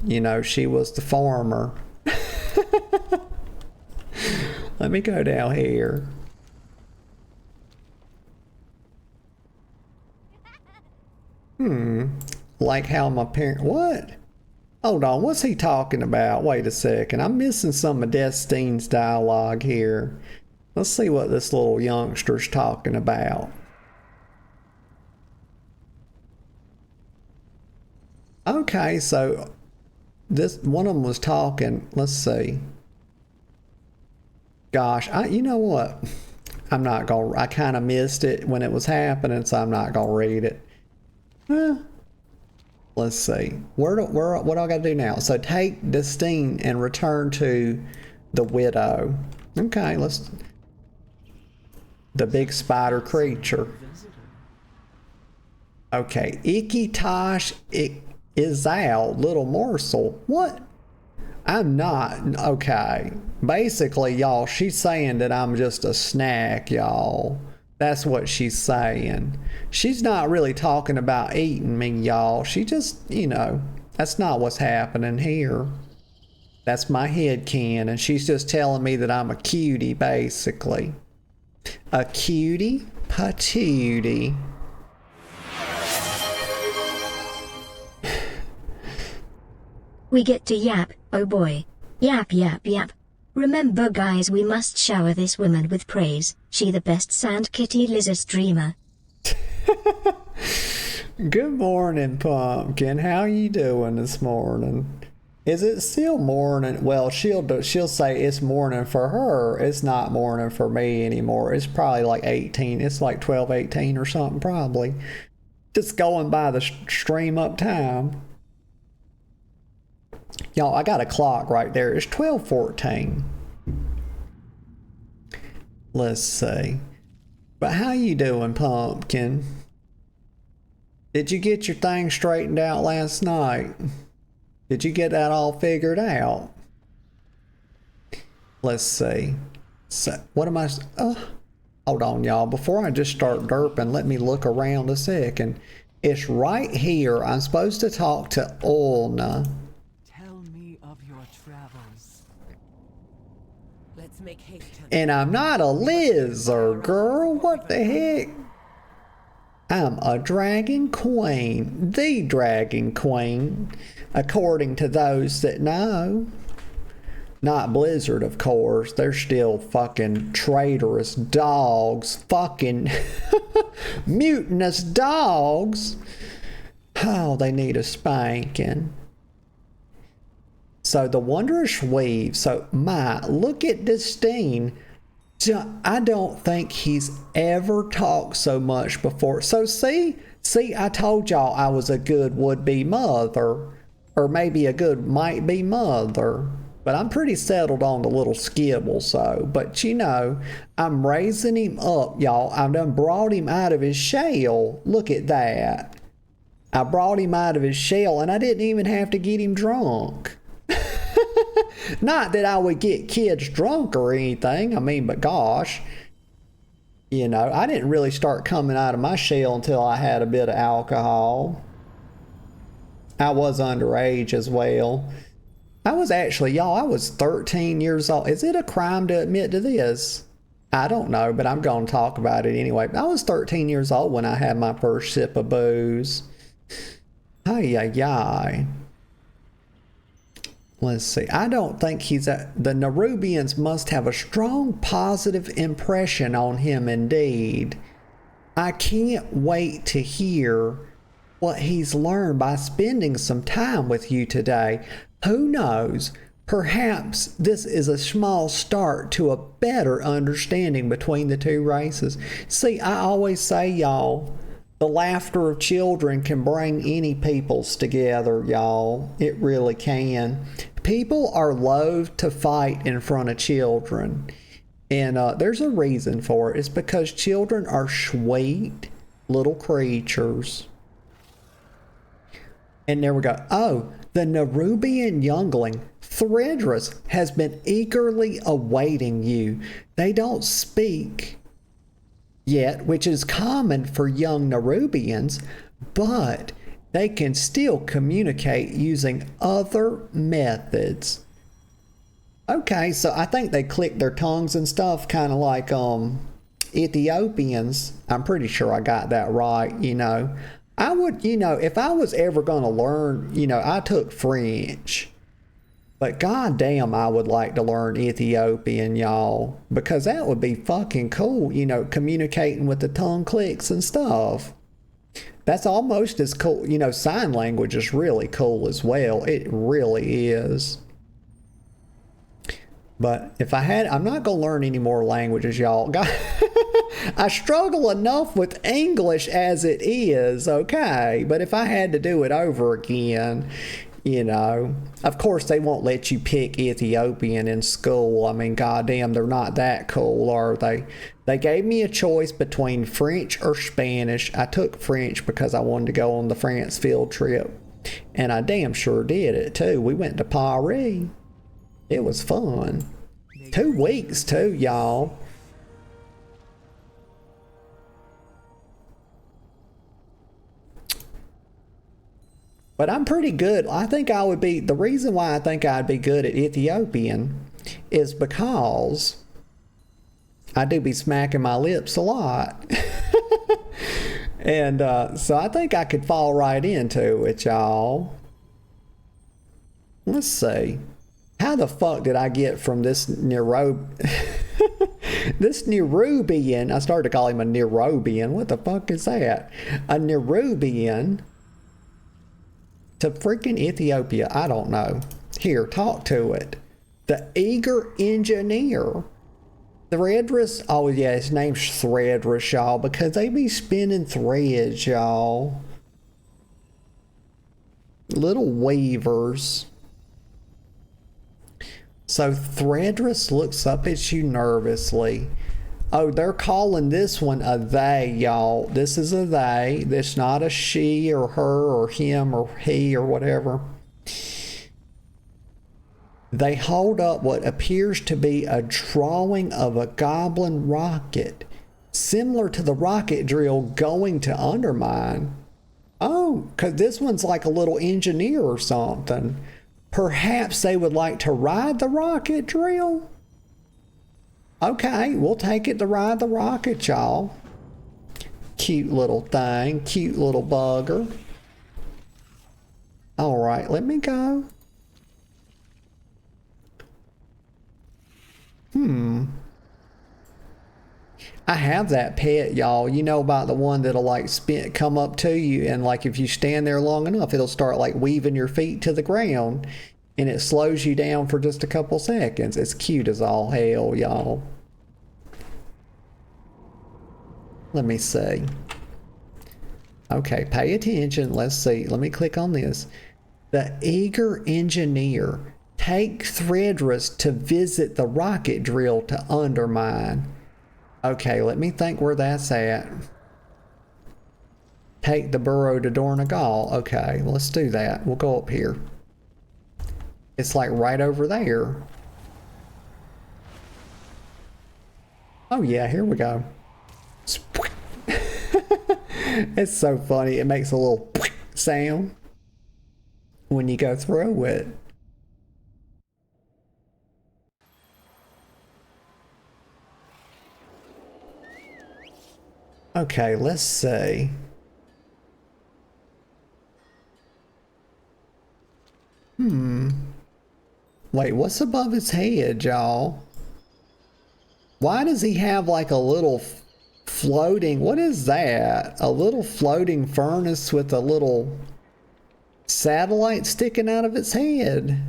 [SPEAKER 1] You know, she was the former. Let me go down here. Like how my parent... What? Hold on, what's he talking about? Wait a second. I'm missing some of Destine's dialogue here. Let's see what this little youngster's talking about. Okay, so this one of them was talking. Let's see. Gosh, you know what? I'm not gonna. I kind of missed it when it was happening, so I'm not gonna read it. Let's see. What do I got to do now? So take Destine and return to the widow. Okay, let's. The big spider creature. Okay, Icky Tosh is out, little morsel. What? I'm not. Okay. Basically, y'all, she's saying that I'm just a snack, y'all. That's what she's saying. She's not really talking about eating me, y'all. She just, you know, that's not what's happening here. That's my head canon. She's just telling me that I'm a cutie, basically. A cutie patootie.
[SPEAKER 6] We get to yap, oh boy. Yap yap yap. Remember guys, we must shower this woman with praise. She the best sand kitty lizard streamer.
[SPEAKER 1] Good morning, Pumpkin. How you doing this morning? Is it still morning? Well, she'll say it's morning for her. It's not morning for me anymore. It's probably like 18. It's like 12:18 or something probably. Just going by the stream up time. Y'all, I got a clock right there. It's 12:14. Let's see. But how you doing, Pumpkin? Did you get your thing straightened out last night? Did you get that all figured out? Let's see. So, what am I... hold on, y'all. Before I just start derping, let me look around a second. It's right here. I'm supposed to talk to Olna.
[SPEAKER 3] Make haste.
[SPEAKER 1] And I'm not a lizard, girl. What the heck? I'm a dragon queen. The dragon queen. According to those that know. Not Blizzard, of course. They're still fucking traitorous dogs. Fucking mutinous dogs. Oh, they need a spanking. So the Wondrous Weave. So look at Destine. I don't think he's ever talked so much before. So see, I told y'all I was a good would-be mother, or maybe a good might-be mother. But I'm pretty settled on the little Skibbles, so. But you know, I'm raising him up, y'all. I done brought him out of his shell. Look at that. I brought him out of his shell, and I didn't even have to get him drunk. Not that I would get kids drunk or anything. I mean, but gosh, you know, I didn't really start coming out of my shell until I had a bit of alcohol. I was underage as well. I was actually, y'all, I was 13 years old. Is it a crime to admit to this? I don't know, but I'm going to talk about it anyway. I was 13 years old when I had my first sip of booze. Ay, ay, ay. Let's see. I don't think the Nerubians must have a strong positive impression on him indeed. I can't wait to hear what he's learned by spending some time with you today. Who knows? Perhaps this is a small start to a better understanding between the two races. See, I always say, y'all, the laughter of children can bring any peoples together, y'all. It really can. People are loath to fight in front of children. And there's a reason for it. It's because children are sweet little creatures. And there we go. Oh, the Nerubian youngling, Threadris, has been eagerly awaiting you. They don't speak yet, which is common for young Nerubians, but they can still communicate using other methods. Okay, so I think they click their tongues and stuff, kind of like Ethiopians. I'm pretty sure I got that right, you know. I would, you know, if I was ever going to learn, you know, I took French. But goddamn, I would like to learn Ethiopian, y'all. Because that would be fucking cool, you know, communicating with the tongue clicks and stuff. That's almost as cool. You know, sign language is really cool as well. It really is. But if I had, I'm not going to learn any more languages, y'all. I struggle enough with English as it is, okay? But if I had to do it over again, you know, of course they won't let you pick Ethiopian in school. I mean, goddamn, they're not that cool, are they? They gave me a choice between French or Spanish. I took French because I wanted to go on the France field trip. And I damn sure did it, too. We went to Paris. It was fun. 2 weeks, too, y'all. But I'm pretty good. I think I would be, the reason why I think I'd be good at Ethiopian is because I do be smacking my lips a lot. And so I think I could fall right into it, y'all. Let's see. How the fuck did I get from this this Nerubian, I started to call him a Nerubian. What the fuck is that? A Nerubian to freaking Ethiopia? I don't know. Here, talk to it. The eager engineer. Threadris. Oh yeah, his name's Threadris, y'all, because they be spinning threads, y'all. Little weavers. So Threadris looks up at you nervously. Oh, they're calling this one a they, y'all. This is a they. This not a she or her or him or he or whatever. They hold up what appears to be a drawing of a goblin rocket, similar to the rocket drill going to undermine. Oh, because this one's like a little engineer or something. Perhaps they would like to ride the rocket drill? Okay, we'll take it to ride the rocket, y'all. Cute little thing, cute little bugger. All right, let me go. I have that pet, y'all. You know about the one that'll like come up to you, and like if you stand there long enough, it'll start like weaving your feet to the ground, and it slows you down for just a couple seconds. It's cute as all hell, y'all. Let me see. Okay, pay attention. Let's see. Let me click on this. The eager engineer. Take Threadris to visit the rocket drill to undermine. Okay, let me think where that's at. Take the burrow to Dornagal. Okay, let's do that. We'll go up here. It's like right over there. Oh yeah, here we go. It's so funny. It makes a little sound when you go through it. Okay, let's see. Wait, what's above his head, y'all? Why does he have like a little floating, what is that? A little floating furnace with a little satellite sticking out of its head?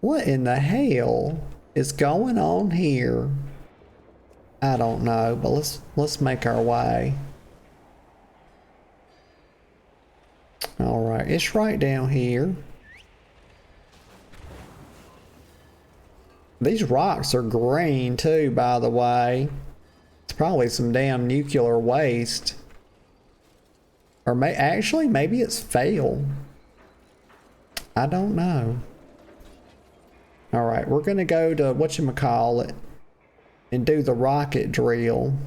[SPEAKER 1] What in the hell is going on here? I don't know, but let's make our way. All right, it's right down here. These rocks are green too, by the way. It's probably some damn nuclear waste. Or actually, maybe it's fail. I don't know. All right, we're gonna go to whatchamacallit and do the rocket drill.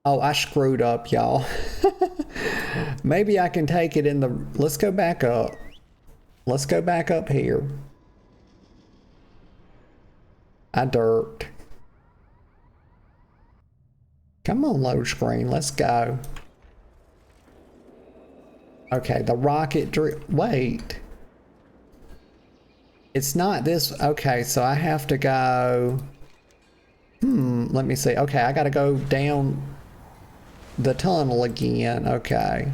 [SPEAKER 1] Oh, I screwed up, y'all. Maybe I can take it in the... Let's go back up. Let's go back up here. I dirked. Come on, load screen. Let's go. Okay, the rocket drill. Wait. It's not this. Okay, so I have to go. Let me see. Okay, I gotta go down the tunnel again. Okay.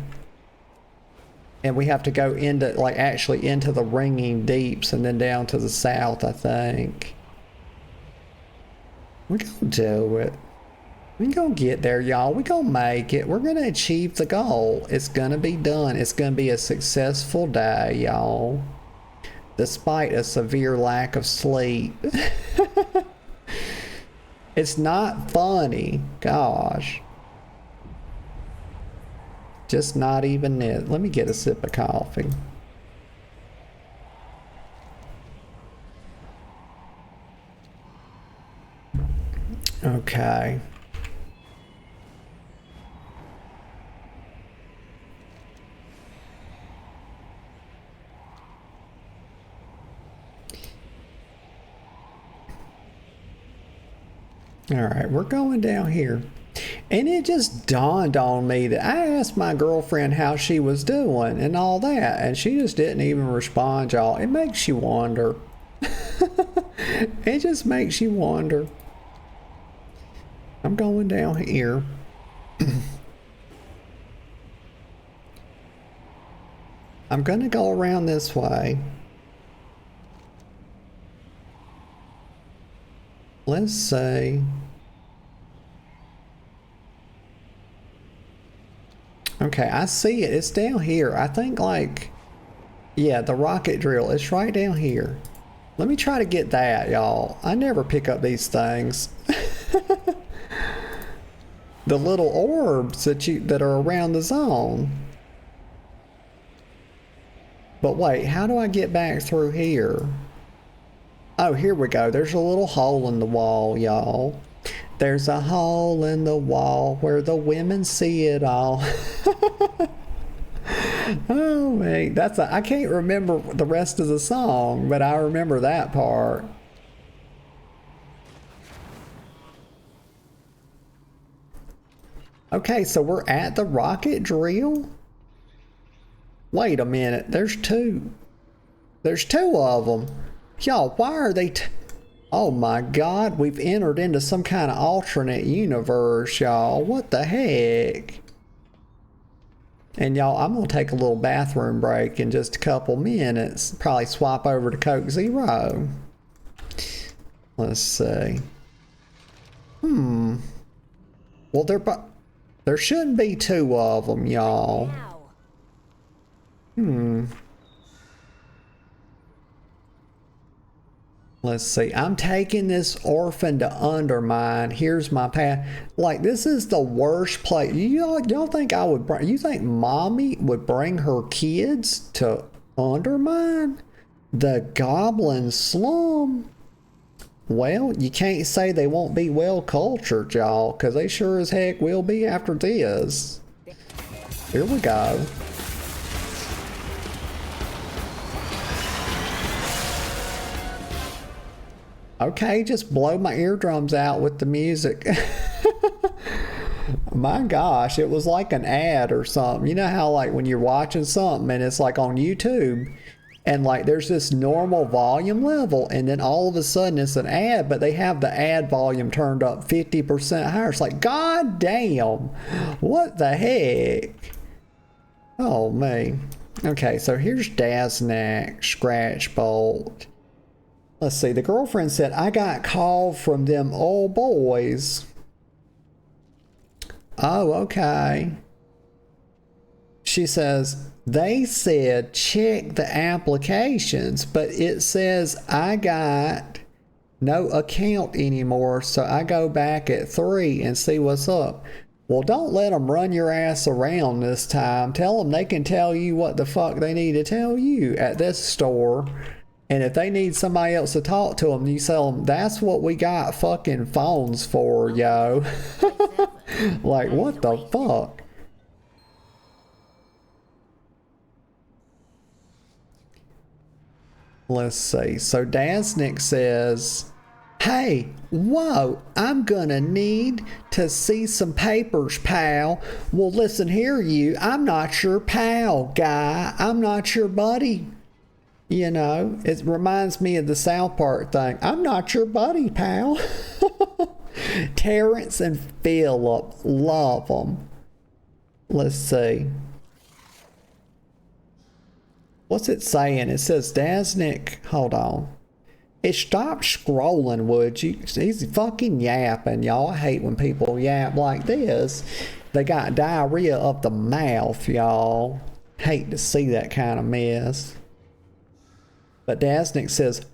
[SPEAKER 1] And we have to go into, like, actually into the ringing deeps and then down to the south, I think. We're gonna do it. We gonna get there, y'all. We gonna make it. We're gonna achieve the goal. It's gonna be done. It's gonna be a successful day, y'all. Despite a severe lack of sleep. It's not funny. Gosh. Just not even it. Let me get a sip of coffee. Okay. All right, we're going down here. And it just dawned on me that I asked my girlfriend how she was doing and all that, and she just didn't even respond, y'all. It makes you wonder. It just makes you wonder. I'm going down here. I'm gonna go around this way. Let's see. Okay, I see it. It's down here. I think, like, yeah, the rocket drill. It's right down here. Let me try to get that, y'all. I never pick up these things. The little orbs that are around the zone. But wait, how do I get back through here? Oh, here we go. There's a little hole in the wall, y'all. There's a hole in the wall where the women see it all. Oh, man. I can't remember the rest of the song, but I remember that part. Okay, so we're at the rocket drill? Wait a minute. There's two. There's two of them. Y'all, why are they... Oh my God, we've entered into some kind of alternate universe, y'all. What the heck? And y'all, I'm going to take a little bathroom break in just a couple minutes. Probably swap over to Coke Zero. Let's see. Well, there shouldn't be two of them, y'all. Let's see. I'm taking this orphan to Undermine. Here's my path. Like, this is the worst place. Y'all think you think mommy would bring her kids to Undermine? The Goblin Slum? Well, you can't say they won't be well cultured, y'all, because they sure as heck will be after this. Here we go. Okay, just blow my eardrums out with the music. My gosh, it was like an ad or something. You know how like when you're watching something and it's like on YouTube and like there's this normal volume level and then all of a sudden it's an ad, but they have the ad volume turned up 50% higher. It's like, God damn, what the heck? Oh man. Okay, so here's Dasnak, Scratch Bolt. Let's see, the girlfriend said, I got called from them old boys. Oh, okay. She says, they said check the applications, but it says I got no account anymore, so I go back at 3 and see what's up. Well, don't let them run your ass around this time. Tell them they can tell you what the fuck they need to tell you at this store. And if they need somebody else to talk to them, you tell them, that's what we got fucking phones for, yo. Like, what the fuck? Let's see. So Dasnik says, hey, whoa, I'm gonna need to see some papers, pal. Well, listen here, you. I'm not your pal, guy. I'm not your buddy. You know, it reminds me of the South Park thing. I'm not your buddy, pal. Terrence and Philip, love them. Let's see. What's it saying? It says Dasnik. Hold on. It stopped scrolling, would you? He's fucking yapping, y'all. I hate when people yap like this. They got diarrhea of the mouth, y'all. Hate to see that kind of mess. But Dasnik says,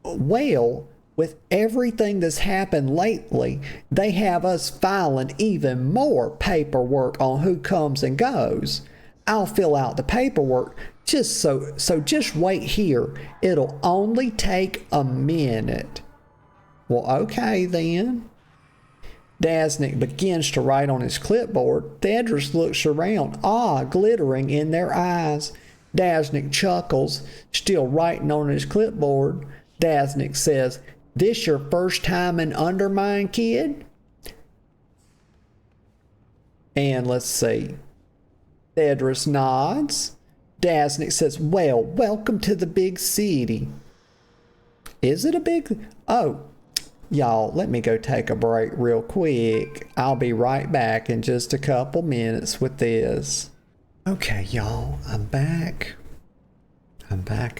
[SPEAKER 1] well, with everything that's happened lately, they have us filing even more paperwork on who comes and goes. I'll fill out the paperwork so just wait here. It'll only take a minute. Well, okay then. Dasnik begins to write on his clipboard. Threadris looks around, awe glittering in their eyes. Dasnik chuckles, still writing on his clipboard. Dasnik says, this your first time in Undermine, kid? And let's see. Threadris nods. Dasnik says, well, welcome to the big city. Is it a big... Oh, y'all, let me go take a break real quick. I'll be right back in just a couple minutes with this. Okay, y'all, I'm back. I'm back.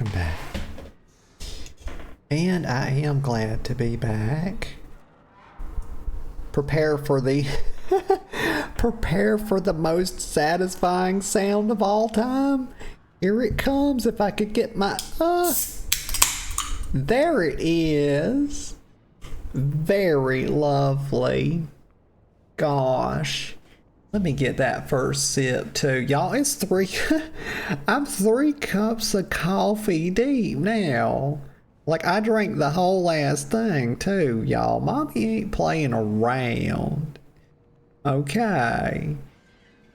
[SPEAKER 1] And I am glad to be back. Prepare for the most satisfying sound of all time. Here it comes. If I could get my there it is. Very lovely. Gosh. Let me get that first sip too. Y'all, it's 3 I'm 3 cups of coffee deep now. Like, I drank the whole last thing too, y'all. Mommy ain't playing around. Okay.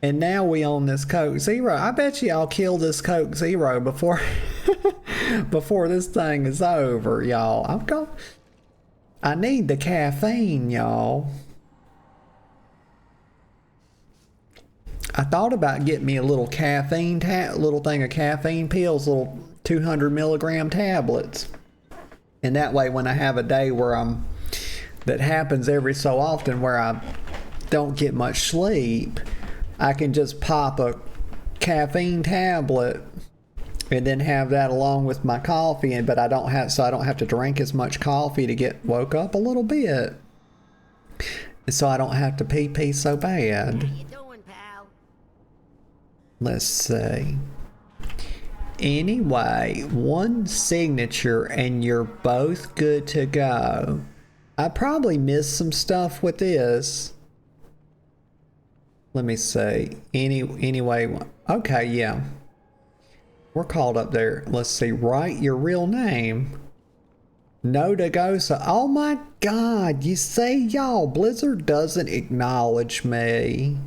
[SPEAKER 1] And now we on this Coke Zero. I bet you I'll kill this Coke Zero before before this thing is over, y'all. I need the caffeine, y'all. I thought about getting me a little caffeine little thing of caffeine pills, little 200 milligram tablets. And that way when I have a day where that happens every so often where I don't get much sleep, I can just pop a caffeine tablet and then have that along with my coffee, but I don't have to drink as much coffee to get woke up a little bit. And so I don't have to pee so bad.
[SPEAKER 2] How you doing, pal?
[SPEAKER 1] Let's see. Anyway, one signature and you're both good to go. I probably missed some stuff with this. Let me see. Anyway, okay, yeah. We're called up there. Let's see. Write your real name. No to go. So, oh my God. You see, y'all, Blizzard doesn't acknowledge me.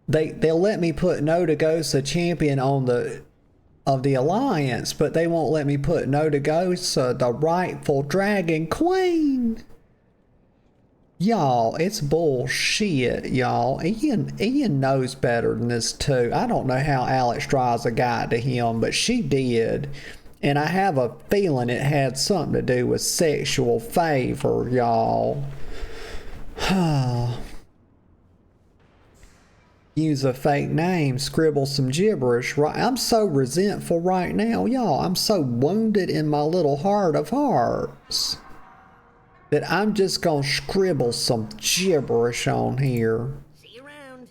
[SPEAKER 1] They'll let me put no to Gosa champion on the alliance, but they won't let me put no to Gosa the rightful dragon queen. Y'all, it's bullshit, y'all. Ian knows better than this too. I don't know how Alex Draza got to him, but she did. And I have a feeling it had something to do with sexual favor, y'all. Use a fake name, scribble some gibberish. Right? I'm so resentful right now, y'all. I'm so wounded in my little heart of hearts that I'm just gonna scribble some gibberish on here.
[SPEAKER 2] See you around.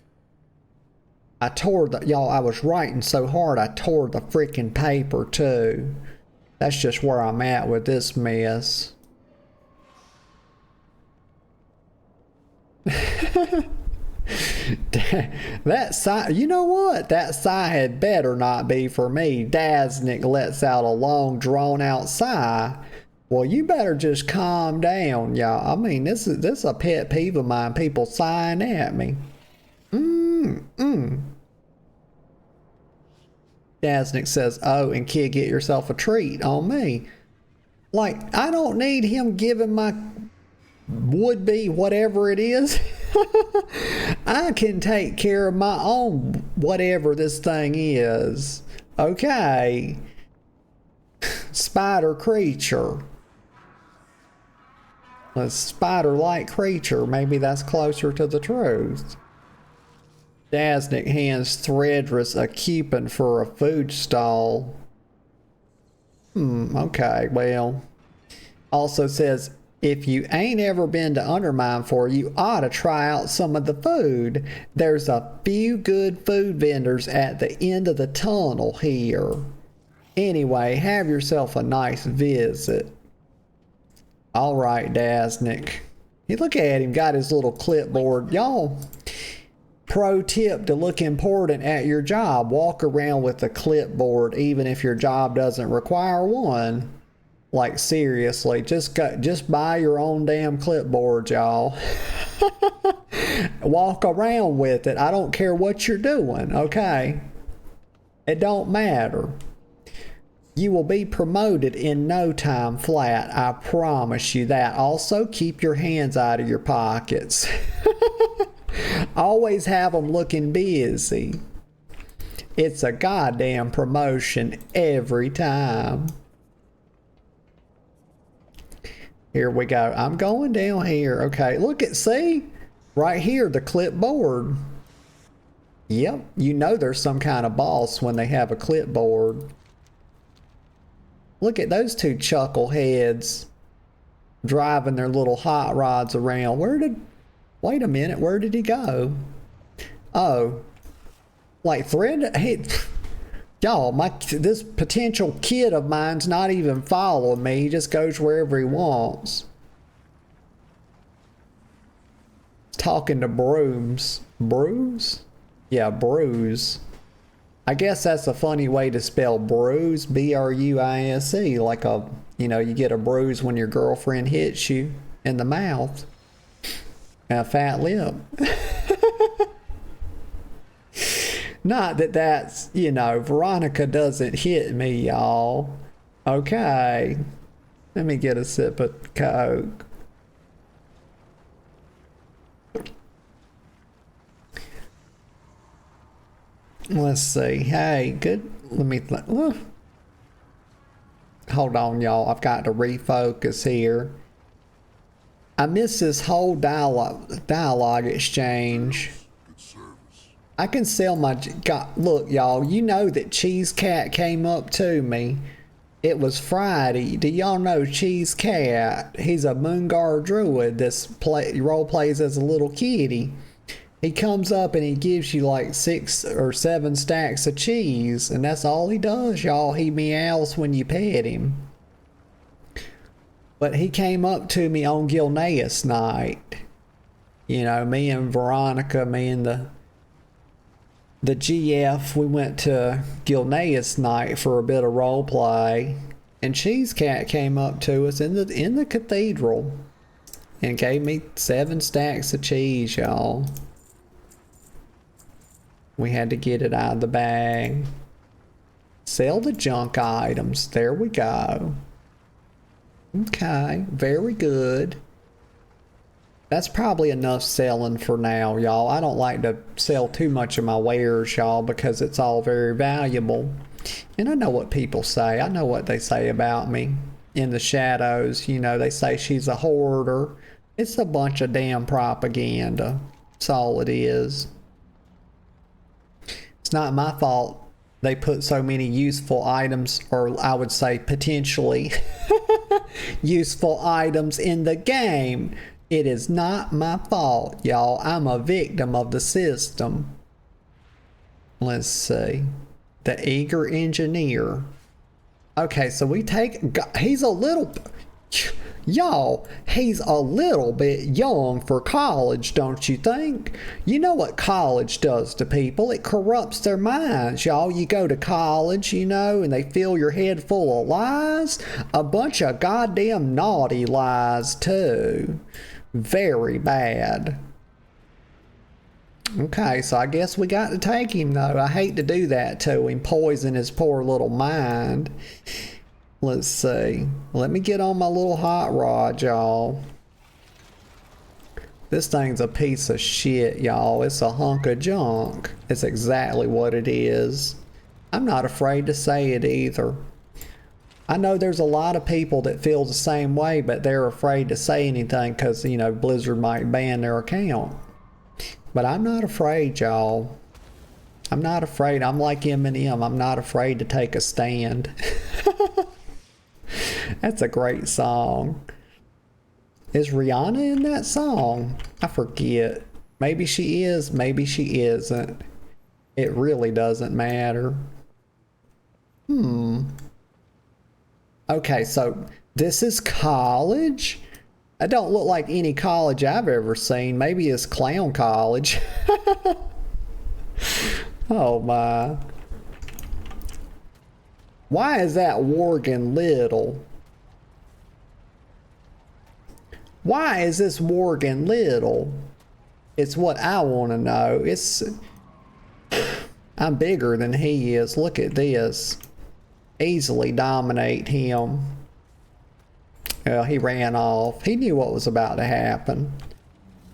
[SPEAKER 1] I tore the, y'all, I was writing so hard I tore the freaking paper too. That's just where I'm at with this mess. That sigh, you know what? That sigh had better not be for me. Dasnik lets out a long drawn out sigh. Well, you better just calm down, y'all. I mean, this is a pet peeve of mine, people sighing at me. Dasnik says, oh, and kid, get yourself a treat on me. Like, I don't need him giving my would-be whatever it is. I can take care of my own whatever this thing is. Okay. Spider creature. A spider-like creature. Maybe that's closer to the truth. Dasnik hands Threadris a coupon for a food stall. Okay, well. Also says, if you ain't ever been to Undermine for, you ought to try out some of the food. There's a few good food vendors at the end of the tunnel here. Anyway, have yourself a nice visit. All right, Dasnik. You look at him, got his little clipboard. Y'all, pro tip to look important at your job. Walk around with a clipboard even if your job doesn't require one. Like, seriously, just buy your own damn clipboard, y'all. Walk around with it. I don't care what you're doing, okay? It don't matter. You will be promoted in no time flat. I promise you that. Also, keep your hands out of your pockets. Always have them looking busy. It's a goddamn promotion every time. Here we go. I'm going down here. Okay, look at, see? Right here, the clipboard. Yep, you know there's some kind of boss when they have a clipboard. Look at those two chuckleheads driving their little hot rods around. Wait a minute, where did he go? Oh, like y'all, this potential kid of mine's not even following me. He just goes wherever he wants. He's talking to Brooms. Bruise? Yeah, Bruise. I guess that's a funny way to spell bruise, B-R-U-I-S-E, like you get a bruise when your girlfriend hits you in the mouth. And a fat lip. Not that that's, Veronica doesn't hit me, y'all. Okay. Let me get a sip of Coke. Let's see. Hey, good. Let me hold on, y'all. I've got to refocus here. I missed this whole dialogue exchange. I can sell my... Look, y'all. You know that Cheese Cat came up to me. It was Friday. Do y'all know Cheese Cat? He's a Moongar druid that role plays as a little kitty. He comes up and he gives you like 6 or 7 stacks of cheese, and that's all he does, y'all. He meows when you pet him. But he came up to me on Gilneas night. Me and Veronica, me and the the GF, we went to Gilneas night for a bit of role play, and Cheese Cat came up to us in the cathedral and gave me 7 stacks of cheese, y'all. We had to get it out of the bag. Sell the junk items. There we go. Okay, very good. That's probably enough selling for now, y'all. I don't like to sell too much of my wares, y'all, because it's all very valuable. And I know what people say. I know what they say about me in the shadows. You know, they say she's a hoarder. It's a bunch of damn propaganda. That's all it is. It's not my fault they put so many useful items, or I would say potentially useful items in the game. It is not my fault, y'all. I'm a victim of the system. Let's see. The eager engineer. Okay, so we take... He's a little... Y'all, he's a little bit young for college, don't you think? You know what college does to people? It corrupts their minds, y'all. You go to college, you know, and they fill your head full of lies. A bunch of goddamn naughty lies, too. Very bad. Okay, so I guess we got to take him, though. I hate to do that to him, poison his poor little mind. Let's see. Let me get on my little hot rod, y'all. This thing's a piece of shit, y'all. It's a hunk of junk. It's exactly what it is. I'm not afraid to say it either. I know there's a lot of people that feel the same way, but they're afraid to say anything because, you know, Blizzard might ban their account. But I'm not afraid, y'all. I'm not afraid. I'm like Eminem. I'm not afraid to take a stand. That's a great song. Is Rihanna in that song? I forget. Maybe she is, maybe she isn't. It really doesn't matter. Okay, so this is college? It don't look like any college I've ever seen. Maybe it's clown college. Oh my. Why is that Worgen little? Why is this Worgen little? It's what I want to know. I'm bigger than he is. Look at this. Easily dominate him. Well, he ran off. He knew what was about to happen.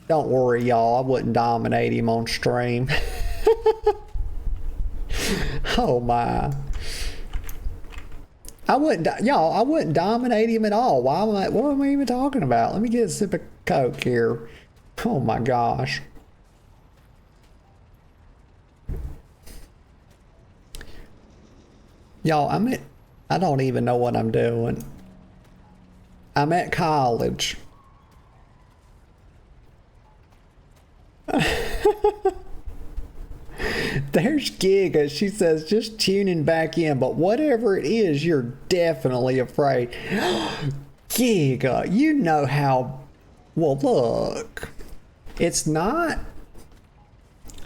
[SPEAKER 1] Don't worry, y'all. I wouldn't dominate him on stream. Oh my. I wouldn't dominate him at all. What am I even talking about? Let me get a sip of Coke here. Oh my gosh. Y'all, I don't even know what I'm doing. I'm at college. There's Giga. She says, just tuning back in, but whatever it is, you're definitely afraid. Giga, you know how... Well, look. It's not...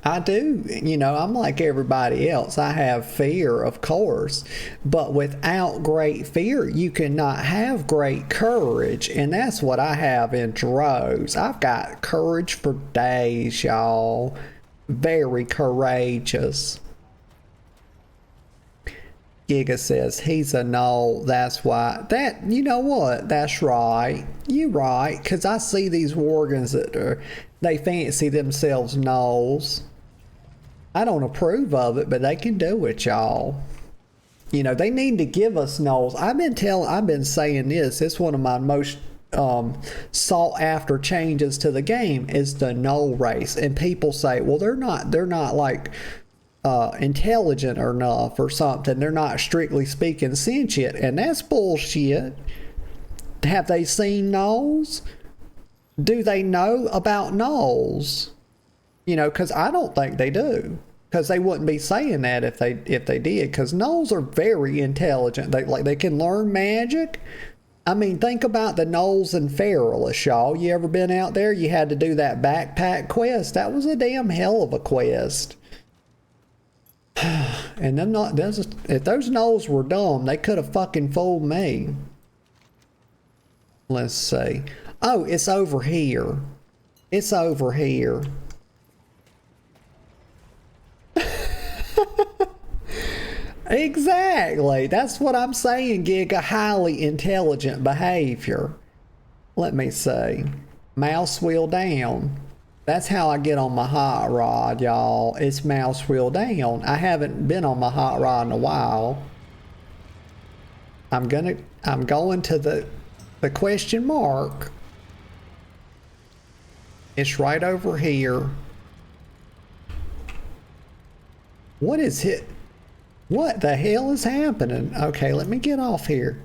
[SPEAKER 1] I do. You know, I'm like everybody else. I have fear, of course. But without great fear, you cannot have great courage. And that's what I have in droves. I've got courage for days, y'all. Very courageous. Giga says he's a knoll. That's why. You know what? That's right. You're right. Because I see these Worgans that they fancy themselves knolls. I don't approve of it, but they can do it, y'all. You know, they need to give us knolls. I've been saying this. It's one of my most sought after changes to the game is the knoll race. And people say, well, they're not like intelligent enough or something. They're not strictly speaking sentient. And that's bullshit. Have they seen gnolls? Do they know about gnolls? You know, because I don't think they do. Because they wouldn't be saying that if they did. Because gnolls are very intelligent. They can learn magic. I mean, think about the gnolls in Feralus, y'all. You ever been out there? You had to do that backpack quest. That was a damn hell of a quest. And them not, if those gnolls were dumb, they could have fucking fooled me. Let's see. Oh, it's over here. It's over here. Exactly. That's what I'm saying, Giga. Highly intelligent behavior. Let me see. Mouse wheel down. That's how I get on my hot rod, y'all. It's mouse wheel down. I haven't been on my hot rod in a while. I'm going to the question mark. It's right over here. What is it? What the hell is happening? Okay, let me get off here.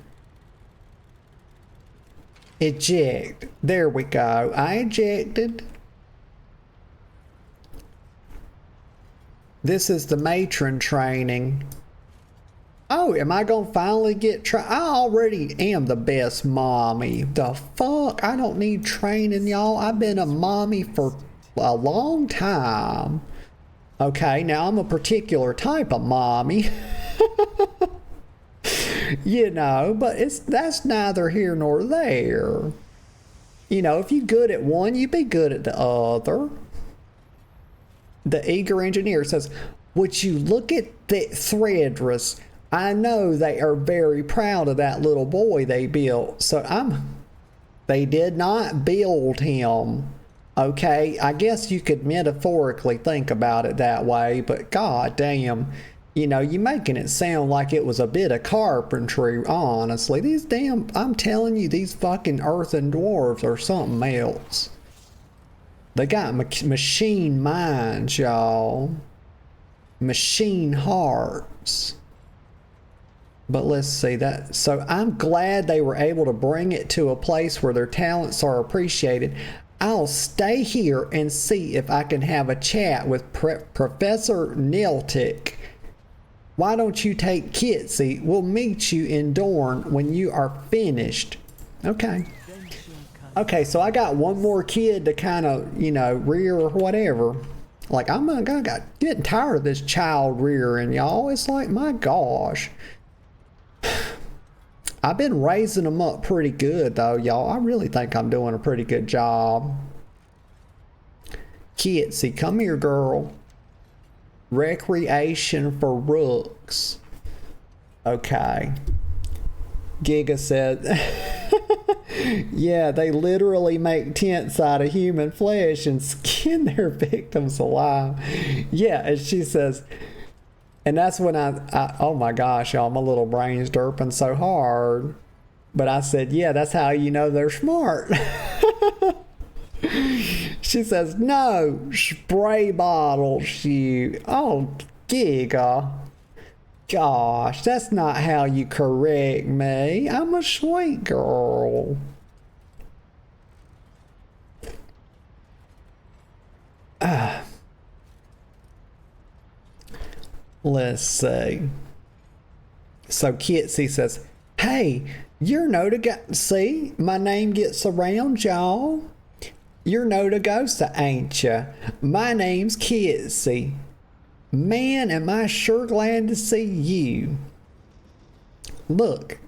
[SPEAKER 1] Eject. There we go. I ejected. This is the matron training. Oh, am I gonna finally get I already am the best mommy. The fuck? I don't need training, y'all. I've been a mommy for a long time. Okay, now I'm a particular type of mommy. You know, but that's neither here nor there. You know, if you're good at one, you be good at the other. The eager engineer says, would you look at the Threadris? I know they are very proud of that little boy they built. So they did not build him. Okay, I guess you could metaphorically think about it that way, but god damn, you know, you making it sound like it was a bit of carpentry, honestly. These damn, I'm telling you, these fucking earthen dwarves are something else. They got machine minds, y'all. Machine hearts. But let's see that. So I'm glad they were able to bring it to a place where their talents are appreciated. I'll stay here and see if I can have a chat with Professor Niltic. Why don't you take Kitsy? We'll meet you in Dorne when you are finished. Okay. Okay, so I got one more kid to kind of, you know, rear or whatever. Like, I'm getting tired of this child rearing, y'all. It's like, my gosh. I've been raising them up pretty good, though, y'all. I really think I'm doing a pretty good job. Kitsy, come here, girl. Recreation for rooks. Okay. Giga said, yeah, they literally make tents out of human flesh and skin their victims alive. Yeah, and she says, and that's when I oh my gosh, y'all, my little brain's derping so hard. But I said, yeah, that's how you know they're smart. She says, no, spray bottle shoot. Oh, Giga. Gosh, that's not how you correct me. I'm a sweet girl. Let's see. So Kitsy says, hey, you're no to go. See, my name gets around, y'all. You're no to Ghosta, ain't ya? My name's Kitsy. Man, am I sure glad to see you. Look.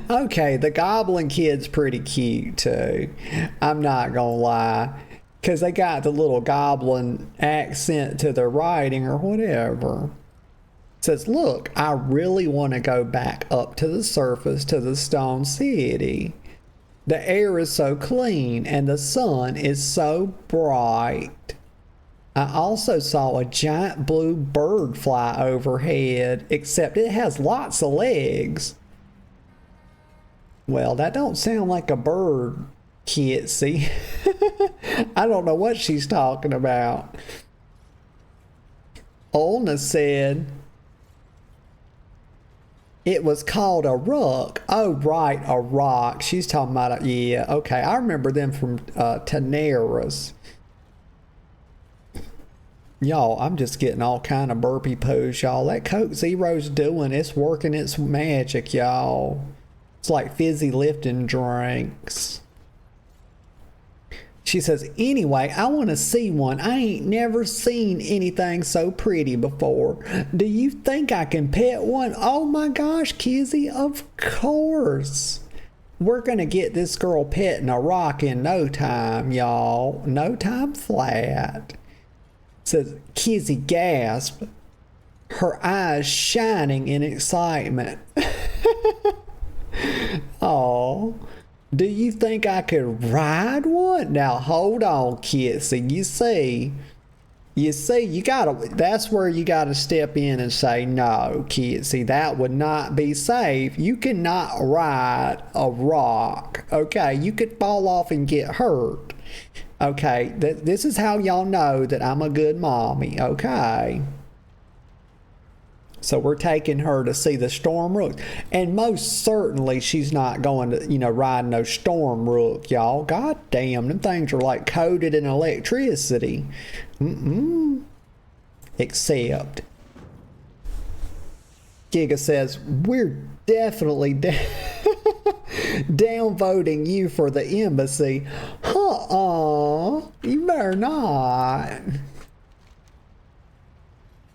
[SPEAKER 1] Okay, the goblin kid's pretty cute too. I'm not gonna lie. Because they got the little goblin accent to their writing or whatever. It says, look, I really want to go back up to the surface to the stone city. The air is so clean and the sun is so bright. I also saw a giant blue bird fly overhead, except it has lots of legs. Well, that don't sound like a bird, Kitsy. I don't know what she's talking about. Olna said it was called a ruck. Oh, right, a rock. She's talking about yeah, okay. I remember them from Daenerys. Y'all, I'm just getting all kind of burpy poos, y'all. That Coke Zero's doing, it's working its magic, y'all. It's like fizzy lifting drinks. She says, anyway, I want to see one. I ain't never seen anything so pretty before. Do you think I can pet one? Oh my gosh, Kitsy, of course. We're going to get this girl petting a rock in no time, y'all. No time flat. Says, Kitsy gasped, her eyes shining in excitement. Oh. Do you think I could ride one? Now hold on, Kitsy. You gotta, that's where you gotta step in and say, no, Kitsy, that would not be safe. You cannot ride a rock, okay? You could fall off and get hurt, okay? This is how y'all know that I'm a good mommy, okay? So we're taking her to see the storm rook. And most certainly she's not going to, ride no storm rook, y'all. God damn, them things are like coated in electricity. Except, Giga says, we're definitely downvoting you for the embassy. You better not.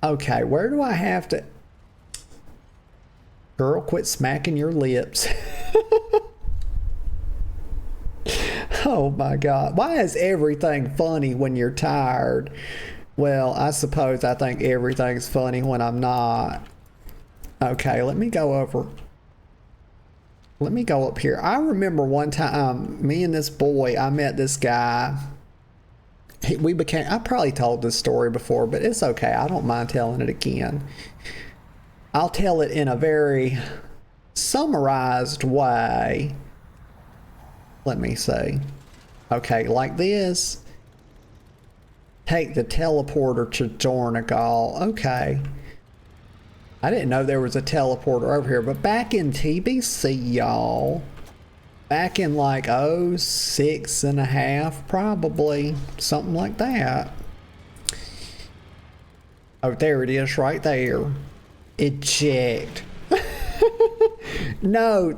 [SPEAKER 1] Okay, where do I have to... Girl, quit smacking your lips. Oh my God. Why is everything funny when you're tired? Well, I suppose I think everything's funny when I'm not. Okay, let me go up here. I remember one time, me and this boy, I met this guy. I probably told this story before, but it's okay. I don't mind telling it again. I'll tell it in a very summarized way. Let me see. Okay, like this. Take the teleporter to Dornagal. Okay. I didn't know there was a teleporter over here, but back in TBC, y'all. Back in like 06 and a half, probably. Something like that. Oh, there it is right there. Eject. No,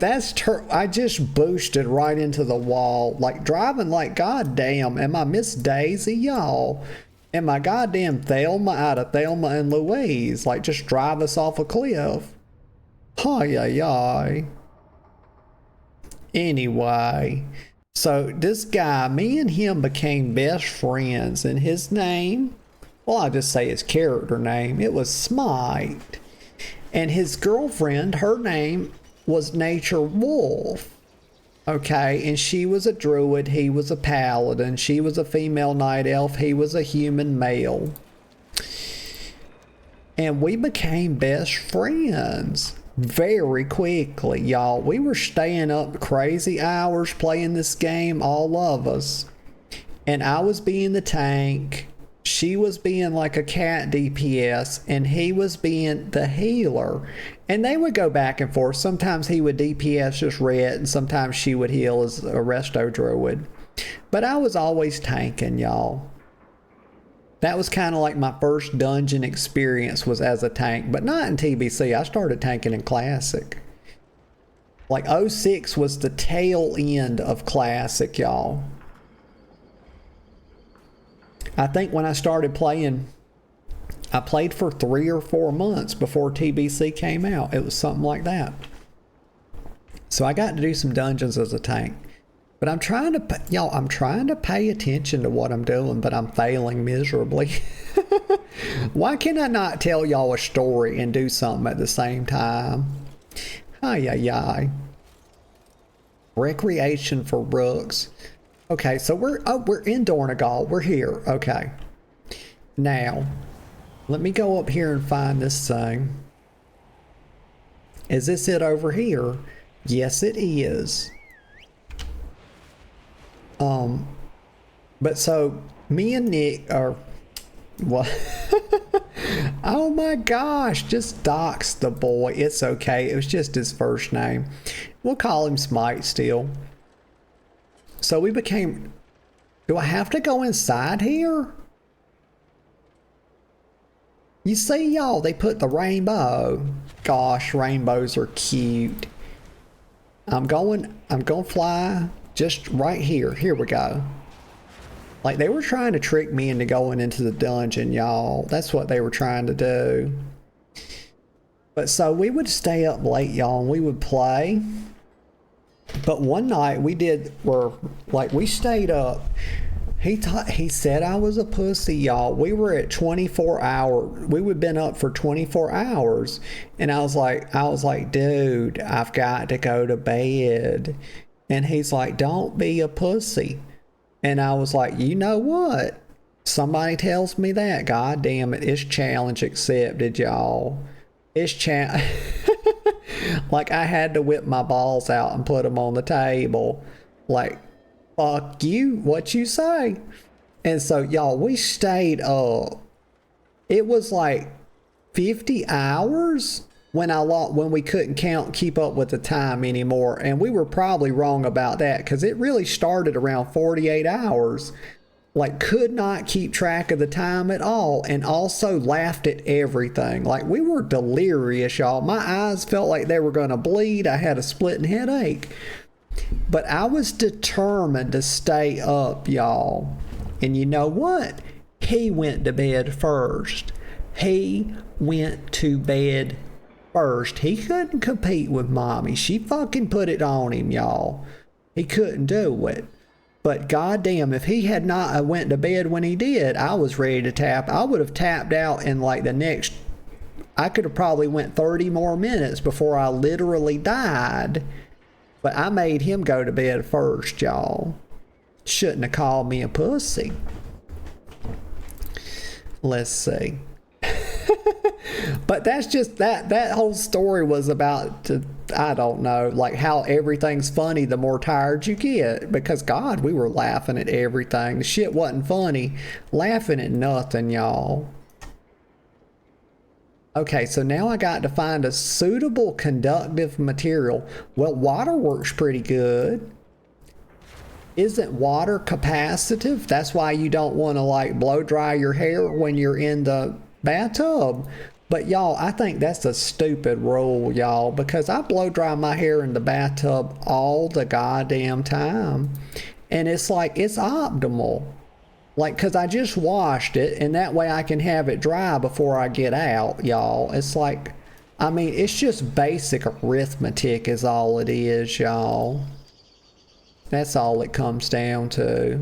[SPEAKER 1] I just boosted right into the wall. Like driving like goddamn. Am I Miss Daisy, y'all? Am I goddamn Thelma out of Thelma and Louise? Like just drive us off a cliff. Hi. Anyway, so this guy, me and him became best friends, and his name, well, I'll just say his character name, it was Smite. And his girlfriend, her name was Nature Wolf. Okay, and she was a druid, he was a paladin, she was a female night elf, he was a human male. And we became best friends very quickly, y'all. We were staying up crazy hours playing this game, all of us. And I was being the tank, she was being like a cat DPS, and he was being the healer. And they would go back and forth. Sometimes he would DPS just red, and sometimes she would heal as a resto druid. But I was always tanking, y'all. That was kind of like my first dungeon experience was as a tank, but not in TBC. I started tanking in Classic. Like 06 was the tail end of Classic, y'all. I think when I started playing, I played for 3 or 4 months before TBC came out. It was something like that. So I got to do some dungeons as a tank. But I'm trying to pay attention to what I'm doing, but I'm failing miserably. Why can I not tell y'all a story and do something at the same time? Hi. Recreation for rooks. Okay, so we're in Dornagal. We're here. Okay. Now, let me go up here and find this thing. Is this it over here? Yes, it is. But so me and Nick are what? Oh my gosh, just dox the boy. It's okay. It was just his first name. We'll call him Smite still. So we became... Do I have to go inside here? You see, y'all, they put the rainbow. Gosh, rainbows are cute. I'm going to fly just right here. Here we go. Like, they were trying to trick me into going into the dungeon, y'all. That's what they were trying to do. But so we would stay up late, y'all, and we would play. But one night we stayed up. He said I was a pussy, y'all. We were at 24 hours. We would been up for 24 hours. And I was like, dude, I've got to go to bed. And he's like, don't be a pussy. And I was like, you know what? Somebody tells me that. God damn it. It's challenge accepted, y'all. It's like, I had to whip my balls out and put them on the table. Like, fuck you, what you say? And so, y'all, we stayed up. It was like 50 hours when we couldn't keep up with the time anymore. And we were probably wrong about that, because it really started around 48 hours. Like, could not keep track of the time at all, and also laughed at everything. Like, we were delirious, y'all. My eyes felt like they were going to bleed. I had a splitting headache. But I was determined to stay up, y'all. And you know what? He went to bed first. He went to bed first. He couldn't compete with mommy. She fucking put it on him, y'all. He couldn't do it. But goddamn, if he had not went to bed when he did, I was ready to tap. I would have tapped out in like I could have probably went 30 more minutes before I literally died. But I made him go to bed first, y'all. Shouldn't have called me a pussy. Let's see. But that's just that whole story was about, I don't know, like how everything's funny the more tired you get. Because God, we were laughing at everything. The shit wasn't funny. Laughing at nothing, y'all. Okay, so now I got to find a suitable conductive material. Well, water works pretty good. Isn't water capacitive? That's why you don't want to like blow dry your hair when you're in the bathtub. But y'all, I think that's a stupid rule, y'all, because I blow dry my hair in the bathtub all the goddamn time. And it's like, it's optimal. Like, because I just washed it, and that way I can have it dry before I get out, y'all. It's like, I mean, it's just basic arithmetic is all it is, y'all. That's all it comes down to.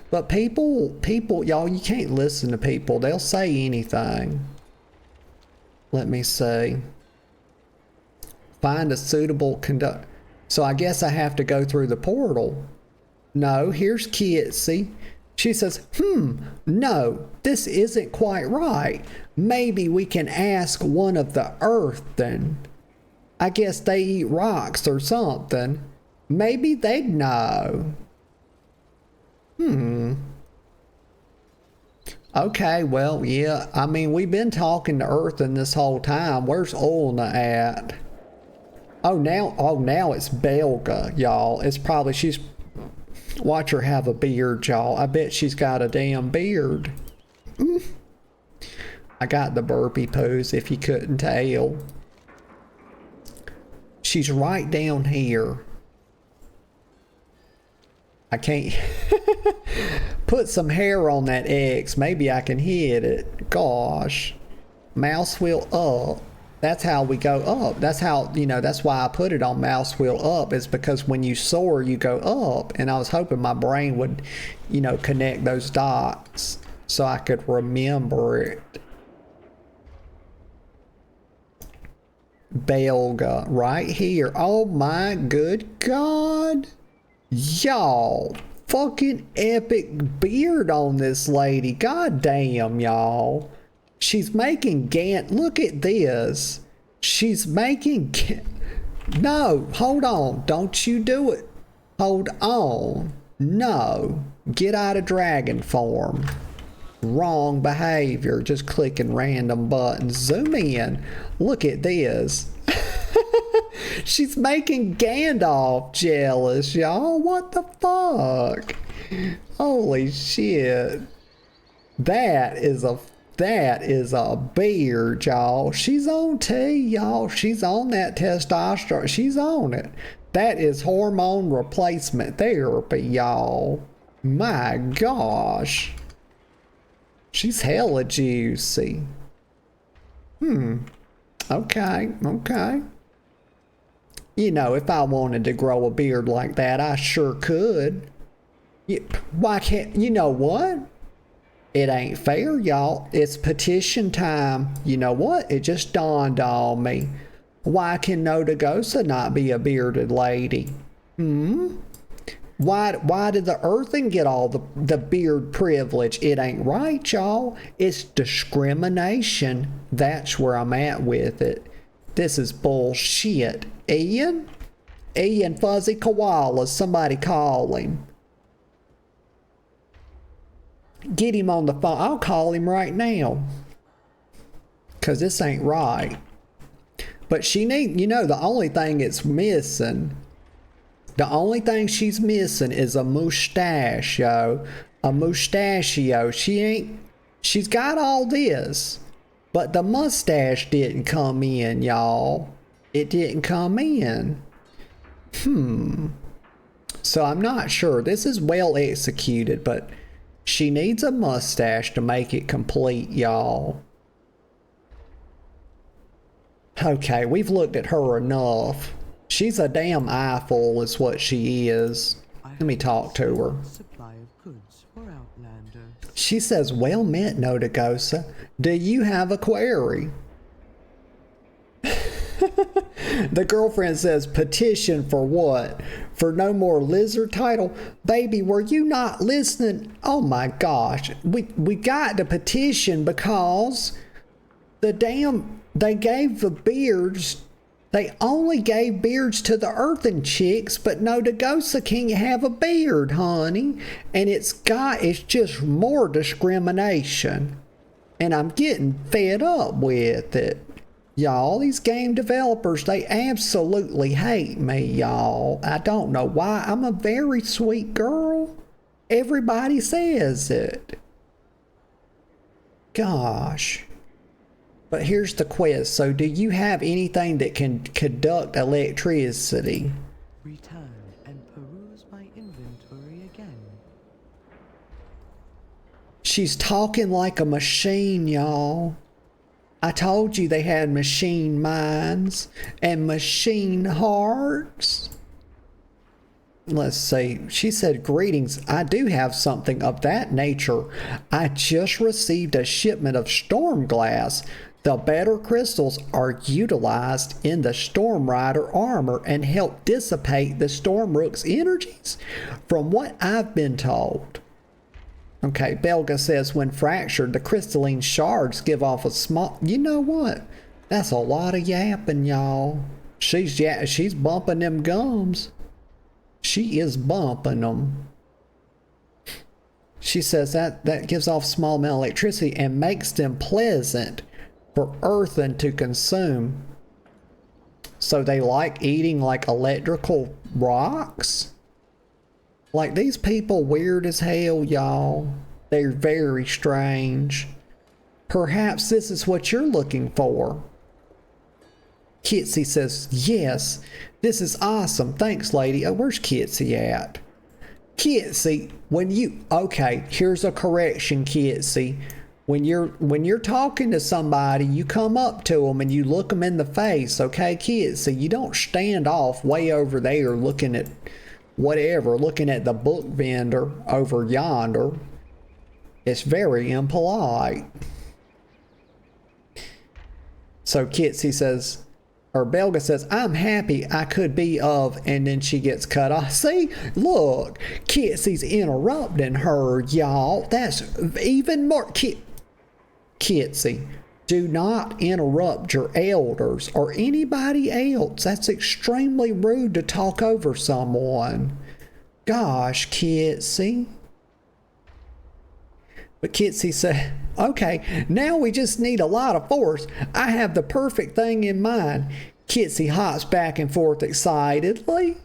[SPEAKER 1] But people, y'all, you can't listen to people. They'll say anything. Let me see. Find a suitable So I guess I have to go through the portal. No, here's Kitsy. She says, no, this isn't quite right. Maybe we can ask one of the earth then. I guess they eat rocks or something. Maybe they'd know. Okay, well, yeah. I mean, we've been talking to Earthen this whole time. Where's Ulna at? Oh, now it's Belga, y'all. It's probably, watch her have a beard, y'all. I bet she's got a damn beard. I got the burpee poos if you couldn't tell. She's right down here. I can't put some hair on that X. Maybe I can hit it. Gosh. Mouse wheel up. That's how we go up. That's how, that's why I put it on mouse wheel up, is because when you soar, you go up. And I was hoping my brain would, connect those dots so I could remember it. Belga, right here. Oh my good God. Y'all, fucking epic beard on this lady. God damn, y'all. She's making look at this. She's making no, hold on. Don't you do it. Hold on. No. Get out of dragon form. Wrong behavior. Just clicking random buttons. Zoom in. Look at this. She's making Gandalf jealous, y'all. What the fuck? Holy shit. That is a beard, y'all. She's on T, y'all. She's on that testosterone. She's on it. That is hormone replacement therapy, y'all. My gosh. She's hella juicy. Okay, okay. You know, if I wanted to grow a beard like that, I sure could. Why can't, you know what? It ain't fair, y'all. It's petition time. You know what? It just dawned on me. Why can Nodagosa not be a bearded lady? Why did the earthing get all the beard privilege? It ain't right, y'all. It's discrimination. That's where I'm at with it. This is bullshit. Ian? Ian Fuzzy Koala, somebody call him. Get him on the phone. I'll call him right now. Cause this ain't right. But she need, you know, the only thing it's missing, the only thing she's missing is a mustachio. A mustachio. She's got all this. But the mustache didn't come in, y'all. It didn't come in. So I'm not sure. This is well executed, but she needs a mustache to make it complete, y'all. Okay, we've looked at her enough. She's a damn eyeful is what she is. Let me talk to her.
[SPEAKER 5] Supply of goods for Outlander.
[SPEAKER 1] She says, well met, Nodagosa. Do you have a query? The girlfriend says, petition for what? For no more lizard title? Baby, were you not listening? Oh my gosh. We got to petition because they gave the beards, they only gave beards to the earthen chicks, but Nodagosa can't have a beard, honey. And it's just more discrimination. And I'm getting fed up with it. Y'all, these game developers, they absolutely hate me, y'all. I don't know why. I'm a very sweet girl. Everybody says it. Gosh. But here's the quest. So do you have anything that can conduct electricity?
[SPEAKER 5] Return and peruse my inventory again.
[SPEAKER 1] She's talking like a machine, y'all. I told you they had machine minds and machine hearts. Let's see. She said, greetings. I do have something of that nature. I just received a shipment of storm glass. The better crystals are utilized in the Storm Rider armor and help dissipate the Stormrook's energies, from what I've been told. Okay, Belga says, when fractured, the crystalline shards give off a small... You know what? That's a lot of yapping, y'all. She's bumping them gums. She is bumping them. She says that gives off small amount of electricity and makes them pleasant for earthen to consume. So they like eating like electrical rocks? Like, these people weird as hell, y'all. They're very strange. Perhaps this is what you're looking for. Kitsy says, yes, this is awesome. Thanks, lady. Oh, where's Kitsy at? Kitsy, okay, here's a correction, Kitsy. When you're talking to somebody, you come up to them and you look them in the face, okay, Kitsy? You don't stand off way over there looking at whatever, looking at the book vendor over yonder. It's very impolite. So Kitsy says, or Belga says, I'm happy I could be of, and then she gets cut off. See, look, Kitsy's interrupting her, y'all. That's even more. Kitsy, do not interrupt your elders or anybody else. That's extremely rude to talk over someone. Gosh, Kitsy. But Kitsy said, okay, now we just need a lot of force. I have the perfect thing in mind. Kitsy hops back and forth excitedly.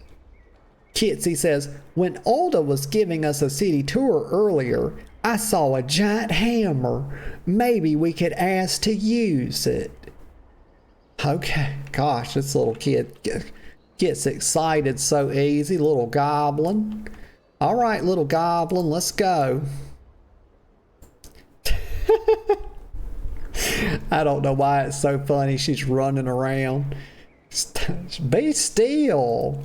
[SPEAKER 1] Kitsy says, when Ulda was giving us a city tour earlier, I saw a giant hammer. Maybe we could ask to use it. Okay, gosh, this little kid gets excited so easy, little goblin. All right, little goblin, let's go. I don't know why it's so funny. She's running around. Be still.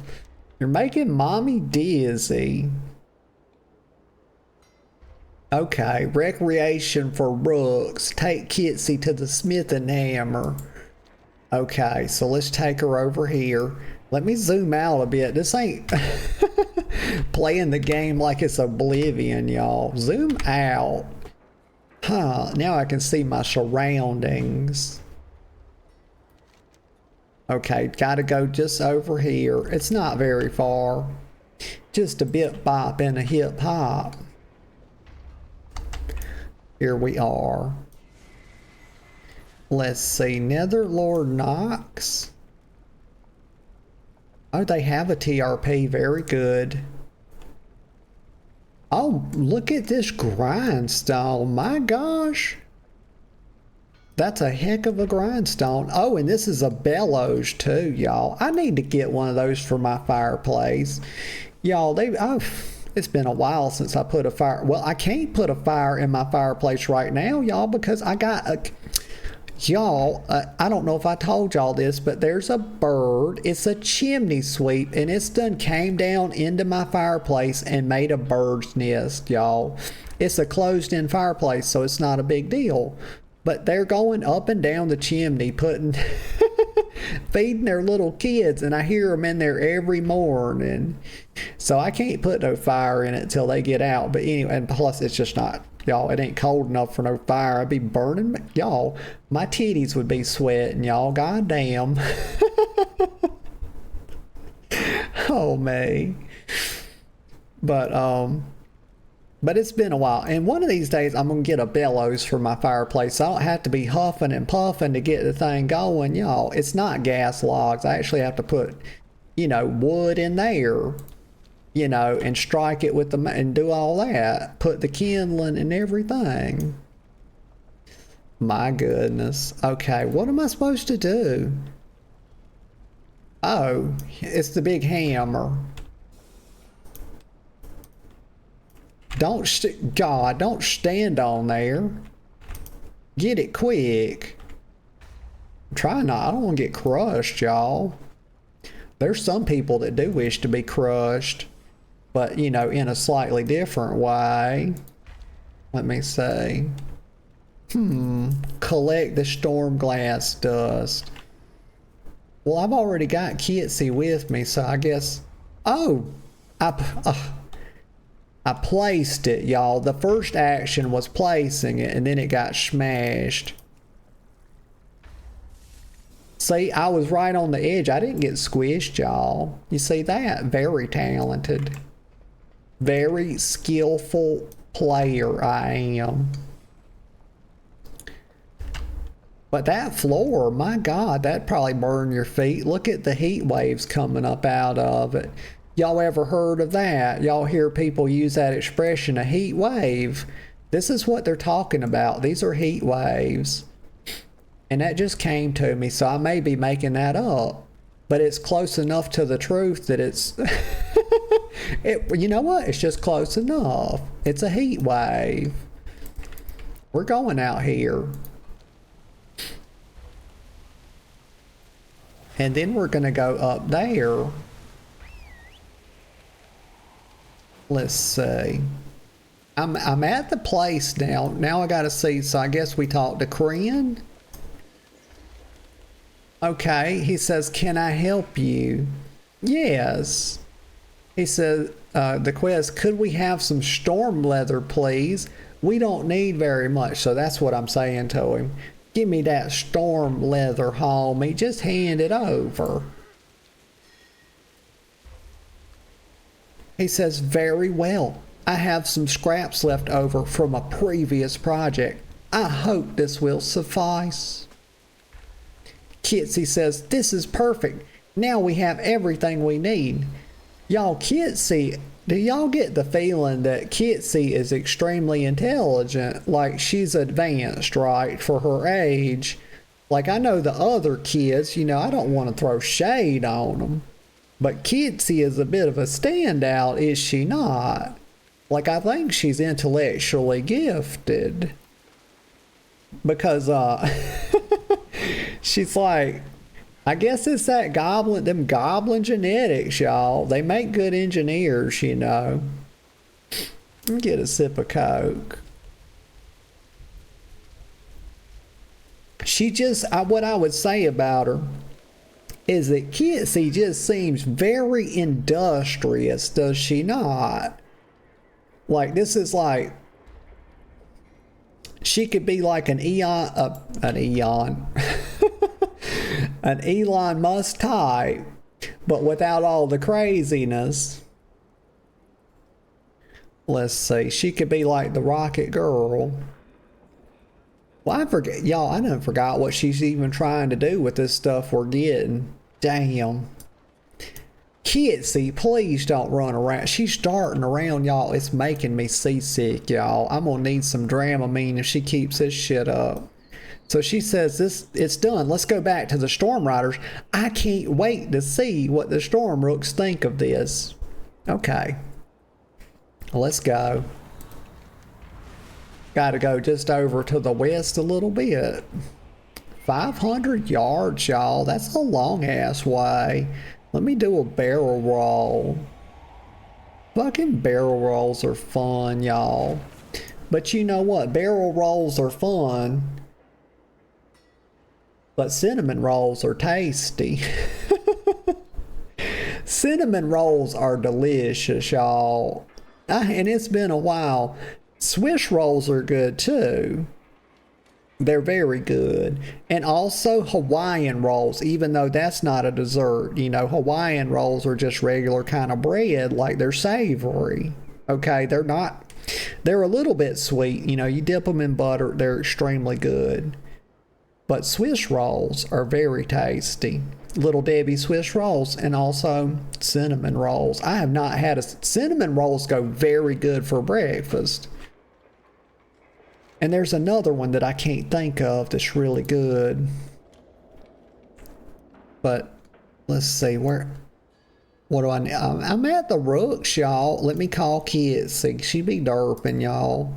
[SPEAKER 1] You're making mommy dizzy. Okay, recreation for Rooks. Take Kitsy to the smithing hammer. Okay, so let's take her over here. Let me zoom out a bit. This ain't playing the game like it's Oblivion, y'all. Zoom out. Huh, now I can see my surroundings. Okay, gotta go just over here. It's not very far. Just a bit bop and a hip hop. Here we are. Let's see, Netherlord Knox. Oh, they have a TRP, very good. Oh, look at this grindstone, my gosh. That's a heck of a grindstone. Oh, and this is a bellows too, y'all. I need to get one of those for my fireplace. Y'all, it's been a while since I put a fire. Well, I can't put a fire in my fireplace right now, y'all, because I got a... Y'all, I don't know if I told y'all this, but there's a bird. It's a chimney sweep, and it's done came down into my fireplace and made a bird's nest, y'all. It's a closed-in fireplace, so it's not a big deal. But they're going up and down the chimney, putting, feeding their little kids, and I hear them in there every morning. So I can't put no fire in it till they get out. But anyway, and plus it's just not... Y'all, it ain't cold enough for no fire. I'd be burning. Y'all, my titties would be sweating, y'all. Goddamn. Oh, me. But it's been a while. And one of these days, I'm going to get a bellows for my fireplace. So I don't have to be huffing and puffing to get the thing going, y'all. It's not gas logs. I actually have to put, wood in there. And strike it with and do all that. Put the kindling and everything. My goodness. Okay, what am I supposed to do? Oh, it's the big hammer. Don't stand on there. Get it quick. Try not. I don't want to get crushed, y'all. There's some people that do wish to be crushed. But, in a slightly different way. Let me see. Collect the storm glass dust. Well, I've already got Kitsy with me, so I guess... Oh! I placed it, y'all. The first action was placing it, and then it got smashed. See, I was right on the edge. I didn't get squished, y'all. You see that? Very talented. Very skillful player I am. But that floor, my God, that'd probably burn your feet. Look at the heat waves coming up out of it. Y'all ever heard of that? Y'all hear people use that expression, a heat wave. This is what they're talking about. These are heat waves. And that just came to me, so I may be making that up. But it's close enough to the truth that it's... you know what? It's just close enough. It's a heat wave. We're going out here. And then we're going to go up there. Let's see. I'm at the place now. Now I got to see. So I guess we talked to Korean. Okay, he says, can I help you? Yes. He says, the quest, could we have some storm leather, please? We don't need very much, so that's what I'm saying to him. Give me that storm leather, homie. Just hand it over. He says, very well. I have some scraps left over from a previous project. I hope this will suffice. Kitsy says, this is perfect. Now we have everything we need. Y'all, Kitsy, do y'all get the feeling that Kitsy is extremely intelligent? Like, she's advanced, right, for her age. Like, I know the other kids, I don't want to throw shade on them. But Kitsy is a bit of a standout, is she not? Like, I think she's intellectually gifted. Because, she's like, I guess it's that them goblin genetics, y'all. They make good engineers, you know. Let me get a sip of Coke. She just, what I would say about her is that Kitsy just seems very industrious, does she not? Like, this is like, she could be like an an Elon Musk type, but without all the craziness. Let's see, she could be like the Rocket Girl. Well, I forget, y'all, I done forgot what she's even trying to do with this stuff we're getting. Damn. Kitsy, please don't run around. She's darting around, y'all. It's making me seasick, y'all. I'm gonna need some Dramamine if she keeps this shit up. So she says it's done. Let's go back to the Storm Riders. I can't wait to see what the Storm Rooks think of this. Okay. Let's go. Gotta go just over to the west a little bit. 500 yards, y'all. That's a long ass way. Let me do a barrel roll. Fucking barrel rolls are fun, y'all. But you know what? Barrel rolls are fun. But cinnamon rolls are tasty. Cinnamon rolls are delicious, y'all. And it's been a while. Swiss rolls are good too. They're very good. And also Hawaiian rolls, even though that's not a dessert. You know, Hawaiian rolls are just regular kind of bread, like they're savory. Okay, they're not, they're a little bit sweet. You know, you dip them in butter, they're extremely good. But Swiss rolls are very tasty. Little Debbie Swiss rolls, and also cinnamon rolls. I have not had cinnamon rolls go very good for breakfast. And there's another one that I can't think of that's really good. But let's see, what do I need? I'm at the Rooks, y'all. Let me call Kitsy. She be derping, y'all.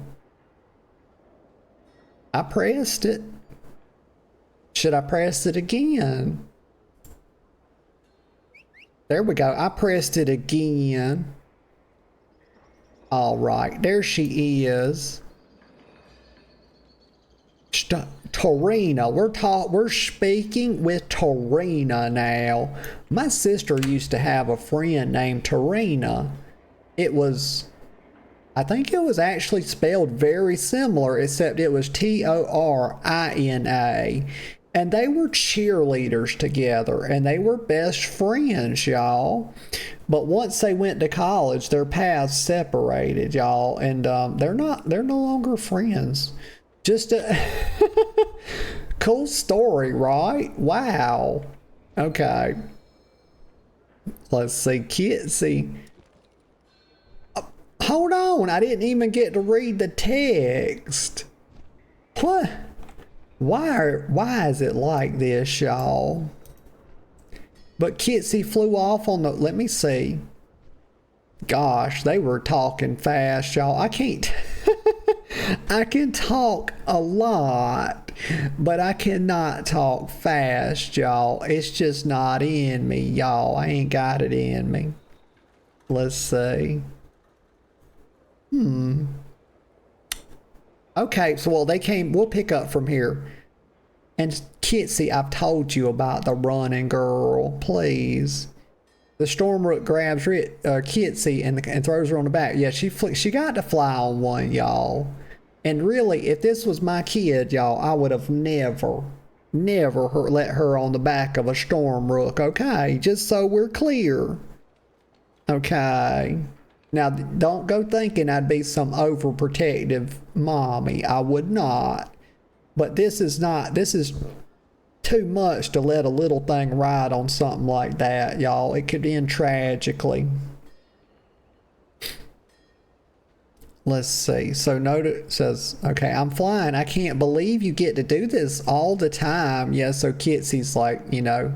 [SPEAKER 1] I pressed it. Should I press it again? There we go. I pressed it again. All right, there she is. Torina, we're speaking with Torina now. My sister used to have a friend named Torina. I think it was actually spelled very similar, except it was Torina. And they were cheerleaders together, and they were best friends, y'all. But once they went to college, their paths separated, y'all, and they're no longer friends. Just a cool story, right? Wow. Okay. Let's see, Kitsy. Hold on, I didn't even get to read the text. What? Why is it like this, y'all? But Kitsy flew off on the, let me see. Gosh, they were talking fast, y'all. I can't. I can talk a lot, but I cannot talk fast, y'all. It's just not in me, y'all. I ain't got it in me. Let's see. Okay, so well, we'll pick up from here. And Kitsy, I've told you about the running girl, please. The Stormrook grabs Kitsy and throws her on the back. Yeah, she got to fly on one, y'all. And really, if this was my kid, y'all, I would have never let her on the back of a Stormrook, okay? Just so we're clear. Okay. Now, don't go thinking I'd be some overprotective mommy. I would not. But this is too much to let a little thing ride on something like that, y'all. It could end tragically. Let's see. So note it says, okay, I'm flying. I can't believe you get to do this all the time. Yeah, so Kitsy's like, you know,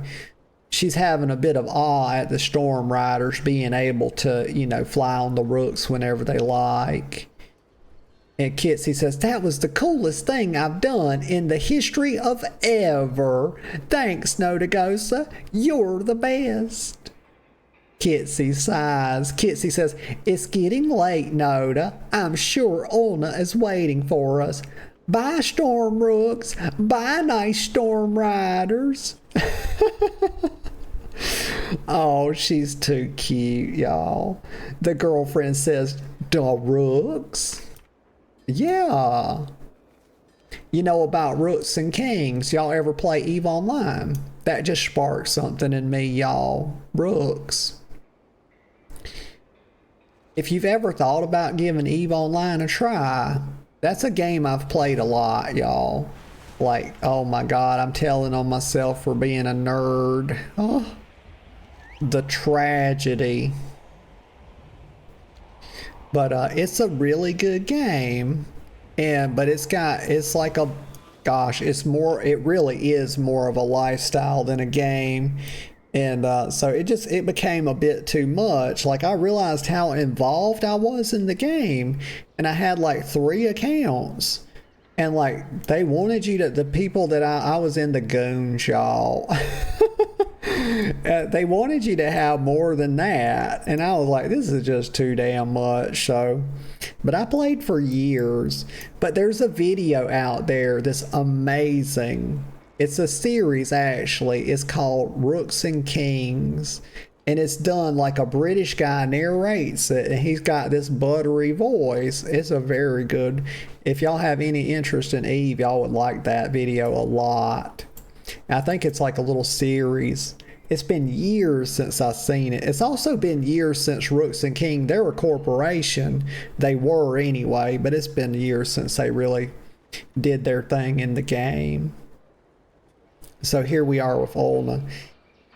[SPEAKER 1] she's having a bit of awe at the storm riders being able to, you know, fly on the rooks whenever they like. And Kitsy says, that was the coolest thing I've done in the history of ever. Thanks, Nodagosa. You're the best. Kitsy sighs. Kitsy says, it's getting late, Noda. I'm sure Ulna is waiting for us. Bye, storm rooks. Bye, nice storm riders. Oh, she's too cute, y'all. The girlfriend says, the rooks? Yeah. You know about Rooks and Kings? Y'all ever play EVE Online? That just sparked something in me, y'all. Rooks. If you've ever thought about giving EVE Online a try, that's a game I've played a lot, y'all. Like, oh my god, I'm telling on myself for being a nerd. Oh, the tragedy. But it's a really good game, but it's like a, gosh, it really is more of a lifestyle than a game. And so it became a bit too much. Like, I realized how involved I was in the game, and I had like 3 accounts, and like they wanted you to, the people that I was in the goons, y'all. They wanted you to have more than that, and I was like, this is just too damn much. So, but I played for years. But there's a video out there that's amazing. It's a series, actually. It's called Rooks and Kings, and it's done like a British guy narrates it, and he's got this buttery voice. It's a very good, if y'all have any interest in EVE, y'all would like that video a lot. I think it's like a little series. It's been years since I've seen it. It's also been years since Rooks and King. They're a corporation. They were anyway, but it's been years since they really did their thing in the game. So here we are with Ulna.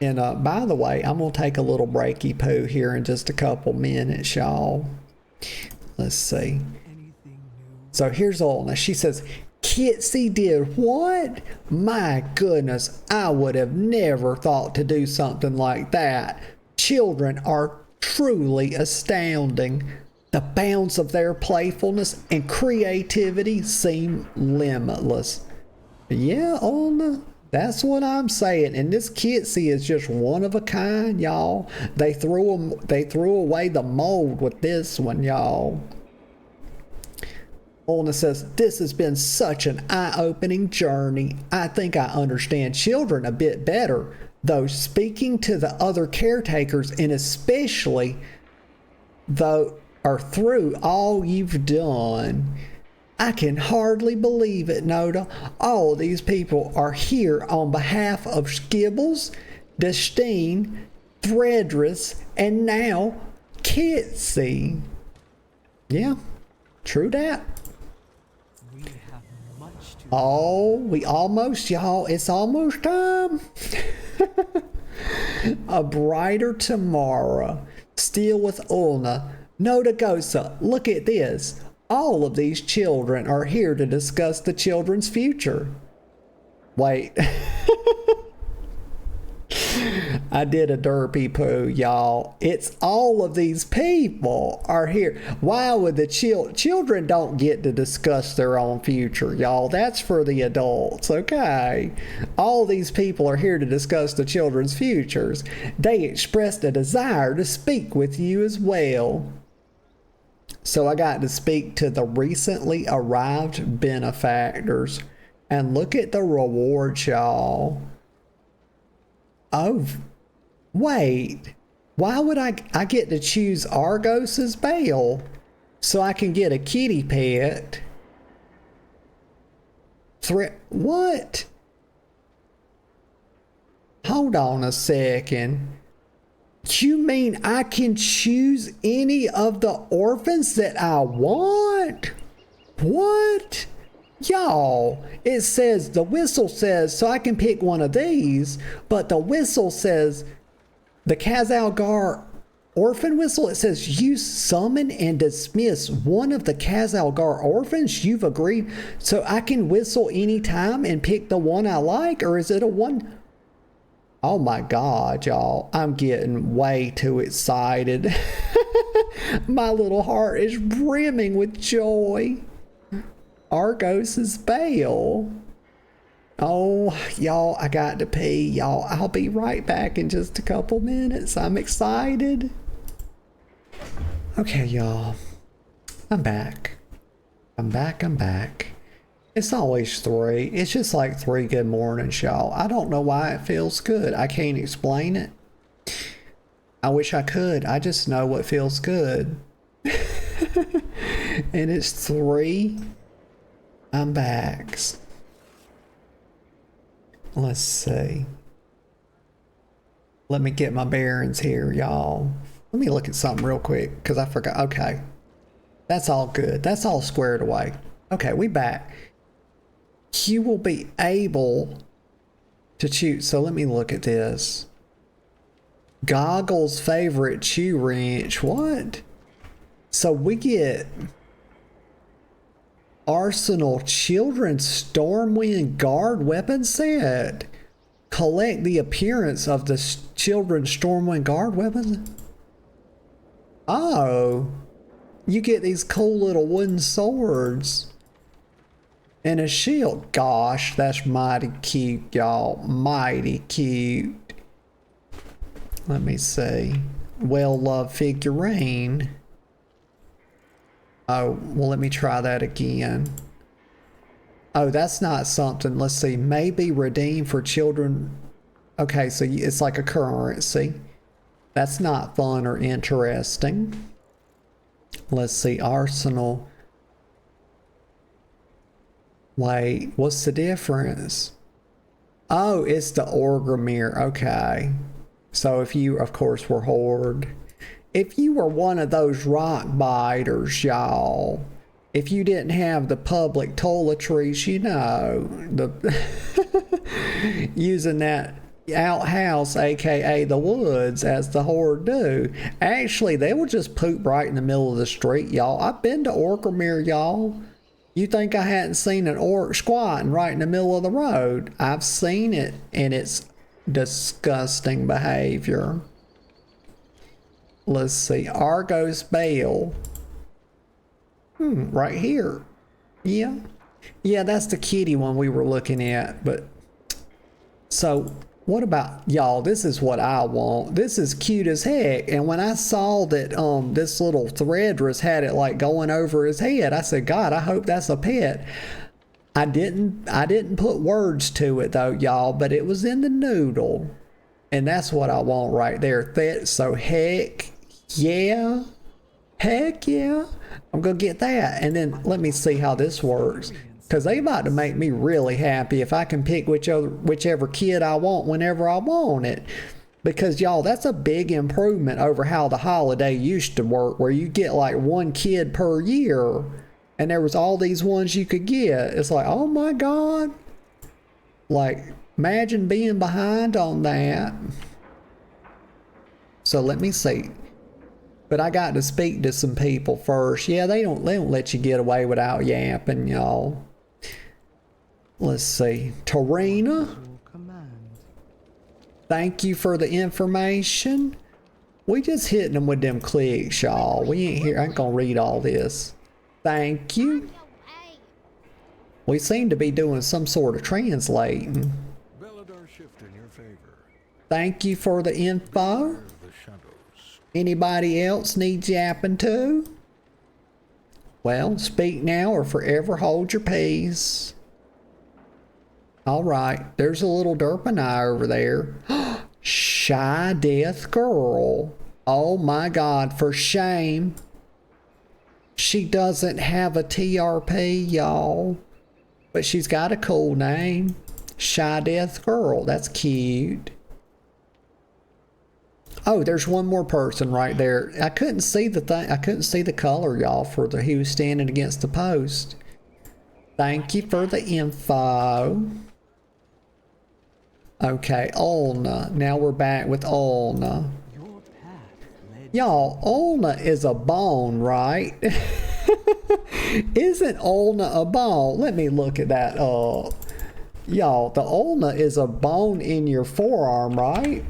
[SPEAKER 1] And by the way, I'm going to take a little breaky poo here in just a couple minutes, y'all. Let's see. So here's Ulna. She says, Kitsy did what? My goodness, I would have never thought to do something like that. Children are truly astounding. The bounds of their playfulness and creativity seem limitless. Yeah, Ulna, that's what I'm saying. And this Kitsy is just one of a kind, y'all. They threw away the mold with this one, y'all. Ulna says, this has been such an eye-opening journey. I think I understand children a bit better, though speaking to the other caretakers, and especially through all you've done. I can hardly believe it, Noda. All these people are here on behalf of Skibbles, Destine, Threadris, and now Kitsy. Yeah, true that. Oh, we almost, y'all, it's almost time. A brighter tomorrow. Still with Ulna. Nodagosa, look at this. All of these children are here to discuss the children's future. Wait. I did a derpy poo, y'all. It's all of these people are here. Why would the children don't get to discuss their own future, y'all? That's for the adults, okay? All these people are here to discuss the children's futures. They expressed a desire to speak with you as well. So I got to speak to the recently arrived benefactors. And look at the rewards, y'all. Oh, wait. Why would I get to choose Argos's bail so I can get a kitty pet? What? Hold on a second. You mean I can choose any of the orphans that I want? What? Y'all, it says, the whistle says, so I can pick one of these, but the whistle says, the Khazalgar orphan whistle, it says, you summon and dismiss one of the Khazalgar orphans. You've agreed, so I can whistle anytime and pick the one I like, or is it a one? Oh my God, y'all. I'm getting way too excited. My little heart is brimming with joy. Argos's bail. Oh, y'all, I got to pee. Y'all, I'll be right back in just a couple minutes. I'm excited. Okay, y'all. I'm back. I'm back. It's always 3. It's just like 3 good mornings, y'all. I don't know why it feels good. I can't explain it. I wish I could. I just know what feels good. And it's 3. I'm back. Let's see. Let me get my bearings here, y'all. Let me look at something real quick because I forgot. Okay. That's all good. That's all squared away. Okay, we back. You will be able to choose. So let me look at this. Goggles favorite chew wrench. What? So we get Arsenal Children's Stormwind Guard weapon set. Collect the appearance of the Children's Stormwind Guard weapons. Oh, you get these cool little wooden swords. And a shield. Gosh, that's mighty cute, y'all. Mighty cute. Let me see. Well-loved figurine. Oh, well, let me try that again. Oh, that's not something. Let's see. Maybe redeemed for children. Okay, so it's like a currency. That's not fun or interesting. Let's see. Arsenal. Wait, what's the difference? Oh, it's the Orgrimmar. Okay. So if you, of course, were Horde. If you were one of those rock biters, y'all. If you didn't have the public toiletries, you know, the using that outhouse, aka the woods, as the Horde do. Actually, they will just poop right in the middle of the street, y'all. I've been to Orgrimmar, y'all. You think I hadn't seen an orc squatting right in the middle of the road? I've seen it, and it's disgusting behavior. Let's see. Argos Bale. Right here. Yeah. Yeah, that's the kitty one we were looking at. But so what about y'all? This is what I want. This is cute as heck. And when I saw that this little Threadris had it like going over his head, I said, God, I hope that's a pet. I didn't put words to it though, y'all, but it was in the noodle. And that's what I want right there. So heck yeah. Heck yeah. I'm gonna get that. And then let me see how this works. Because they about to make me really happy if I can pick whichever kid I want whenever I want it. Because, y'all, that's a big improvement over how the holiday used to work, where you get like 1 kid per year. And there was all these ones you could get. It's like, oh my God. Like, imagine being behind on that. So let me see. But I got to speak to some people first. Yeah, they don't let you get away without yapping, y'all. Let's see. Tarina, thank you for the information. We just hitting them with them clicks, y'all. We ain't here. I ain't gonna read all this. Thank you. We seem to be doing some sort of translating. Thank you for the info. Anybody else needs yapping too? Well, speak now or forever hold your peace. All right, there's a little derpineye over there. Shy death girl. Oh my God, for shame. She doesn't have a TRP, y'all. But she's got a cool name. Shy death girl. That's cute. Oh, there's one more person right there. I couldn't see the thing. I couldn't see the color, y'all, for he was standing against the post. Thank you for the info. Okay, Olna. Now we're back with Olna. Y'all, Olna is a bone, right? Isn't Olna a bone? Let me look at that up. Y'all, the ulna is a bone in your forearm, right?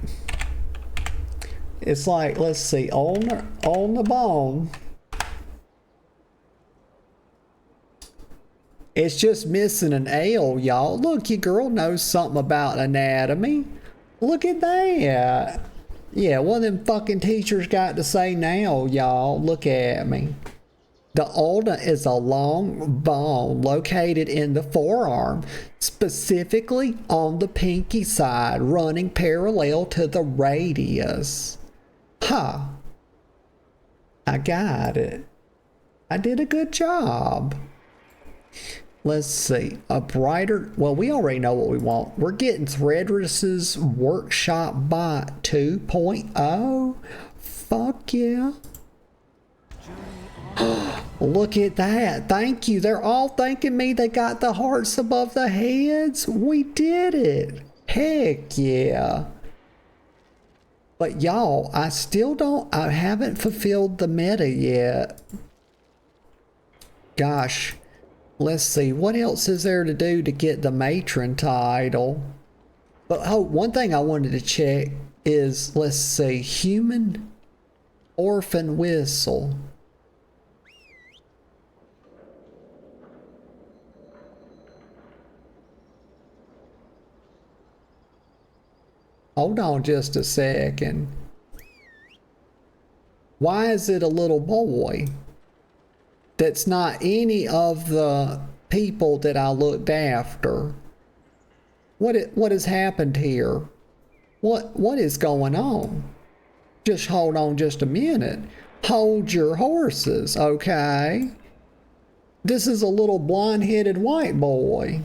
[SPEAKER 1] It's like, let's see, ulna bone. It's just missing an L, y'all. Look, your girl knows something about anatomy. Look at that. Yeah, one of them fucking teachers got to say now, y'all. Look at me. The ulna is a long bone located in the forearm, specifically on the pinky side, running parallel to the radius. Huh. I got it. I did a good job. Let's see. A brighter... Well, we already know what we want. We're getting Threadris' Workshop Bot 2.0. Fuck yeah. Look at that. Thank you. They're all thanking me. They got the hearts above the heads. We did it. Heck yeah. But y'all, I haven't fulfilled the meta yet. Gosh. Let's see. What else is there to do to get the Matron title? But oh, one thing I wanted to check is, let's see, Human Orphan Whistle. Hold on just a second. Why is it a little boy? That's not any of the people that I looked after. What has happened here? What is going on? Just hold on just a minute. Hold your horses, okay? This is a little blonde-headed white boy.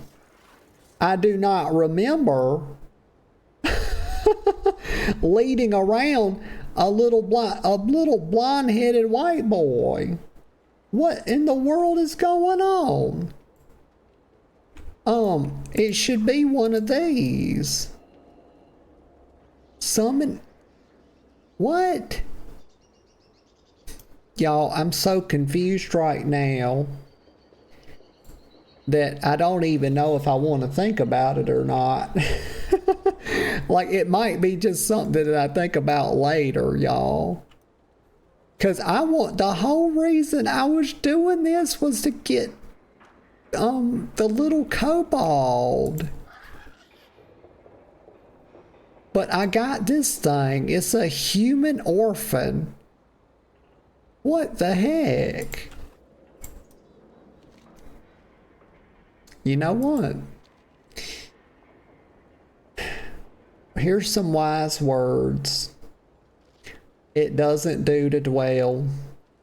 [SPEAKER 1] I do not remember leading around a little blonde-headed white boy. What in the world is going on? It should be one of these. Summon. What? Y'all, I'm so confused right now that I don't even know if I want to think about it or not. Like, it might be just something that I think about later, y'all. Because the whole reason I was doing this was to get the little kobold. But I got this thing. It's a human orphan. What the heck? You know what? Here's some wise words. It doesn't do to dwell.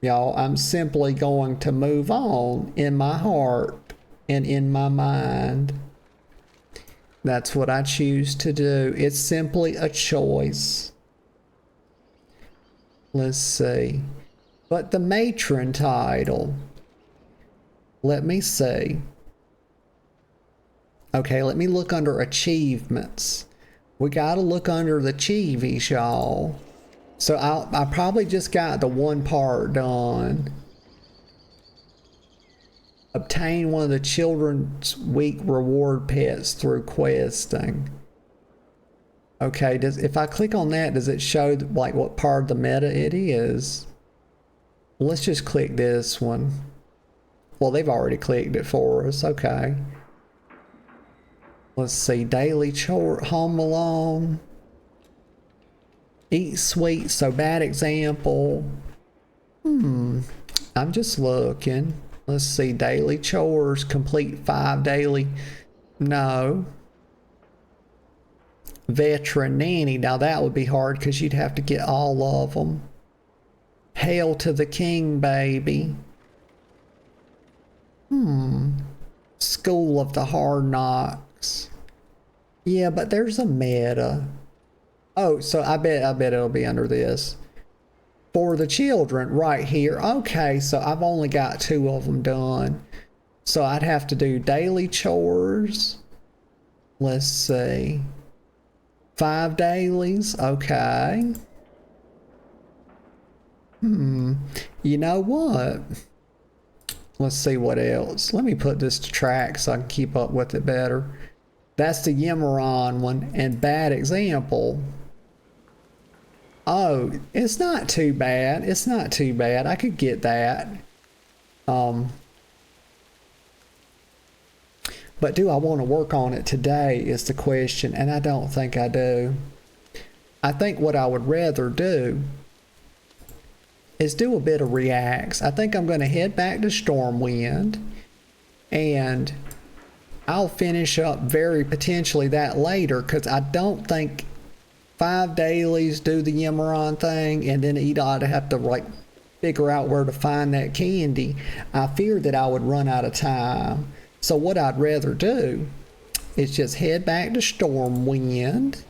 [SPEAKER 1] Y'all, I'm simply going to move on in my heart and in my mind. That's what I choose to do. It's simply a choice. Let's see. But the Matron title. Let me see. Okay, let me look under achievements. We gotta look under the Chivies, y'all. So I probably just got the one part done. Obtain one of the Children's Week reward pets through questing. Okay, if I click on that, does it show like what part of the meta it is? Well, let's just click this one. Well, they've already clicked it for us. Okay. Let's see, daily chore, Home Alone. Eat sweet, so bad example. I'm just looking. Let's see, daily chores, complete 5 daily. No. Veteran nanny, now that would be hard because you'd have to get all of them. Hail to the king, baby. School of the Hard Knocks. Yeah, but there's a meta. Oh, so I bet it'll be under this. For the children, right here. Okay, so I've only got 2 of them done. So I'd have to do daily chores. Let's see. 5 dailies. Okay. You know what? Let's see what else. Let me put this to track so I can keep up with it better. That's the Yimaron one, and bad example. Oh, it's not too bad. It's not too bad. I could get that. But do I want to work on it today is the question, and I don't think I do. I think what I would rather do is do a bit of reacts. I think I'm going to head back to Stormwind, and I'll finish up very potentially that later, because I don't think 5 dailies do the Yimaron thing, and then I'd have to like figure out where to find that candy. I feared that I would run out of time. So what I'd rather do is just head back to Stormwind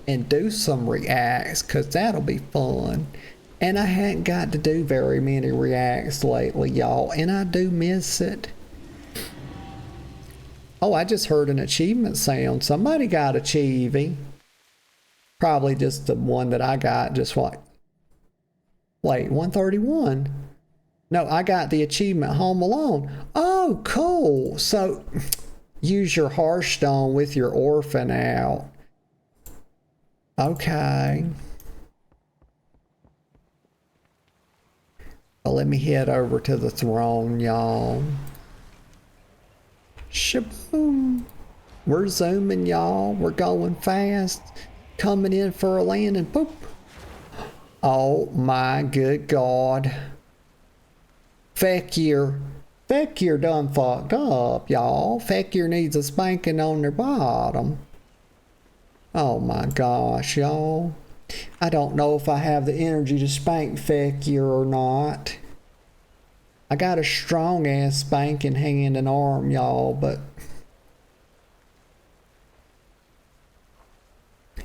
[SPEAKER 1] and do some reacts, because that'll be fun. And I hadn't got to do very many reacts lately, y'all, and I do miss it. Oh, I just heard an achievement sound. Somebody got achieving. Probably just the one that I got. Just what? Wait, 131. No, I got the achievement Home Alone. Oh, cool. So use your Hearthstone with your orphan out. Okay. Well, let me head over to the throne, y'all. Shaboom. We're zooming, y'all. We're going fast. Coming in for a landing. Boop. Oh my good God. Fekir done fucked up, y'all. Fekir needs a spanking on their bottom. Oh my gosh, y'all. I don't know if I have the energy to spank Fekir or not. I got a strong ass spanking hand and arm, y'all, but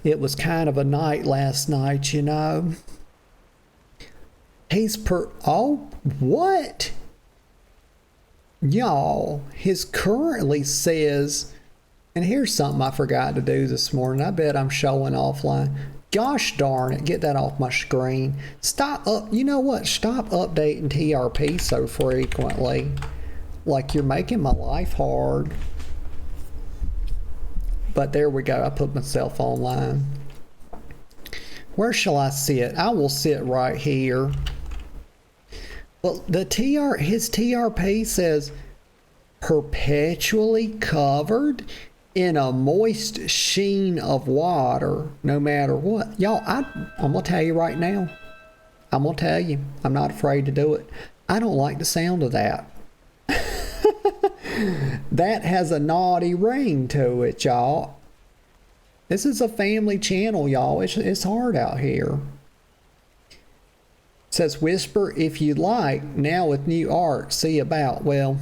[SPEAKER 1] it was kind of a night last night, you know. Oh, what? Y'all, his currently says, and here's something I forgot to do this morning. I bet I'm showing offline. Gosh darn it, get that off my screen. You know what? Stop updating TRP so frequently. Like, you're making my life hard. But there we go, I put myself online. Where shall I sit? I will sit right here. Well, his TRP says perpetually covered in a moist sheen of water, no matter what. Y'all, I'm gonna tell you right now. I'm gonna tell you. I'm not afraid to do it. I don't like the sound of that. That has a naughty ring to it, y'all. This is a family channel, y'all. It's hard out here. It says whisper if you like. Now with new art, see about. Well,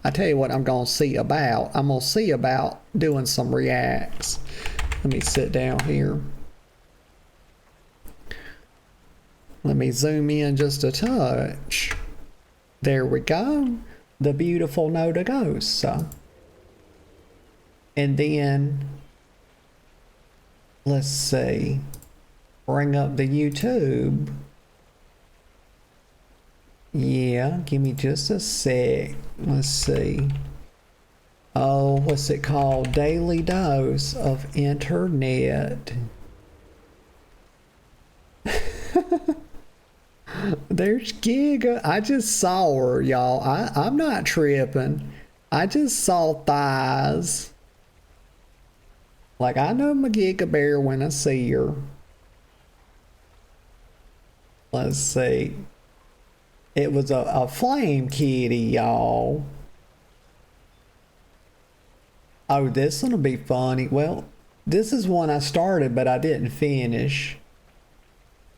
[SPEAKER 1] I tell you what I'm going to see about. I'm going to see about doing some reacts. Let me sit down here. Let me zoom in just a touch. There we go. The beautiful Noda Ghost. And then, let's see. Bring up the YouTube. Yeah, give me just a sec. Let's see. Oh, what's it called? Daily Dose of Internet. There's Giga. I just saw her, y'all. I'm not tripping. I just saw thighs. Like, I know my Giga Bear when I see her. Let's see. It was a flame kitty, y'all. Oh, this one'll be funny. Well, this is one I started, but I didn't finish.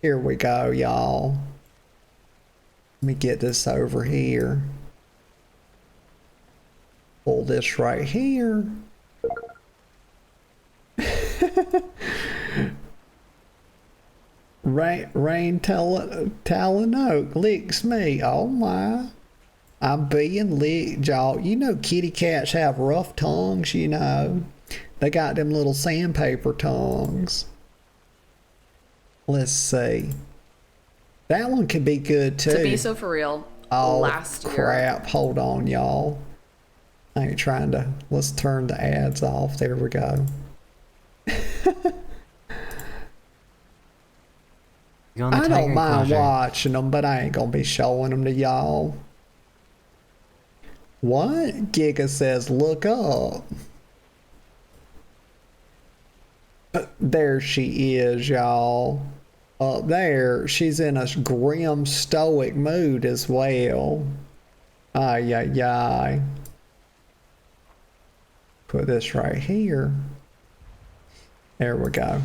[SPEAKER 1] Here we go, y'all. Let me get this over here. Pull this right here. Rain Talanoke licks me. Oh my. I'm being licked, y'all. You know kitty cats have rough tongues, you know. They got them little sandpaper tongues. Let's see. That one could be good too.
[SPEAKER 7] To be so for real.
[SPEAKER 1] Oh
[SPEAKER 7] last
[SPEAKER 1] crap.
[SPEAKER 7] year.
[SPEAKER 1] Hold on, y'all. I ain't trying to. Let's turn the ads off. There we go.
[SPEAKER 7] Go on the
[SPEAKER 1] I
[SPEAKER 7] tiger
[SPEAKER 1] don't mind
[SPEAKER 7] enclosure.
[SPEAKER 1] watching them, but I ain't gonna be showing them to y'all. What? Giga says, look up. There she is, y'all. Up there, she's in a grim, stoic mood as well. Ay, ay, ay. Put this right here. There we go.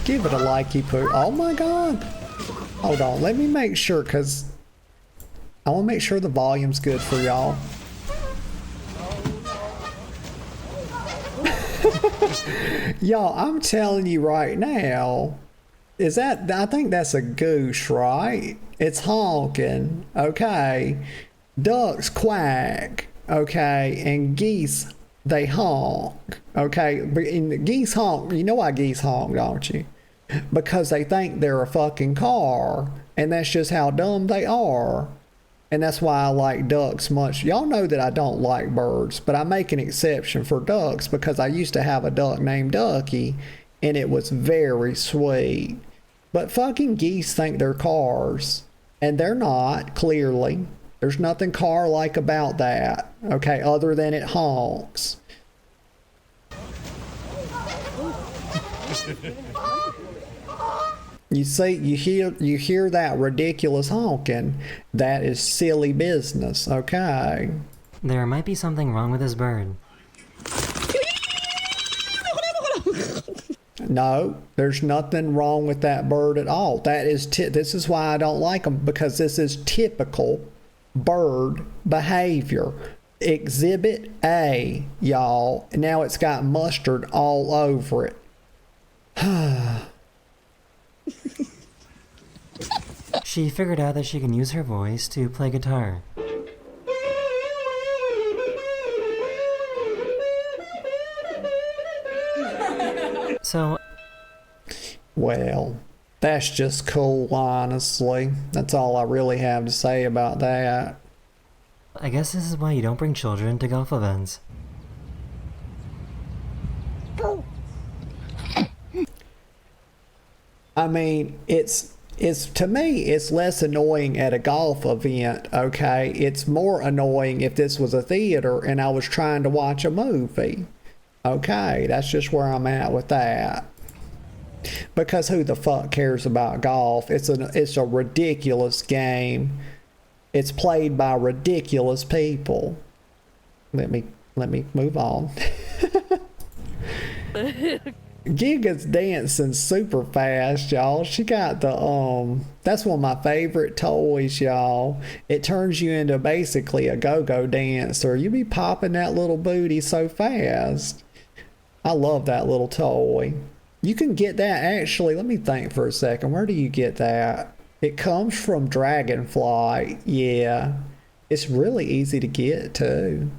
[SPEAKER 1] Give it a likey poo. Oh my god. Hold on, let me make sure, because I want to make sure the volume's good for y'all. Y'all, I'm telling you right now, I think that's a goose, right? It's honking, okay? Ducks quack, okay? And geese, they honk, okay? And geese honk, you know why geese honk, don't you? Because they think they're a fucking car, and that's just how dumb they are. And that's why I like ducks much. Y'all know that I don't like birds, but I make an exception for ducks because I used to have a duck named Ducky, and it was very sweet. But fucking geese think they're cars, and they're not, clearly. There's nothing car-like about that, okay, other than it honks. You see, you hear that ridiculous honking? That is silly business, okay?
[SPEAKER 7] There might be something wrong with this bird.
[SPEAKER 1] No, there's nothing wrong with that bird at all. This is why I don't like them, because this is typical bird behavior. Exhibit A, y'all. Now it's got mustard all over it.
[SPEAKER 7] She figured out that she can use her voice to play guitar. So,
[SPEAKER 1] Well, that's just cool, honestly. That's all I really have to say about that.
[SPEAKER 7] I guess this is why you don't bring children to golf events.
[SPEAKER 1] I mean, it's to me, it's less annoying at a golf event, okay? It's more annoying if this was a theater and I was trying to watch a movie. Okay, that's just where I'm at with that. Because who the fuck cares about golf? It's a ridiculous game. It's played by ridiculous people. Let me move on. Giga's dancing super fast, y'all. She got the that's one of my favorite toys, y'all. It turns you into basically a go-go dancer. You be popping that little booty so fast. I love that little toy. You can get that actually, let me think for a second. Where do you get that? It comes from Dragonfly. Yeah. It's really easy to get too.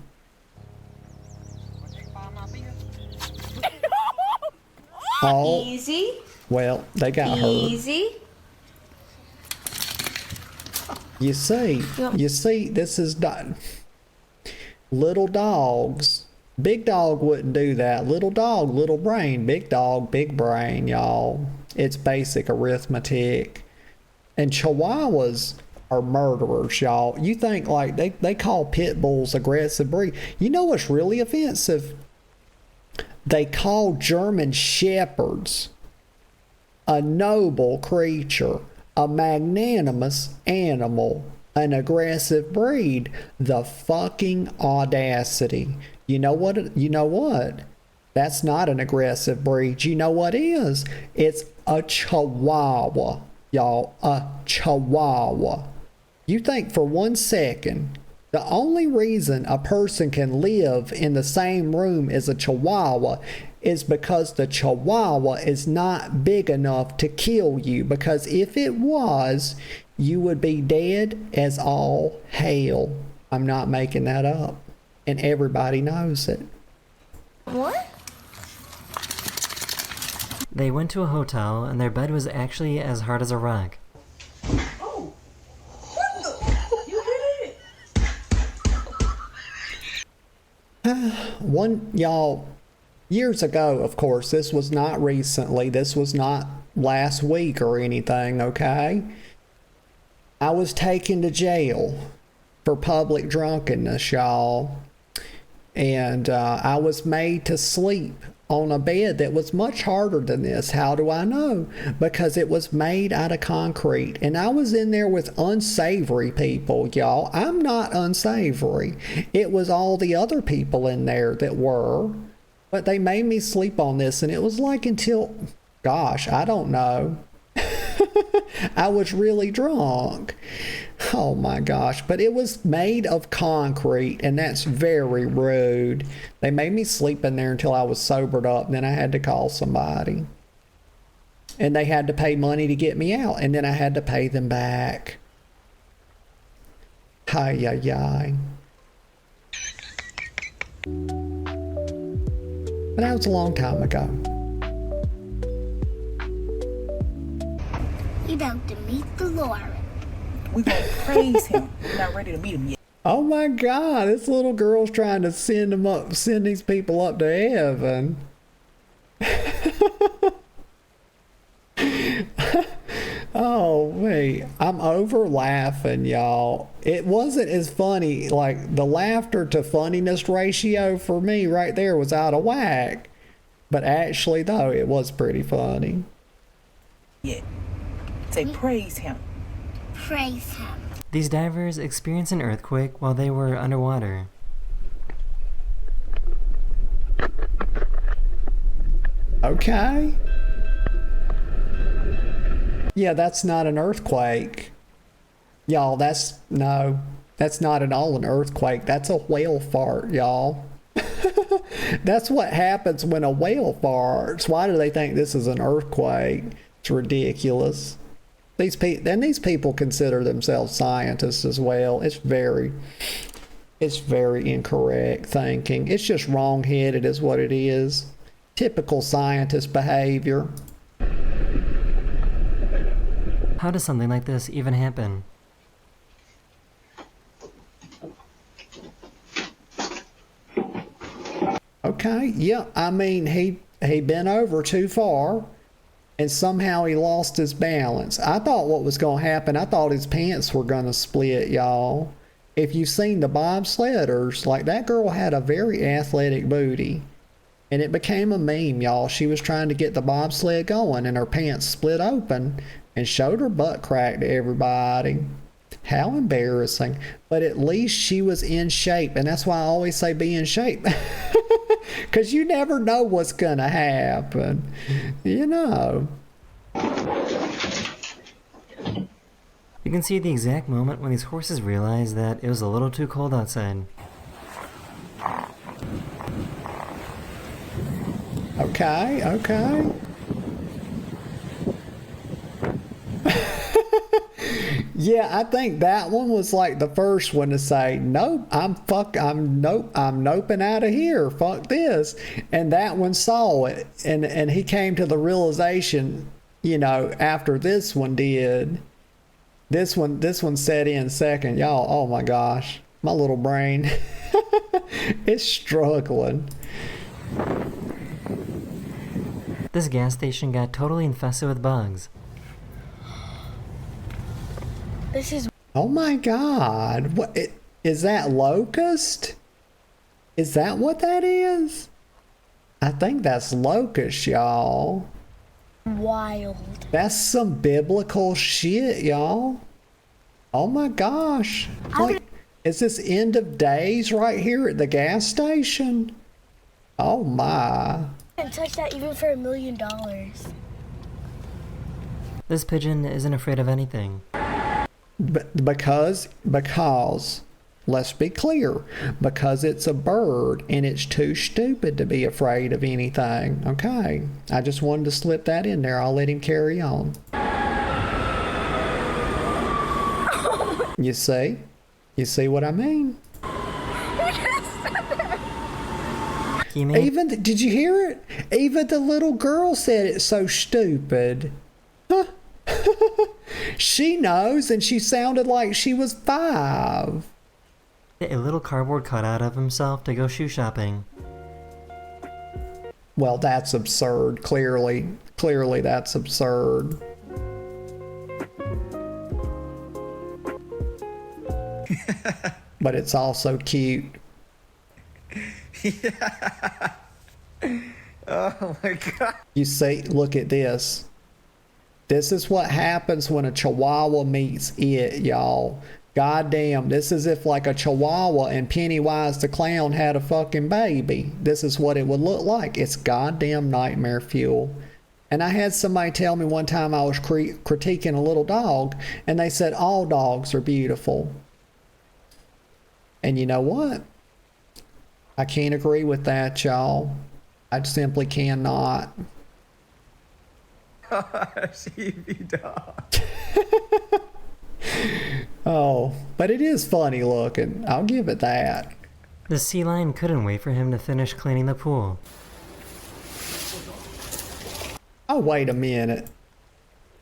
[SPEAKER 1] Oh,
[SPEAKER 8] Easy.
[SPEAKER 1] well, they got hurt.
[SPEAKER 8] Easy.
[SPEAKER 1] You see, this is little dogs. Big dog wouldn't do that. Little dog, little brain. Big dog, big brain, y'all. It's basic arithmetic. And Chihuahuas are murderers, y'all. You think like they call pit bulls aggressive breed. You know what's really offensive? They call German shepherds a noble creature, a magnanimous animal, an aggressive breed. The fucking audacity. You know what? That's not an aggressive breed. You know what is? It's a Chihuahua, y'all. A Chihuahua. You think for 1 second the only reason a person can live in the same room as a Chihuahua is because the Chihuahua is not big enough to kill you. Because if it was, you would be dead as all hell. I'm not making that up. And everybody knows it.
[SPEAKER 8] What?
[SPEAKER 7] They went to a hotel and their bed was actually as hard as a rock.
[SPEAKER 1] Y'all, years ago, of course, this was not recently, this was not last week or anything, okay? I was taken to jail for public drunkenness, y'all. And I was made to sleep on a bed that was much harder than this. How do I know? Because it was made out of concrete. And I was in there with unsavory people, y'all. I'm not unsavory. It was all the other people in there that were. But they made me sleep on this. And it was like until, gosh, I don't know. I was really drunk. Oh my gosh. But it was made of concrete, and that's very rude. They made me sleep in there until I was sobered up, and then I had to call somebody. And they had to pay money to get me out, and then I had to pay them back. Hi, yi, yi. But that was a long time ago.
[SPEAKER 8] You're about to meet the Lord.
[SPEAKER 9] We're going to praise him. We're not ready to meet him yet.
[SPEAKER 1] Oh my God, this little girl's trying to send these people up to heaven. Oh, wait, I'm over laughing, y'all. It wasn't as funny, like the laughter to funniness ratio for me right there was out of whack. But actually, though, it was pretty funny.
[SPEAKER 9] Yeah. Say praise him.
[SPEAKER 8] Praise him.
[SPEAKER 7] These divers experienced an earthquake while they were underwater.
[SPEAKER 1] Okay. Yeah, that's not an earthquake. Y'all, that's not at all an earthquake. That's a whale fart, y'all. That's what happens when a whale farts. Why do they think this is an earthquake? It's ridiculous. These people consider themselves scientists as well. It's very incorrect thinking. It's just wrong-headed is what it is. Typical scientist behavior.
[SPEAKER 7] How does something like this even happen?
[SPEAKER 1] Okay, yeah, I mean, he bent over too far, and somehow he lost his balance. I thought what was going to happen, I thought his pants were going to split, y'all. If you've seen the bobsledders, like that girl had a very athletic booty, and it became a meme, y'all. She was trying to get the bobsled going, and her pants split open and showed her butt crack to everybody. How embarrassing. But at least she was in shape, and that's why I always say be in shape. Because you never know what's going to happen. You know.
[SPEAKER 7] You can see the exact moment when these horses realized that it was a little too cold outside.
[SPEAKER 1] Okay. Yeah, I think that one was like the first one to say, nope, I'm noping out of here. Fuck this. And that one saw it, and he came to the realization, you know, after this one did. This one set in second. Y'all, oh my gosh. My little brain is struggling.
[SPEAKER 7] This gas station got totally infested with bugs.
[SPEAKER 8] This is...
[SPEAKER 1] Oh my God. What is that, locust? Is that what that is? I think that's locust, y'all.
[SPEAKER 8] wild.
[SPEAKER 1] That's some biblical shit, y'all. Oh my gosh. Like, is this end of days right here at the gas station? Oh my.
[SPEAKER 8] I wouldn't touch that even for $1 million.
[SPEAKER 7] This pigeon isn't afraid of anything.
[SPEAKER 1] Because, let's be clear, because it's a bird and it's too stupid to be afraid of anything. Okay, I just wanted to slip that in there. I'll let him carry on. You see? You see what I mean? Even, did you hear it? Even the little girl said it's so stupid. Huh? She knows, and she sounded like she was 5.
[SPEAKER 7] a little cardboard cutout of himself to go shoe shopping.
[SPEAKER 1] Well, that's absurd. Clearly that's absurd. But it's also cute.
[SPEAKER 10] Yeah. Oh my god.
[SPEAKER 1] You see, look at this. This is what happens when a chihuahua meets it, y'all. Goddamn, this is if like a chihuahua and Pennywise the Clown had a fucking baby. This is what it would look like. It's goddamn nightmare fuel. And I had somebody tell me one time I was critiquing a little dog, and they said all dogs are beautiful. And you know what? I can't agree with that, y'all. I simply cannot.
[SPEAKER 10] CB dog.
[SPEAKER 1] Oh, but it is funny looking. I'll give it that.
[SPEAKER 7] The sea lion couldn't wait for him to finish cleaning the pool.
[SPEAKER 1] Oh, wait a minute.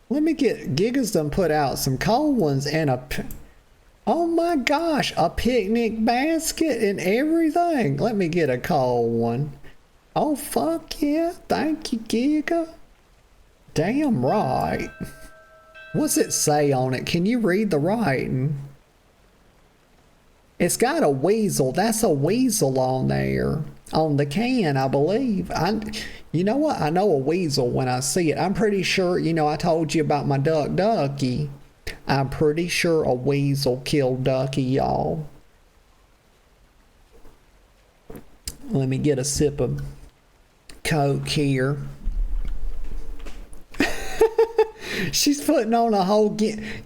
[SPEAKER 1] Let me get... Giga's done put out some cold ones and a... Oh my gosh, a picnic basket and everything. Let me get a cold one. Oh, fuck yeah. Thank you, Giga. Damn right. What's it say on it? Can you read the writing? It's got a weasel. That's a weasel on there. On the can, I believe. You know what? I know a weasel when I see it. I'm pretty sure, you know, I told you about my duck Ducky. I'm pretty sure a weasel killed Ducky, y'all. Let me get a sip of Coke here. She's putting on a whole...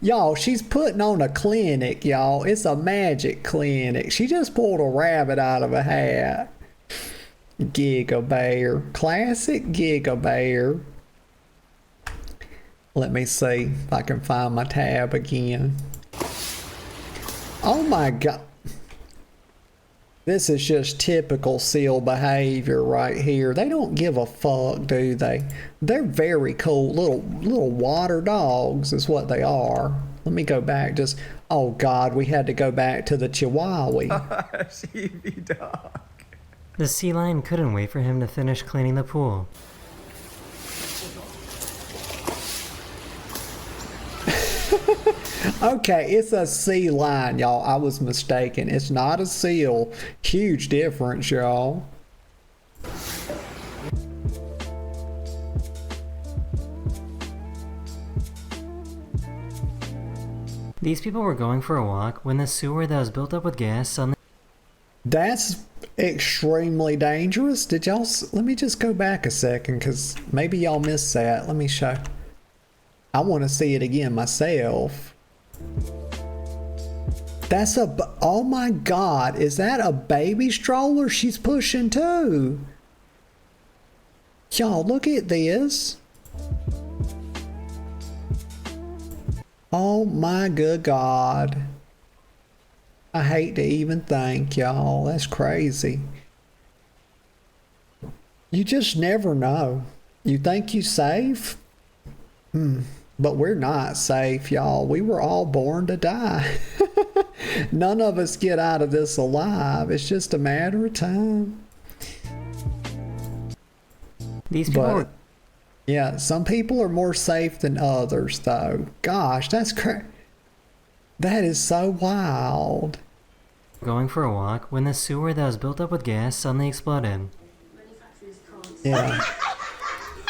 [SPEAKER 1] Y'all, she's putting on a clinic, y'all. It's a magic clinic. She just pulled a rabbit out of a hat. Giga Bear. Classic Giga Bear. Let me see if I can find my tab again. Oh my god. This is just typical seal behavior right here. They don't give a fuck, do they? They're very cool. Little water dogs is what they are. Let me go back just... Oh god, we had to go back to the Chihuahua.
[SPEAKER 10] CB dog.
[SPEAKER 7] The sea lion couldn't wait for him to finish cleaning the pool.
[SPEAKER 1] Okay, it's a sea lion, y'all. I was mistaken. It's not a seal. Huge difference, y'all.
[SPEAKER 7] These people were going for a walk when the sewer that was built up with gas suddenly...
[SPEAKER 1] That's extremely dangerous. Did y'all... Let me just go back a second, because maybe y'all missed that. Let me show... I want to see it again myself. That's a... Oh my god, is that a baby stroller she's pushing too? Y'all, look at this. Oh my good god. I hate to even think, y'all. That's crazy. You just never know. You think you safe? But we're not safe, y'all. We were all born to die. None of us get out of this alive. It's just a matter of time.
[SPEAKER 7] These people were...
[SPEAKER 1] Yeah, some people are more safe than others, though. Gosh, that's that is so wild.
[SPEAKER 7] Going for a walk when the sewer that was built up with gas suddenly exploded.
[SPEAKER 1] Yeah.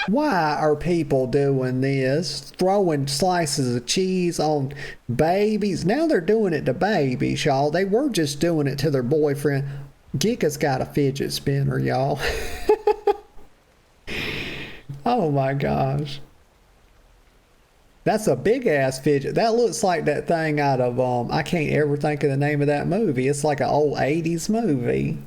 [SPEAKER 1] Why are people doing this? Throwing slices of cheese on babies? Now they're doing it to babies, y'all. They were just doing it to their boyfriend. Giga's got a fidget spinner, y'all. Oh my gosh. That's a big ass fidget. That looks like that thing out of, I can't ever think of the name of that movie. It's like an old 80s movie.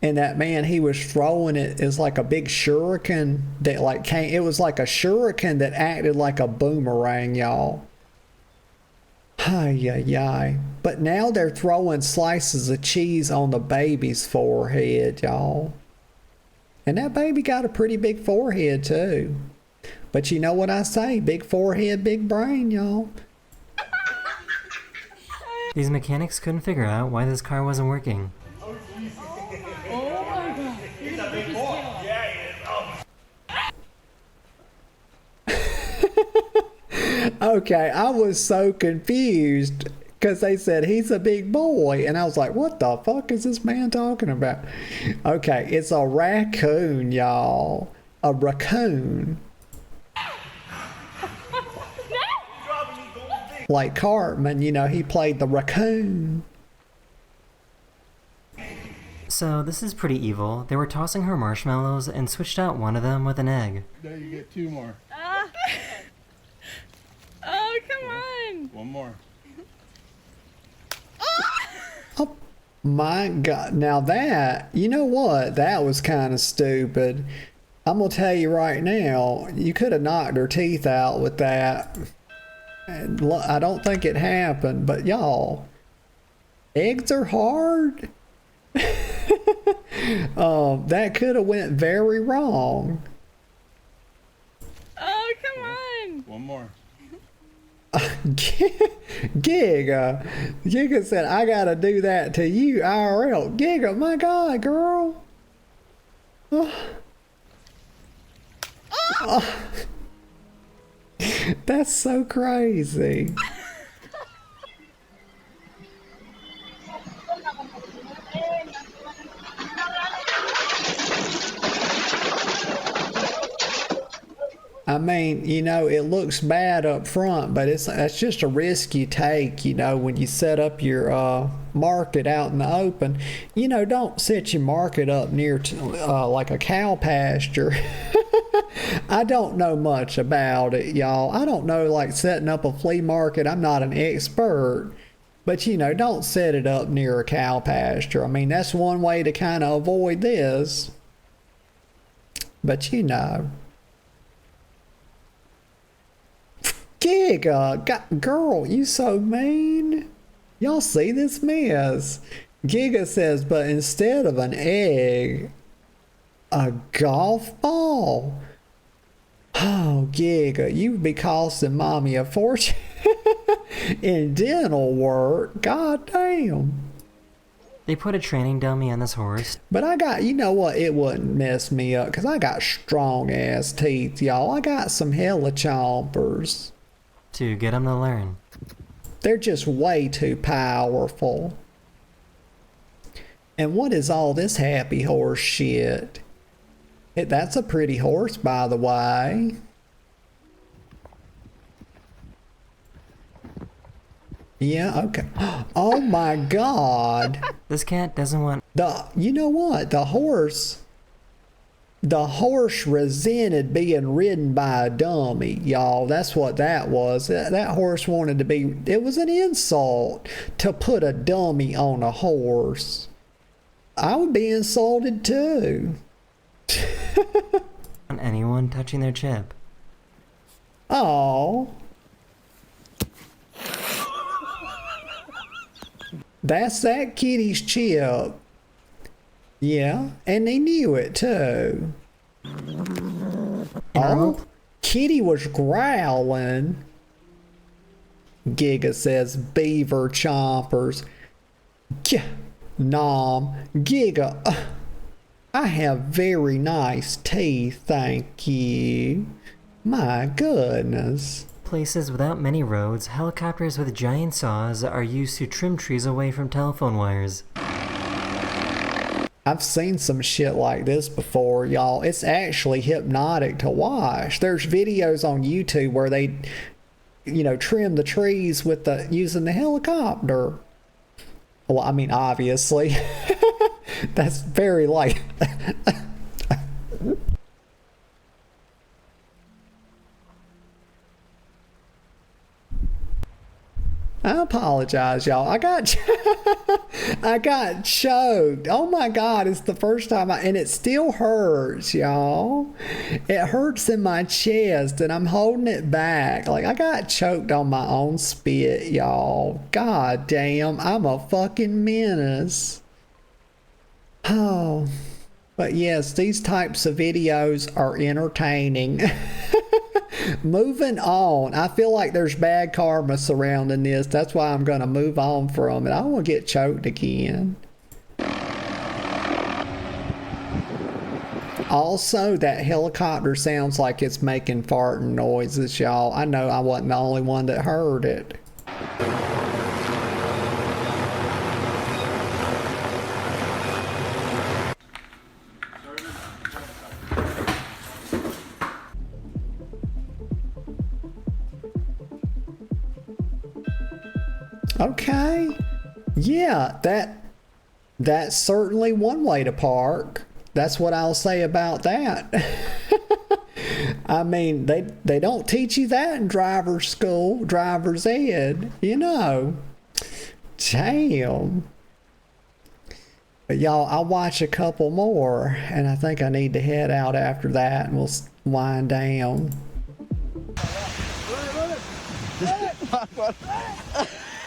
[SPEAKER 1] And that man, he was throwing it as like a big shuriken that like came, it was like a shuriken that acted like a boomerang, y'all. Ay, ay, ay. But now they're throwing slices of cheese on the baby's forehead, y'all. And that baby got a pretty big forehead too. But you know what I say? Big forehead, big brain, y'all.
[SPEAKER 7] These mechanics couldn't figure out why this car wasn't working.
[SPEAKER 1] Okay, I was so confused because they said he's a big boy, and I was like, what the fuck is this man talking about? Okay, it's a raccoon, y'all. A raccoon. Like Cartman, you know, he played the raccoon.
[SPEAKER 7] So this is pretty evil. They were tossing her marshmallows and switched out one of them with an egg.
[SPEAKER 4] Now you get 2 more.
[SPEAKER 3] Oh, come on.
[SPEAKER 4] 1 more.
[SPEAKER 1] Oh my God. Now that, you know what? That was kind of stupid. I'm going to tell you right now, you could have knocked her teeth out with that. I don't think it happened, but y'all, eggs are hard. That could have went very wrong.
[SPEAKER 3] Oh, come on.
[SPEAKER 4] 1 more.
[SPEAKER 1] Giga said, I gotta do that to you, IRL. Giga, my God, girl. Oh. That's so crazy. I mean, you know, it looks bad up front, but that's just a risk you take, you know, when you set up your market out in the open. You know, don't set your market up near to, like a cow pasture. I don't know much about it, y'all. I don't know, like, setting up a flea market. I'm not an expert. But, you know, don't set it up near a cow pasture. I mean, that's one way to kind of avoid this. But, you know. Giga, girl, you so mean. Y'all see this mess? Giga says, but instead of an egg, a golf ball. Oh, Giga, you would be costing mommy a fortune in dental work. God damn.
[SPEAKER 7] They put a training dummy on this horse.
[SPEAKER 1] But I got, you know what, it wouldn't mess me up because I got strong ass teeth, y'all. I got some hella chompers.
[SPEAKER 7] To get him to learn.
[SPEAKER 1] They're just way too powerful. And what is all this happy horse shit? That's a pretty horse, by the way. Yeah, okay. Oh my God.
[SPEAKER 7] This cat doesn't want...
[SPEAKER 1] You know what? The horse resented being ridden by a dummy, y'all. That's what that was. That horse wanted to be... It was an insult to put a dummy on a horse. I would be insulted too.
[SPEAKER 7] anyone touching their chip.
[SPEAKER 1] Oh. That's that kitty's chip. Yeah, and they knew it too. Oh, Kitty was growling. Giga says beaver chompers. Nom. Giga. I have very nice teeth, thank you. My goodness.
[SPEAKER 7] Places without many roads, helicopters with giant saws are used to trim trees away from telephone wires.
[SPEAKER 1] I've seen some shit like this before, y'all. It's actually hypnotic to watch. There's videos on YouTube where they, you know, trim the trees with using the helicopter. Well, I mean, obviously. That's very like... I apologize, y'all. I got choked. Oh my God, it's the first time and it still hurts, y'all. It hurts in my chest and I'm holding it back. Like I got choked on my own spit, y'all. God damn, I'm a fucking menace. Oh, but yes, these types of videos are entertaining. Moving on. I feel like there's bad karma surrounding this. That's why I'm going to move on from it. I don't want to get choked again. Also, that helicopter sounds like it's making farting noises, y'all. I know I wasn't the only one that heard it. Okay. Yeah, that's certainly one way to park. That's what I'll say about that. I mean, they don't teach you that in driver's school, driver's ed, you know. Damn. But y'all, I'll watch a couple more, and I think I need to head out after that, and we'll wind down.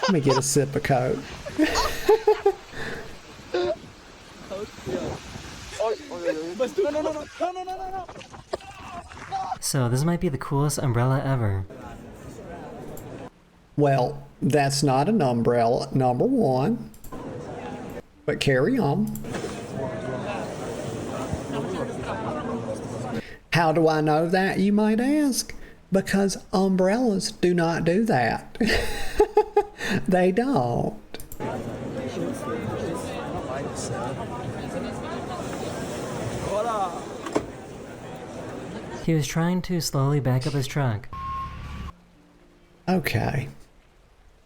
[SPEAKER 1] Let me get a sip of Coke.
[SPEAKER 7] So, this might be the coolest umbrella ever.
[SPEAKER 1] Well, that's not an umbrella, number one. But carry on. How do I know that, you might ask? Because umbrellas do not do that. They don't.
[SPEAKER 7] He was trying to slowly back up his truck.
[SPEAKER 1] Okay.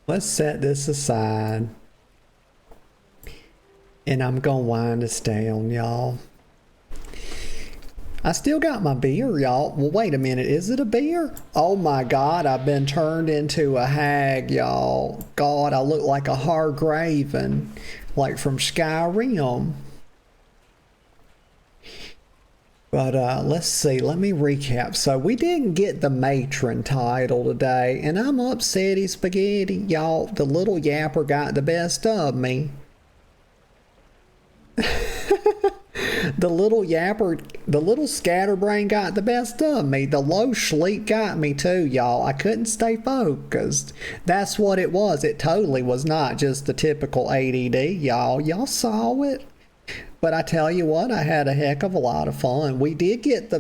[SPEAKER 1] Let's set this aside. And I'm gonna wind us down, y'all. I still got my beer, y'all. Well, wait a minute. Is it a beer? Oh my God, I've been turned into a hag, y'all. God, I look like a Hargraven, like from Skyrim. But let's see. Let me recap. So we didn't get the Matron title today, and I'm upsetty spaghetti, y'all. The little yapper got the best of me. The little yapper, the little scatterbrain got the best of me. The low schleek got me too, y'all. I couldn't stay focused. That's what it was. It totally was not just the typical ADD, y'all. Y'all saw it. But I tell you what, I had a heck of a lot of fun. We did get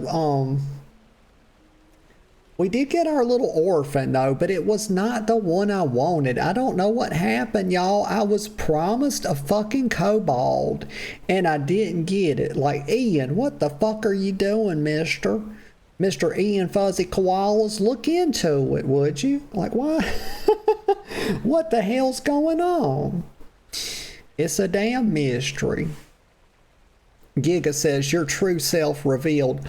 [SPEAKER 1] our little orphan though, but it was not the one I wanted. I don't know what happened, y'all. I was promised a fucking kobold and I didn't get it. Like, Ian, what the fuck are you doing, mister? Mr. Ian Fuzzy Koalas, look into it, would you? Like, why? What the hell's going on? It's a damn mystery. Giga says, your true self revealed.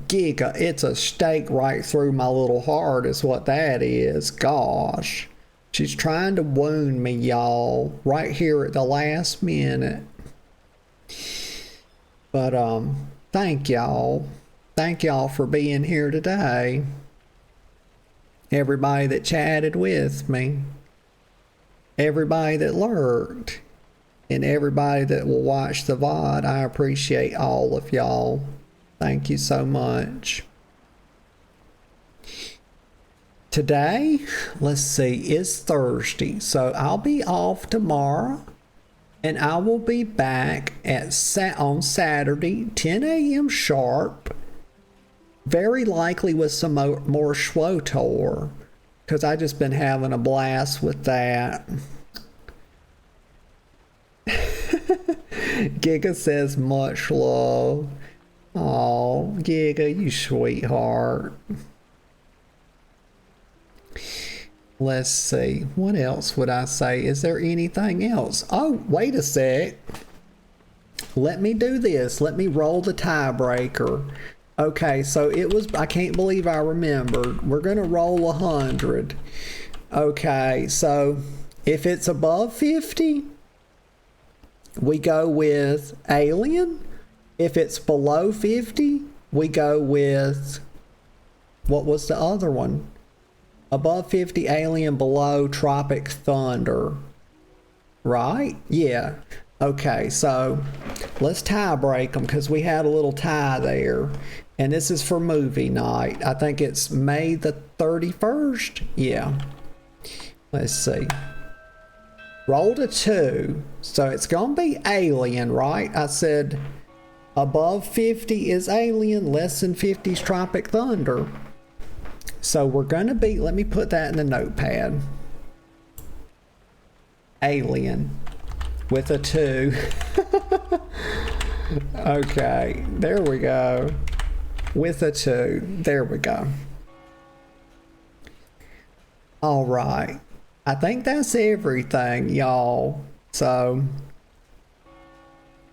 [SPEAKER 1] Giga, it's a stake right through my little heart is what that is. Gosh. She's trying to wound me, y'all, right here at the last minute. But, thank y'all. Thank y'all for being here today. Everybody that chatted with me. Everybody that lurked. And everybody that will watch the VOD. I appreciate all of y'all. Thank you so much. Today, let's see, is Thursday. So I'll be off tomorrow. And I will be back on Saturday, 10 a.m. sharp. Very likely with some more SWTOR. Because I just been having a blast with that. Giga says much love. Oh, Giga, you sweetheart. Let's see. What else would I say? Is there anything else? Oh, wait a sec. Let me do this. Let me roll the tiebreaker. Okay, so it was, I can't believe I remembered. We're going to roll 100. Okay, so if it's above 50, we go with Alien. If it's below 50, we go with, what was the other one? Above 50, Alien. Below, Tropic Thunder. Right? Yeah. Okay, so let's tie break them because we had a little tie there. And this is for movie night. I think it's May the 31st. Yeah. Let's see. Rolled a 2. So it's going to be Alien, right? I said above 50 is Alien, less than 50 is Tropic Thunder. So we're going to be, let me put that in the notepad. Alien with a 2. Okay, there we go. With a 2. There we go. All right. I think that's everything, y'all. So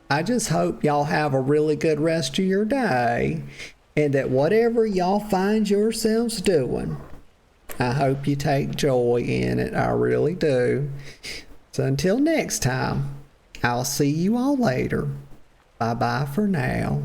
[SPEAKER 1] I just hope y'all have a really good rest of your day, and that whatever y'all find yourselves doing, I hope you take joy in it. I really do. So until next time, I'll see you all later. Bye-bye for now.